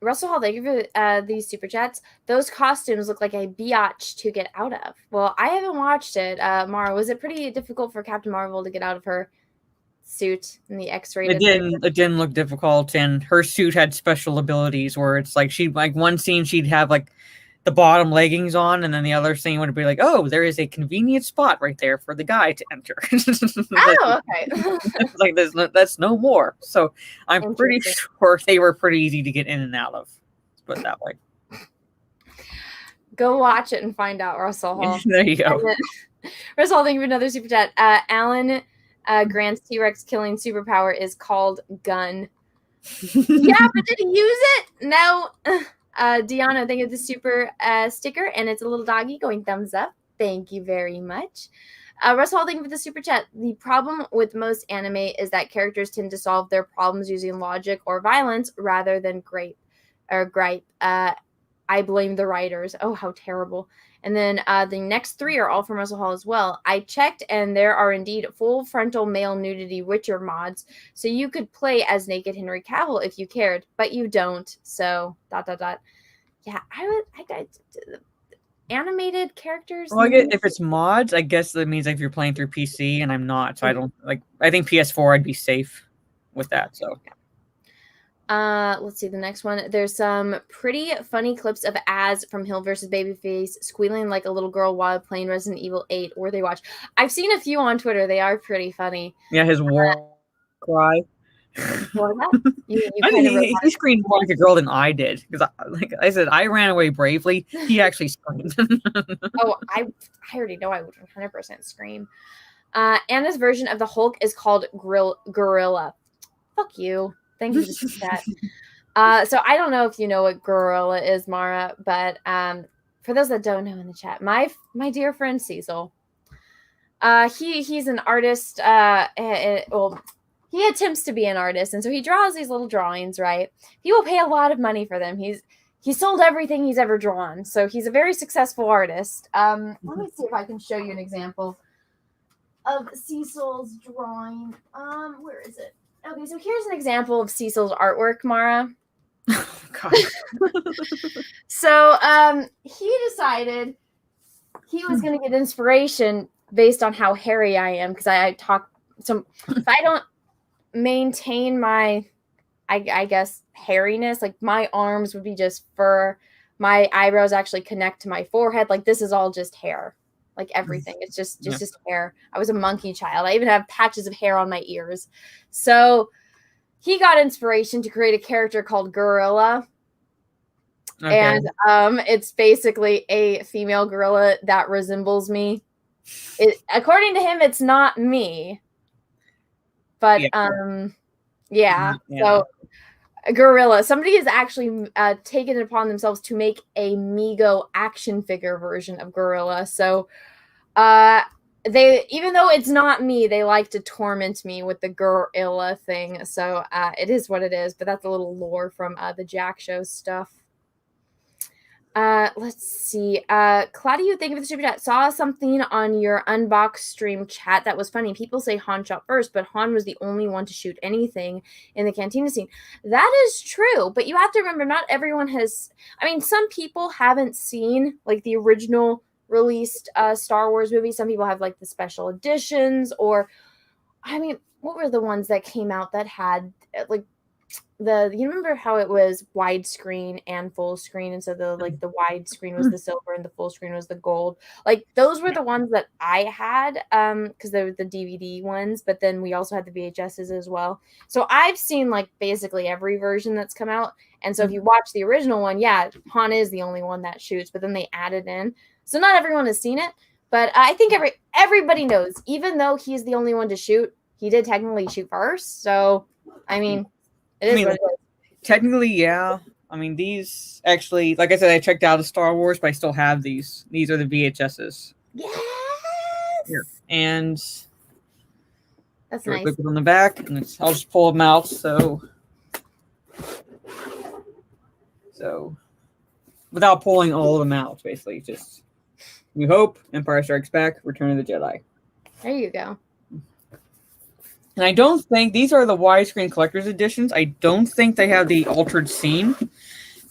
Russell Hall, thank you for these super chats. Those costumes look like a biatch to get out of. Well, I haven't watched it. Mara, was it pretty difficult for Captain Marvel to get out of her suit in the X-rated? It didn't look difficult, and her suit had special abilities where it's like one scene she'd have like the bottom leggings on, and then the other scene would be like, oh, there is a convenient spot right there for the guy to enter. Oh, okay. Like that's no more. So I'm pretty sure they were pretty easy to get in and out of. Let's put it that way. Go watch it and find out, Russell Hall. There you go. Russell Hall, thank you for another super chat. Alan Grant's T-Rex killing superpower is called gun. Yeah, but did he use it? No. Deanna, thank you for the super sticker, and it's a little doggy going thumbs up. Thank you very much. Russell Hall, thank you for the super chat. The problem with most anime is that characters tend to solve their problems using logic or violence rather than gripe. I blame the writers. Oh, how terrible. And then the next 3 are all from Russell Hall as well. I checked, and there are indeed full frontal male nudity Witcher mods, so you could play as naked Henry Cavill if you cared, but you don't. So ... Yeah, I animated characters. Well, I guess if it's mods, I guess that means like if you're playing through PC, and I'm not, so I don't like. I think PS4, I'd be safe with that. So. Let's see the next one. There's some pretty funny clips of Az from Hill vs. Babyface squealing like a little girl while playing Resident Evil 8 or they watch. I've seen a few on Twitter. They are pretty funny. Yeah, his war cry. He screamed more like a girl than I did because, like I said, I ran away bravely. He actually screamed. Oh, I already know I would 100% scream. Anna's version of the Hulk is called Gorilla. Fuck you. Thank you for that. So I don't know if you know what Gorilla is, Mara, but for those that don't know in the chat, my dear friend Cecil, he's an artist. Well, he attempts to be an artist, and so he draws these little drawings, right? People pay a lot of money for them. He sold everything he's ever drawn, so he's a very successful artist. Let me see if I can show you an example of Cecil's drawing. Where is it? Okay, so here's an example of Cecil's artwork, Mara. God. So he decided he was going to get inspiration based on how hairy I am, because I talk. So if I don't maintain my, I guess, hairiness, like my arms would be just fur, my eyebrows actually connect to my forehead. Like this is all just hair, like everything. It's just hair. I was a monkey child. I even have patches of hair on my ears. So he got inspiration to create a character called Gorilla. Okay. And it's basically a female gorilla that resembles me. According to him, it's not me. But yeah. So a gorilla. Somebody has actually taken it upon themselves to make a Mego action figure version of Gorilla. So they, even though it's not me, they like to torment me with the gorilla thing. So it is what it is. But that's a little lore from the Jack Show stuff. Let's see. Claudia, thank you for the super chat. Saw something on your unbox stream chat that was funny. People say Han shot first, but Han was the only one to shoot anything in the cantina scene. That is true, but you have to remember, not everyone has. I mean, some people haven't seen like the original released Star Wars movie. Some people have like the special editions, or I mean, what were the ones that came out that had like you remember how it was widescreen and full screen, and so the widescreen was the silver and the full screen was the gold. Like those were the ones that I had because they were the DVD ones, but then we also had the VHSs as well. So I've seen like basically every version that's come out. And so if you watch the original one, yeah, Han is the only one that shoots, but then they added in. So not everyone has seen it, but I think everybody knows, even though he's the only one to shoot, he did technically shoot first. So I mean, it is what it is. Technically, yeah. I mean, these actually, like I said, I checked out of Star Wars, but I still have these. These are the VHSs. Yes. Here. And that's nice. Click it on the back, and I'll just pull them out. So without pulling all of them out, basically, just New Hope, Empire Strikes Back, Return of the Jedi. There you go. And I don't think these are the widescreen collector's editions. I don't think they have the altered scene,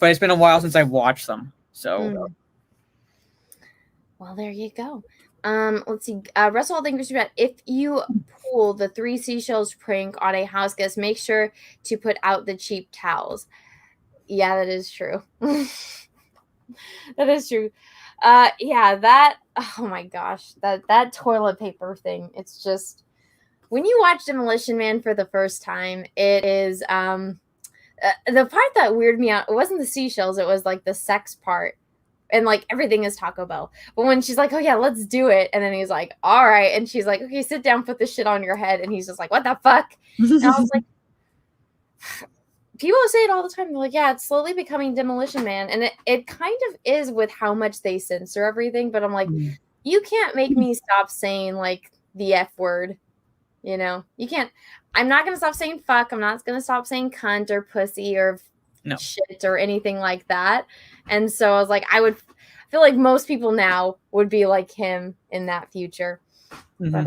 but it's been a while since I watched them. So, well, there you go. Let's see. Russell, thank you. If you pull the 3 seashells prank on a house guest, make sure to put out the cheap towels. Yeah, that is true. That is true. Yeah, that. Oh my gosh, that toilet paper thing. It's just. When you watch Demolition Man for the first time, it is the part that weirded me out. It wasn't the seashells; it was like the sex part, and like everything is Taco Bell. But when she's like, "Oh yeah, let's do it," and then he's like, "All right," and she's like, "Okay, sit down, put this shit on your head," and he's just like, "What the fuck?" And I was like, people say it all the time. They're like, "Yeah, it's slowly becoming Demolition Man," and it kind of is with how much they censor everything. But I'm like, you can't make me stop saying like the F word. You know, you can't. I'm not going to stop saying fuck. I'm not going to stop saying cunt or pussy or shit or anything like that. And so I was like, I feel like most people now would be like him in that future. But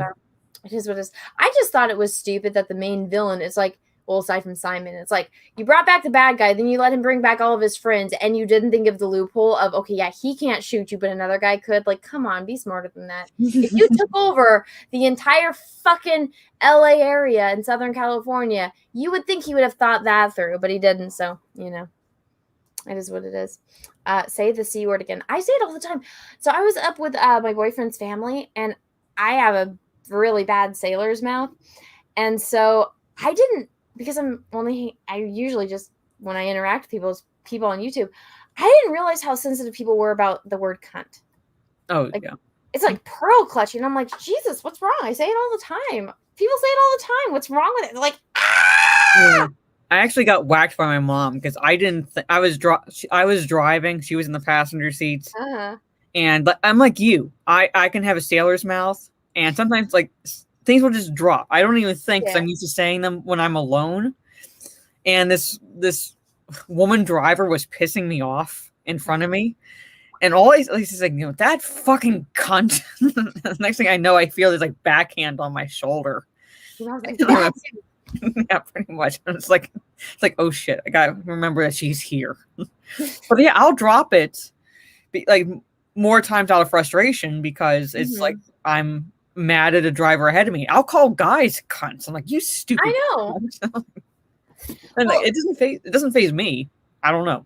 it is what it is. I just thought it was stupid that the main villain is like, well, aside from Simon, it's like you brought back the bad guy, then you let him bring back all of his friends, and you didn't think of the loophole of, okay, yeah, he can't shoot you, but another guy could. Like, come on, be smarter than that. If you took over the entire fucking LA area in Southern California, you would think he would have thought that through, but he didn't. So, you know, it is what it is. Say the C word again. I say it all the time. So I was up with my boyfriend's family, and I have a really bad sailor's mouth. And so I didn't, because I usually just, when I interact with people on YouTube, I didn't realize how sensitive people were about the word cunt. Oh, like, yeah. It's like pearl clutching. And I'm like, Jesus, what's wrong? I say it all the time. People say it all the time. What's wrong with it? They're like, ah! Yeah. I actually got whacked by my mom because I didn't. I was driving. She was in the passenger seat, and I'm like you. I can have a sailor's mouth, and sometimes like things will just drop. I don't even think, because Yeah. I'm used to saying them when I'm alone. And this woman driver was pissing me off in front of me. And all he's like, you know, that fucking cunt. The next thing I know, I feel this like backhand on my shoulder. And I was like, yes. Yeah, pretty much. And it's like, oh shit, I gotta remember that she's here. But yeah, I'll drop it like more times out of frustration because it's like I'm mad at a driver ahead of me. I'll call guys cunts. I'm like, you stupid. I know. cunt. And like, it doesn't faze me. I don't know.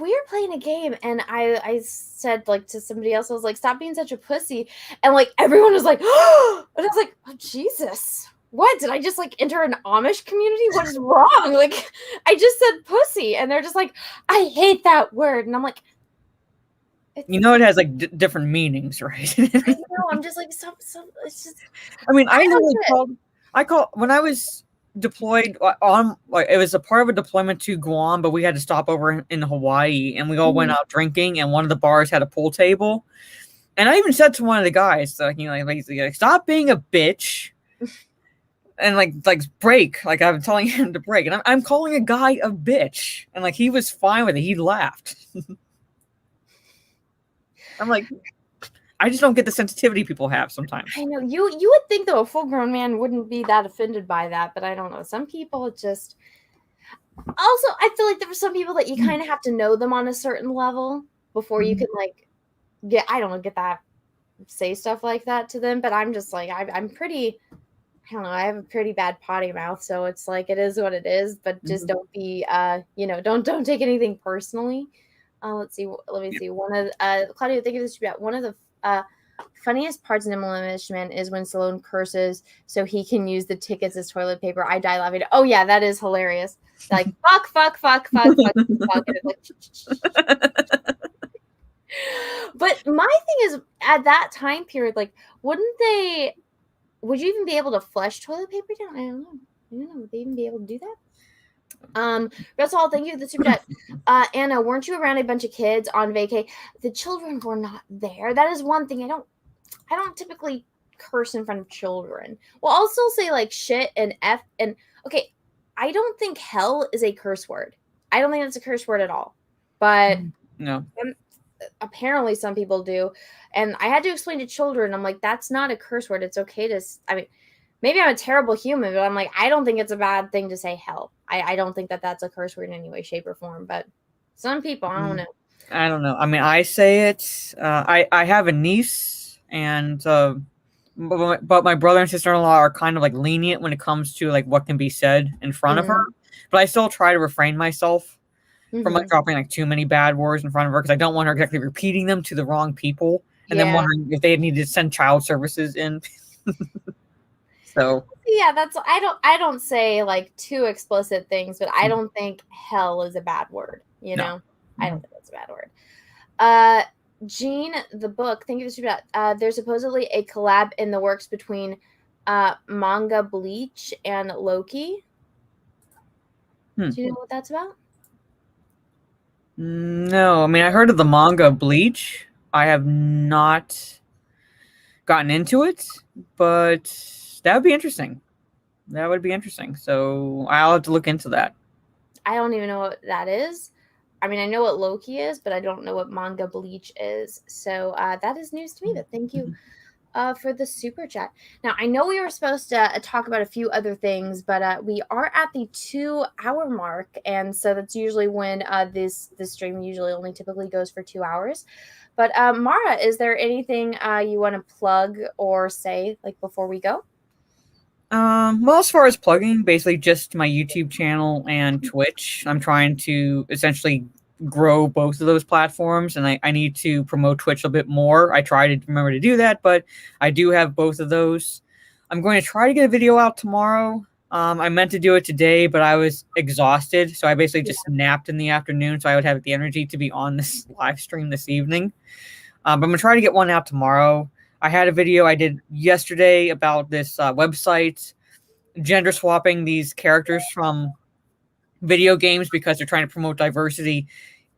We were playing a game and I said like to somebody else, I was like, stop being such a pussy. And like everyone was like, oh, and I was like, oh Jesus. What? Did I just like enter an Amish community? What is wrong? Like I just said pussy and they're just like, I hate that word. And I'm like, you know, it has like different meanings, right? I know. I'm just like, some. It's just. I mean, I call when I was deployed on, like, it was a part of a deployment to Guam, but we had to stop over in Hawaii, and we all went out drinking, and one of the bars had a pool table, and I even said to one of the guys, like, you know, like stop being a bitch, and like break, like I'm telling him to break, and I'm calling a guy a bitch, and like he was fine with it, he laughed. I'm like, I just don't get the sensitivity people have sometimes. I know you would think though a full-grown man wouldn't be that offended by that, but I don't know. Some people just. Also, I feel like there are some people that you kind of have to know them on a certain level before you can like get. I don't know, get that say stuff like that to them. But I'm just like I'm pretty. I don't know. I have a pretty bad potty mouth, so it's like it is what it is. But just don't be. Don't take anything personally. Let's see. Let me see. One of Claudia, think of this about one of the funniest parts in Demolition is when Stallone curses so he can use the tickets as toilet paper. I die laughing. Oh yeah, that is hilarious. Like fuck. And it's like, but my thing is, at that time period, like, would you even be able to flush toilet paper down? I don't know. Would they even be able to do that? That's all. Thank you for the super chat. Anna, weren't you around a bunch of kids on vacay? The children were not there. That is one thing. I don't typically curse in front of children. Well, I'll still say like shit and F and okay. I don't think hell is a curse word. I don't think that's a curse word at all. But no. Apparently some people do. And I had to explain to children, I'm like, that's not a curse word. It's okay to, I mean, maybe I'm a terrible human, but I'm like, I don't think it's a bad thing to say hell. I don't think that that's a curse word in any way, shape, or form. But some people, I don't know. I don't know. I mean, I say it. I have a niece, and but my brother and sister-in-law are kind of like lenient when it comes to like what can be said in front of her. But I still try to refrain myself from like dropping like too many bad words in front of her because I don't want her exactly repeating them to the wrong people and then wondering if they need to send child services in. So yeah, that's I don't say like too explicit things, but I don't think hell is a bad word. You know, I don't think that's a bad word. Jean, the book. Thank you for that. There's supposedly a collab in the works between manga Bleach and Loki. Do you know what that's about? No, I mean I heard of the manga Bleach. I have not gotten into it, but that would be interesting. That would be interesting. So I'll have to look into that. I don't even know what that is. I mean, I know what Loki is, but I don't know what manga Bleach is. So that is news to me. But thank you for the super chat. Now, I know we were supposed to talk about a few other things, but we are at the 2-hour mark. And so that's usually when this stream usually only typically goes for 2 hours. But Mara, is there anything you want to plug or say like before we go? Well, as far as plugging, basically just my YouTube channel and Twitch. I'm trying to essentially grow both of those platforms, and I need to promote Twitch a bit more. I try to remember to do that, but I do have both of those. I'm going to try to get a video out tomorrow. I meant to do it today, but I was exhausted, so I basically just napped in the afternoon so I would have the energy to be on this live stream this evening. But I'm going to try to get one out tomorrow. I had a video I did yesterday about this website gender swapping these characters from video games because they're trying to promote diversity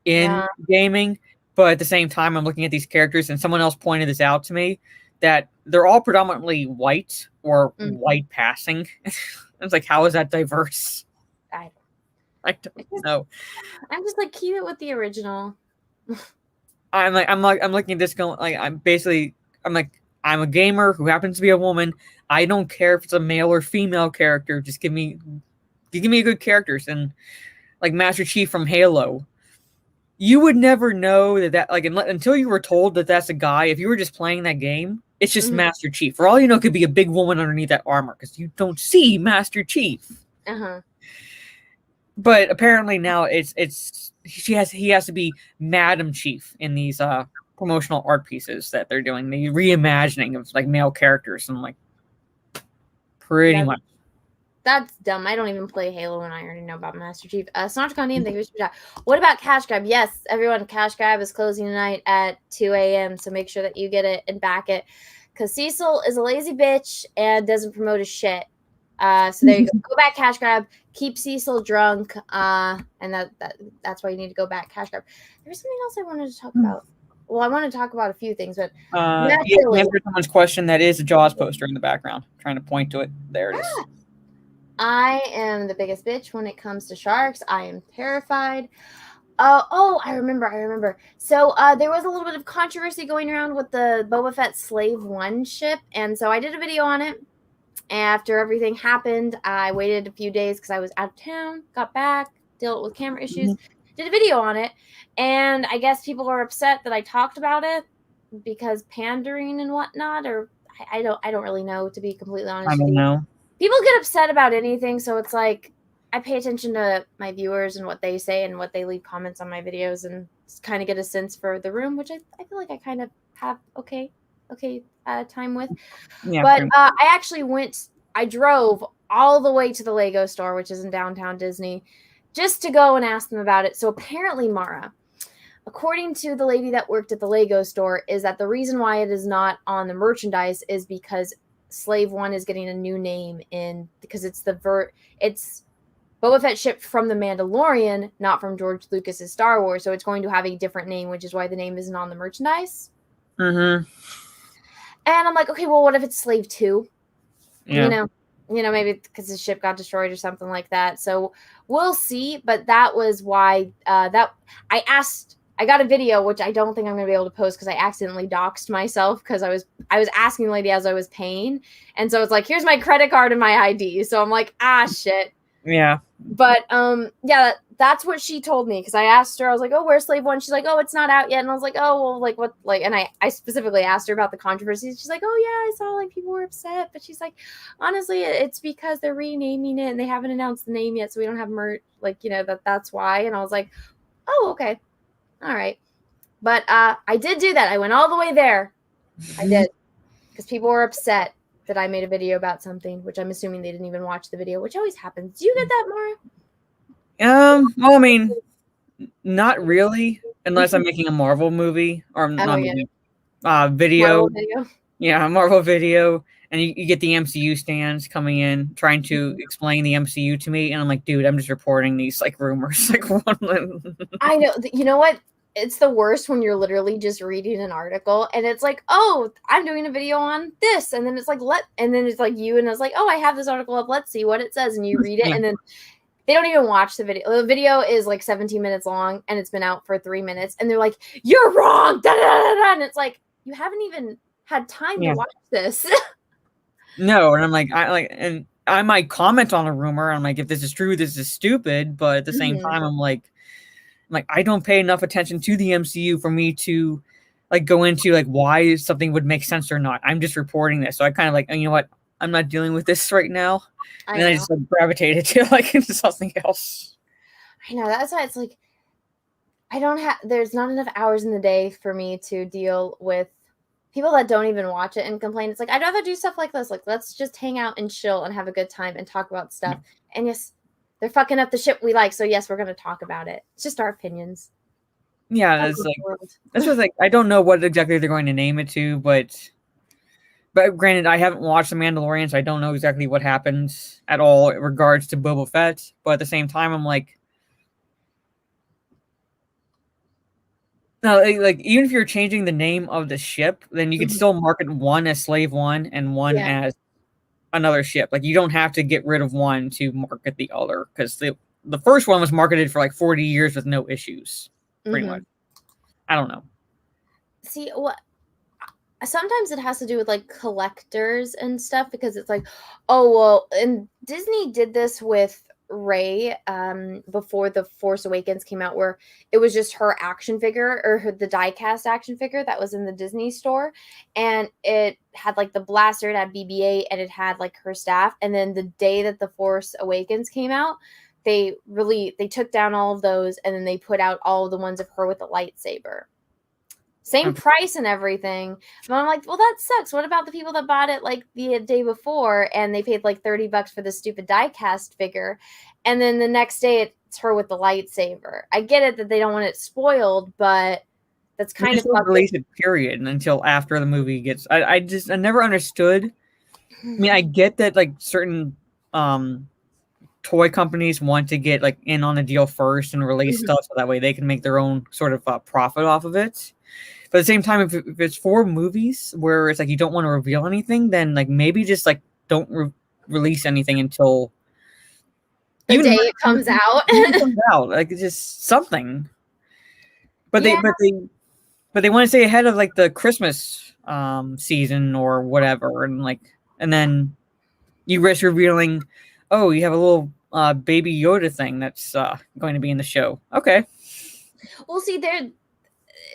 in gaming. But at the same time, I'm looking at these characters and someone else pointed this out to me that they're all predominantly white or white passing. It's like, how is that diverse? I don't know. I'm just like, keep it with the original. I'm looking at this going like I'm like, I'm a gamer who happens to be a woman. I don't care if it's a male or female character. Just give me good characters. And like Master Chief from Halo, you would never know that like until you were told that that's a guy. If you were just playing that game, it's just Master Chief. For all you know, it could be a big woman underneath that armor because you don't see Master Chief. But apparently now he has to be Madam Chief in these promotional art pieces that they're doing, the reimagining of like male characters, and like pretty much. That's dumb. I don't even play Halo and I already know about Master Chief. Snotch Name, thank you for that. What about Cash Grab? Yes, everyone, Cash Grab is closing tonight at 2 a.m. So make sure that you get it and back it. Because Cecil is a lazy bitch and doesn't promote his shit. So there you go. Go back, Cash Grab. Keep Cecil drunk. And that's why you need to go back, Cash Grab. There's something else I wanted to talk about. Well, I want to talk about a few things, but answer someone's question. That is a Jaws poster in the background. I'm trying to point to it. There it is. I am the biggest bitch when it comes to sharks. I am terrified. I remember. So there was a little bit of controversy going around with the Boba Fett Slave 1 ship, and so I did a video on it. After everything happened, I waited a few days because I was out of town, got back, dealt with camera issues, did a video on it, and I guess people are upset that I talked about it because pandering and whatnot, or I don't really know, to be completely honest. I don't know. People get upset about anything, so it's like I pay attention to my viewers and what they say and what they leave comments on my videos and kind of get a sense for the room, which I feel like I kind of have okay time with. Yeah, but I drove all the way to the Lego store, which is in downtown Disney, just to go and ask them about it. So apparently, Mara, according to the lady that worked at the Lego store, is that the reason why it is not on the merchandise is because Slave 1 is getting a new name because it's it's Boba Fett shipped from the Mandalorian, not from George Lucas's Star Wars, so it's going to have a different name, which is why the name isn't on the merchandise. And I'm like, okay, well, what if it's Slave 2? Yeah. You know, maybe because the ship got destroyed or something like that. So we'll see. But that was why I got a video, which I don't think I'm going to be able to post because I accidentally doxed myself because I was asking the lady as I was paying. And so it's like, here's my credit card and my ID. So I'm like, shit. Yeah. But that's what she told me because I asked her, I was like, oh, where's Slave 1? She's like, oh, it's not out yet. And I was like, oh, well, like what? Like, and I specifically asked her about the controversy. She's like, oh, yeah, I saw like people were upset. But she's like, honestly, it's because they're renaming it and they haven't announced the name yet. So we don't have merch. Like, that's why. And I was like, oh, okay. All right. But I did do that. I went all the way there. I did. Because people were upset that I made a video about something, which I'm assuming they didn't even watch the video, which always happens. Do you get that, Mara? Well, I mean, not really, unless I'm making a Marvel movie or video. Marvel video. Yeah, a Marvel video. And you get the MCU stands coming in, trying to explain the MCU to me. And I'm like, dude, I'm just reporting these like rumors. Like, I know. You know what? It's the worst when you're literally just reading an article and it's like, oh, I'm doing a video on this. And then it's like, and then it's like you, and it's like, oh, I have this article up. Let's see what it says. And you read it. And then they don't even watch the video. The video is like 17 minutes long and it's been out for 3 minutes. And they're like, you're wrong. Da, da, da, da. And it's like, you haven't even had time to watch this. No. And I'm like, I might comment on a rumor. I'm like, if this is true, this is stupid. But at the same time, I'm like, I don't pay enough attention to the MCU for me to like go into like why something would make sense or not. I'm just reporting this. So I kind of like, you know what? I'm not dealing with this right now. And then I just like gravitated to like into something else. I know. That's why it's like, there's not enough hours in the day for me to deal with people that don't even watch it and complain. It's like, I'd rather do stuff like this. Like, let's just hang out and chill and have a good time and talk about stuff. And yes, they're fucking up the shit we like. So yes, we're going to talk about it. It's just our opinions. Yeah. That's just like, I don't know what exactly they're going to name it to, but granted, I haven't watched The Mandalorian, so I don't know exactly what happens at all in regards to Boba Fett. But at the same time, I'm like, no, like even if you're changing the name of the ship, then you could still market one as Slave 1 and one as another ship. Like you don't have to get rid of one to market the other, because the first one was marketed for like 40 years with no issues, pretty much. I don't know. See, what sometimes it has to do with like collectors and stuff, because it's like, oh well, and Disney did this with Rey before The Force Awakens came out, where it was just her action figure, or the die-cast action figure that was in the Disney store, and it had like the blaster, it had BB-8, and it had like her staff. And then the day that The Force Awakens came out, they took down all of those, and then they put out all of the ones of her with the lightsaber. Same price and everything. But I'm like, well, that sucks. What about the people that bought it like the day before and they paid like $30 for the stupid die-cast figure, and then the next day it's her with the lightsaber? I get it that they don't want it spoiled, but that's kind of release it, period, until after the movie gets. I never understood. I mean, I get that like certain toy companies want to get like in on the deal first and release stuff so that way they can make their own sort of profit off of it. But at the same time, if it's for movies where it's like you don't want to reveal anything, then like maybe just like don't release anything until the day it comes out. Like it's just something. But they want to stay ahead of like the Christmas season or whatever, and then you risk revealing, oh, you have a little baby Yoda thing that's going to be in the show. Okay. Well, see,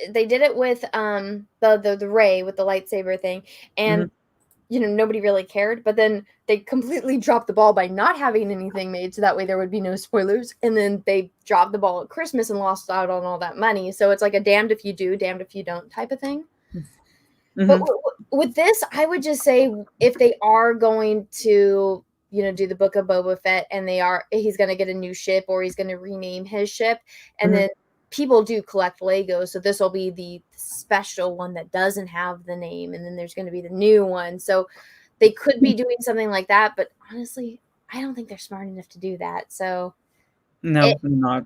they did it with the Rey with the lightsaber thing, and nobody really cared. But then they completely dropped the ball by not having anything made, so that way there would be no spoilers. And then they dropped the ball at Christmas and lost out on all that money. So it's like a damned if you do, damned if you don't type of thing. But with this, I would just say if they are going to do the Book of Boba Fett, and he's going to get a new ship, or he's going to rename his ship, and then people do collect Legos, so this will be the special one that doesn't have the name, and then there's going to be the new one. So they could be doing something like that, but honestly, I don't think they're smart enough to do that. So no, not.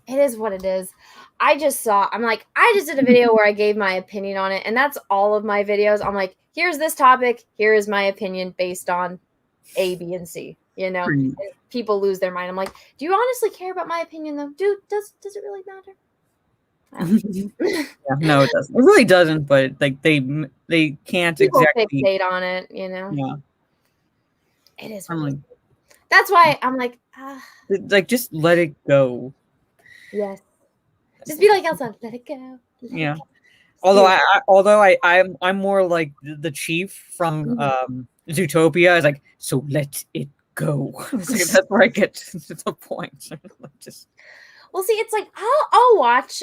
It is what it is. I just did a video where I gave my opinion on it, and that's all of my videos. I'm like, here's this topic, here is my opinion based on A, B, and C. People lose their mind. I'm like, do you honestly care about my opinion though? Dude, does it really matter? Yeah, no, it doesn't. It really doesn't. But like they can't people exactly fixate on it. Yeah, it is. That's why I'm like, like just let it go. Yes, just be like Elsa. Let it go. Yeah. Although I'm more like the chief from Zootopia. It's like, so let it go. It's like, that's where I get to the point. Well, see, it's like I'll watch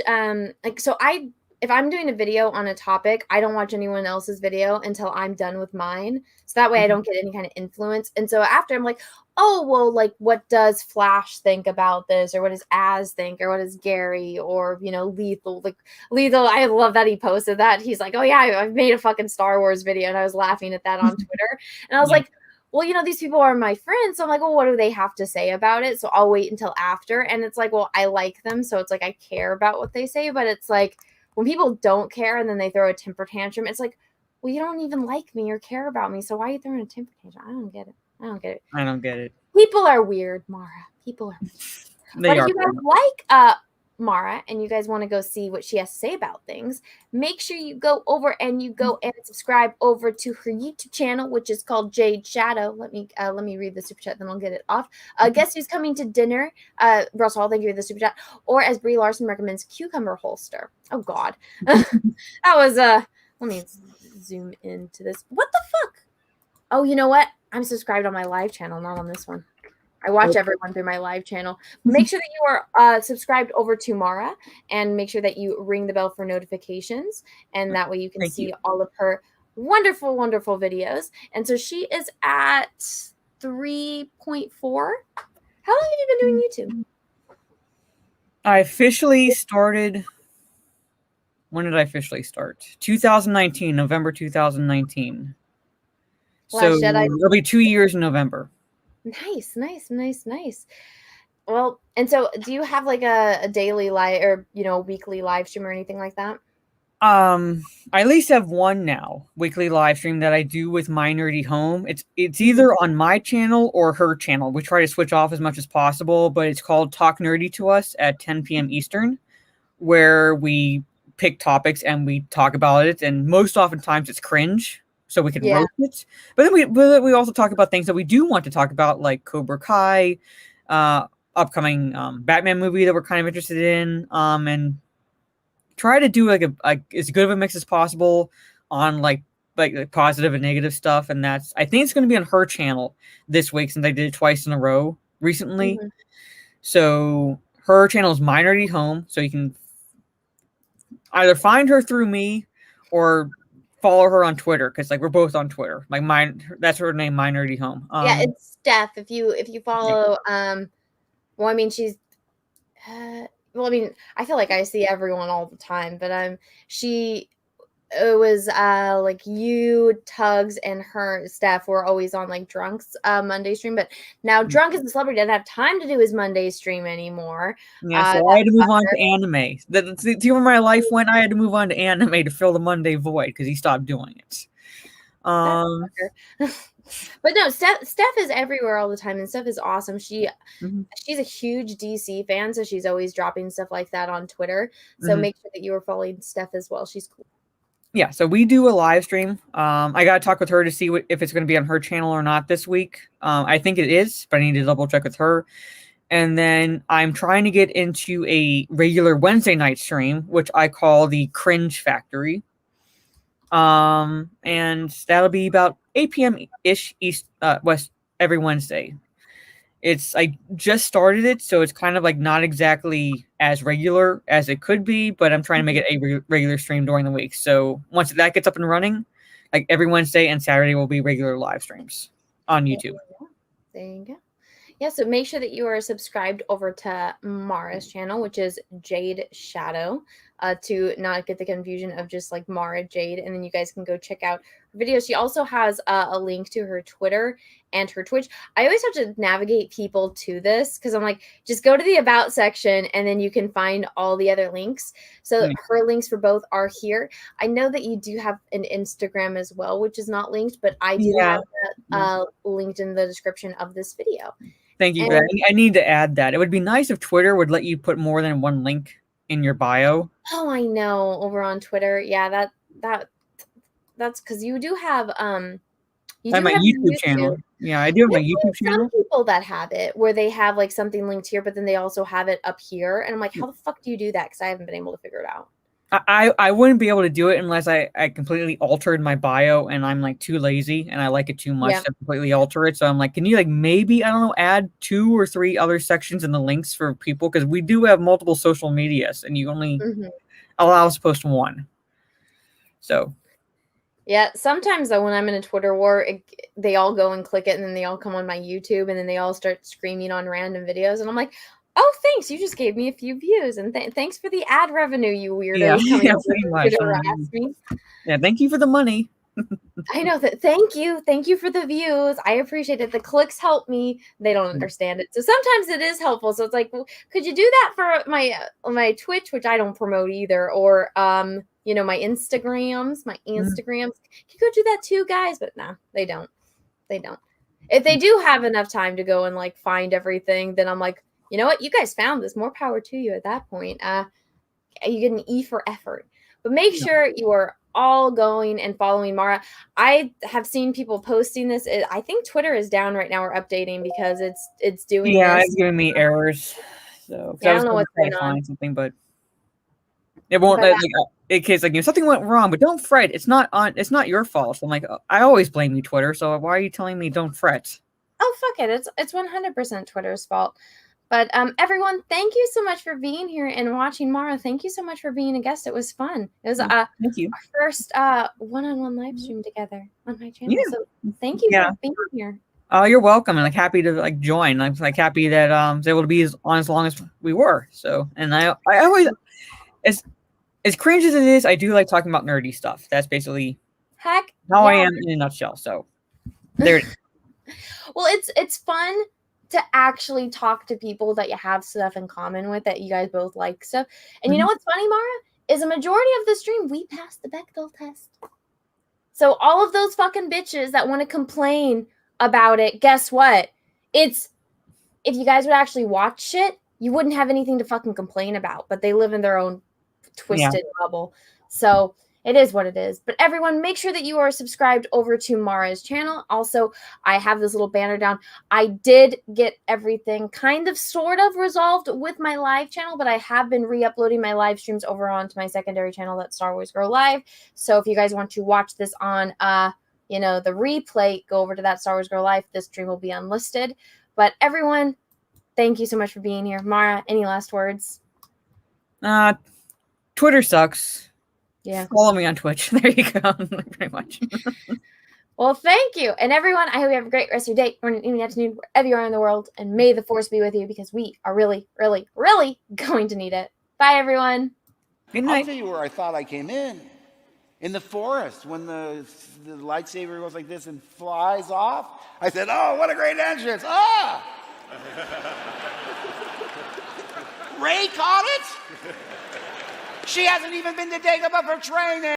if I'm doing a video on a topic, I don't watch anyone else's video until I'm done with mine. So that way I don't get any kind of influence. And so after I'm like, oh, well, like what does Flash think about this? Or what does Az think? Or what does Gary or, Lethal? Like Lethal, I love that he posted that. He's like, oh yeah, I've made a fucking Star Wars video. And I was laughing at that on Twitter. And I was like, well, these people are my friends. So I'm like, well, what do they have to say about it? So I'll wait until after. And it's like, well, I like them. So it's like, I care about what they say. But it's like, when people don't care and then they throw a temper tantrum, it's like, well, you don't even like me or care about me. So why are you throwing a temper tantrum? I don't get it. People are weird, Mara. People are weird. But if you guys like Mara and you guys want to go see what she has to say about things, make sure you go over and subscribe over to her YouTube channel, which is called Jade Shadow. Let me read the super chat, then I'll get it off. Guess who's coming to dinner? Russell, thank you for the super chat. Or as Brie Larson recommends, cucumber holster. Oh God, that was let me zoom into this. What the fuck? Oh, you know what? I'm subscribed on my live channel, not on this one. I watch everyone through my live channel. Make sure that you are subscribed over to Mara, and make sure that you ring the bell for notifications, and that way you can see all of her wonderful, wonderful videos. And so she is at 3.4. How long have you been doing YouTube? I officially started. When did I officially start? 2019, November 2019. So it'll be 2 years in November. Nice. Well, and so do you have like a daily live or weekly live stream or anything like that? I at least have one now, weekly live stream that I do with my nerdy home. It's either on my channel or her channel. We try to switch off as much as possible, but it's called Talk Nerdy to Us at 10 p.m. Eastern, where we pick topics and we talk about it. And most oftentimes it's cringe, so we can roast it. But then we also talk about things that we do want to talk about, like Cobra Kai, upcoming Batman movie that we're kind of interested in, and try to do like as good of a mix as possible on like positive and negative stuff. And I think it's going to be on her channel this week, since I did it twice in a row recently. So her channel is My Nerdy Home, so you can either find her through me or follow her on Twitter, because like we're both on Twitter. Like that's her name, My Nerdy Home. Yeah, it's Steph. If you follow, well, I mean, she's. Well, I mean, I feel like I see everyone all the time, but it was like you, Tugs, and her Steph were always on like Drunk's Monday stream, but now Drunk is the celebrity doesn't have time to do his Monday stream anymore. Yeah, so I had to move on to anime. Do you remember my life went? I had to move on to anime to fill the Monday void because he stopped doing it. But no, Steph is everywhere all the time, and Steph is awesome. She's a huge DC fan, so she's always dropping stuff like that on Twitter. So make sure that you are following Steph as well. She's cool. Yeah, so we do a live stream. I got to talk with her to see if it's going to be on her channel or not this week. I think it is, but I need to double check with her. And then I'm trying to get into a regular Wednesday night stream, which I call the Cringe Factory. And that'll be about 8 p.m. ish West every Wednesday. I just started it, so it's kind of like not exactly as regular as it could be, but I'm trying to make it a regular stream during the week. So once that gets up and running, like every Wednesday and Saturday will be regular live streams on YouTube. There you go. Yeah, so make sure that you are subscribed over to Mara's channel, which is Jade Shadow, to not get the confusion of just like Mara Jade. And then you guys can go check out her videos. She also has a link to her Twitter and her Twitch. I always have to navigate people to this because I'm like, just go to the About section and then you can find all the other links. So her links for both are here. I know that you do have an Instagram as well, which is not linked, but I do have that linked in the description of this video. Thank you for that. I need to add that. It would be nice if Twitter would let you put more than one link in your bio. Oh, I know. Over on Twitter. Yeah, that's because you do have you do my have YouTube channel. Yeah, I do have my YouTube channel. Some people that have it where they have like something linked here, but then they also have it up here. And I'm like, how the fuck do you do that? Because I haven't been able to figure it out. I wouldn't be able to do it unless I completely altered my bio, and I'm like too lazy and I like it too much to completely alter it. So I'm like, can you like maybe, I don't know, add 2 or 3 other sections in the links for people? Because we do have multiple social medias and you only allow us to post one. So yeah, sometimes though when I'm in a Twitter war, they all go and click it and then they all come on my YouTube and then they all start screaming on random videos. And I'm like, oh, thanks. You just gave me a few views. And thanks for the ad revenue, you weirdos. Yeah, pretty much. Yeah, thank you for the money. I know that. Thank you. Thank you for the views. I appreciate it. The clicks help me. They don't understand it. So sometimes it is helpful. So it's like, well, could you do that for my Twitch, which I don't promote either, or you know, my Instagrams. Can you go do that too, guys? But no, they don't. They don't. If they do have enough time to go and like find everything, then I'm like, you know what? You guys found this. More power to you at that point. You get an E for effort. But make sure you are all going and following Mara. I have seen people posting this. I think Twitter is down right now or updating because it's doing this. It's giving me errors. So I don't know what's going on. Something, but it won't. In case like something went wrong, but don't fret. It's not your fault. I'm like, I always blame you, Twitter. So why are you telling me don't fret? Oh fuck it! It's 100% Twitter's fault. But everyone, thank you so much for being here and watching Mara. Thank you so much for being a guest. It was fun. It was thank you. Our first one-on-one live stream together on my channel. Yeah. So thank you for being here. Oh, you're welcome, and like happy to like join. I'm like happy that I was able to be as long as we were. So, and I always as cringe as it is, I do like talking about nerdy stuff. That's basically how I am in a nutshell. So there it is. Well, it's fun to actually talk to people that you have stuff in common with, that you guys both like stuff. And you know what's funny, Mara, is a majority of the stream, we passed the Bechdel test. So all of those fucking bitches that want to complain about it, guess what? If you guys would actually watch shit, you wouldn't have anything to fucking complain about, but they live in their own twisted bubble. So it is what it is. But everyone, make sure that you are subscribed over to Mara's channel. Also, I have this little banner down. I did get everything kind of sort of resolved with my live channel, but I have been re-uploading my live streams over onto my secondary channel, that's Star Wars Girl Live. So if you guys want to watch this on the replay, go over to that Star Wars Girl Live. This stream will be unlisted. But everyone, thank you so much for being here. Mara, any last words? Twitter sucks. Yeah. Follow me on Twitch. There you go. Pretty much. Well, thank you. And everyone, I hope you have a great rest of your day, morning, evening, afternoon, wherever you are in the world. And may the force be with you, because we are really, really, really going to need it. Bye, everyone. Good night. I'll tell you where I thought I came in the forest, when the lightsaber goes like this and flies off. I said, oh, what a great entrance. Ah! Ray caught it? She hasn't even been to Dagobah for training.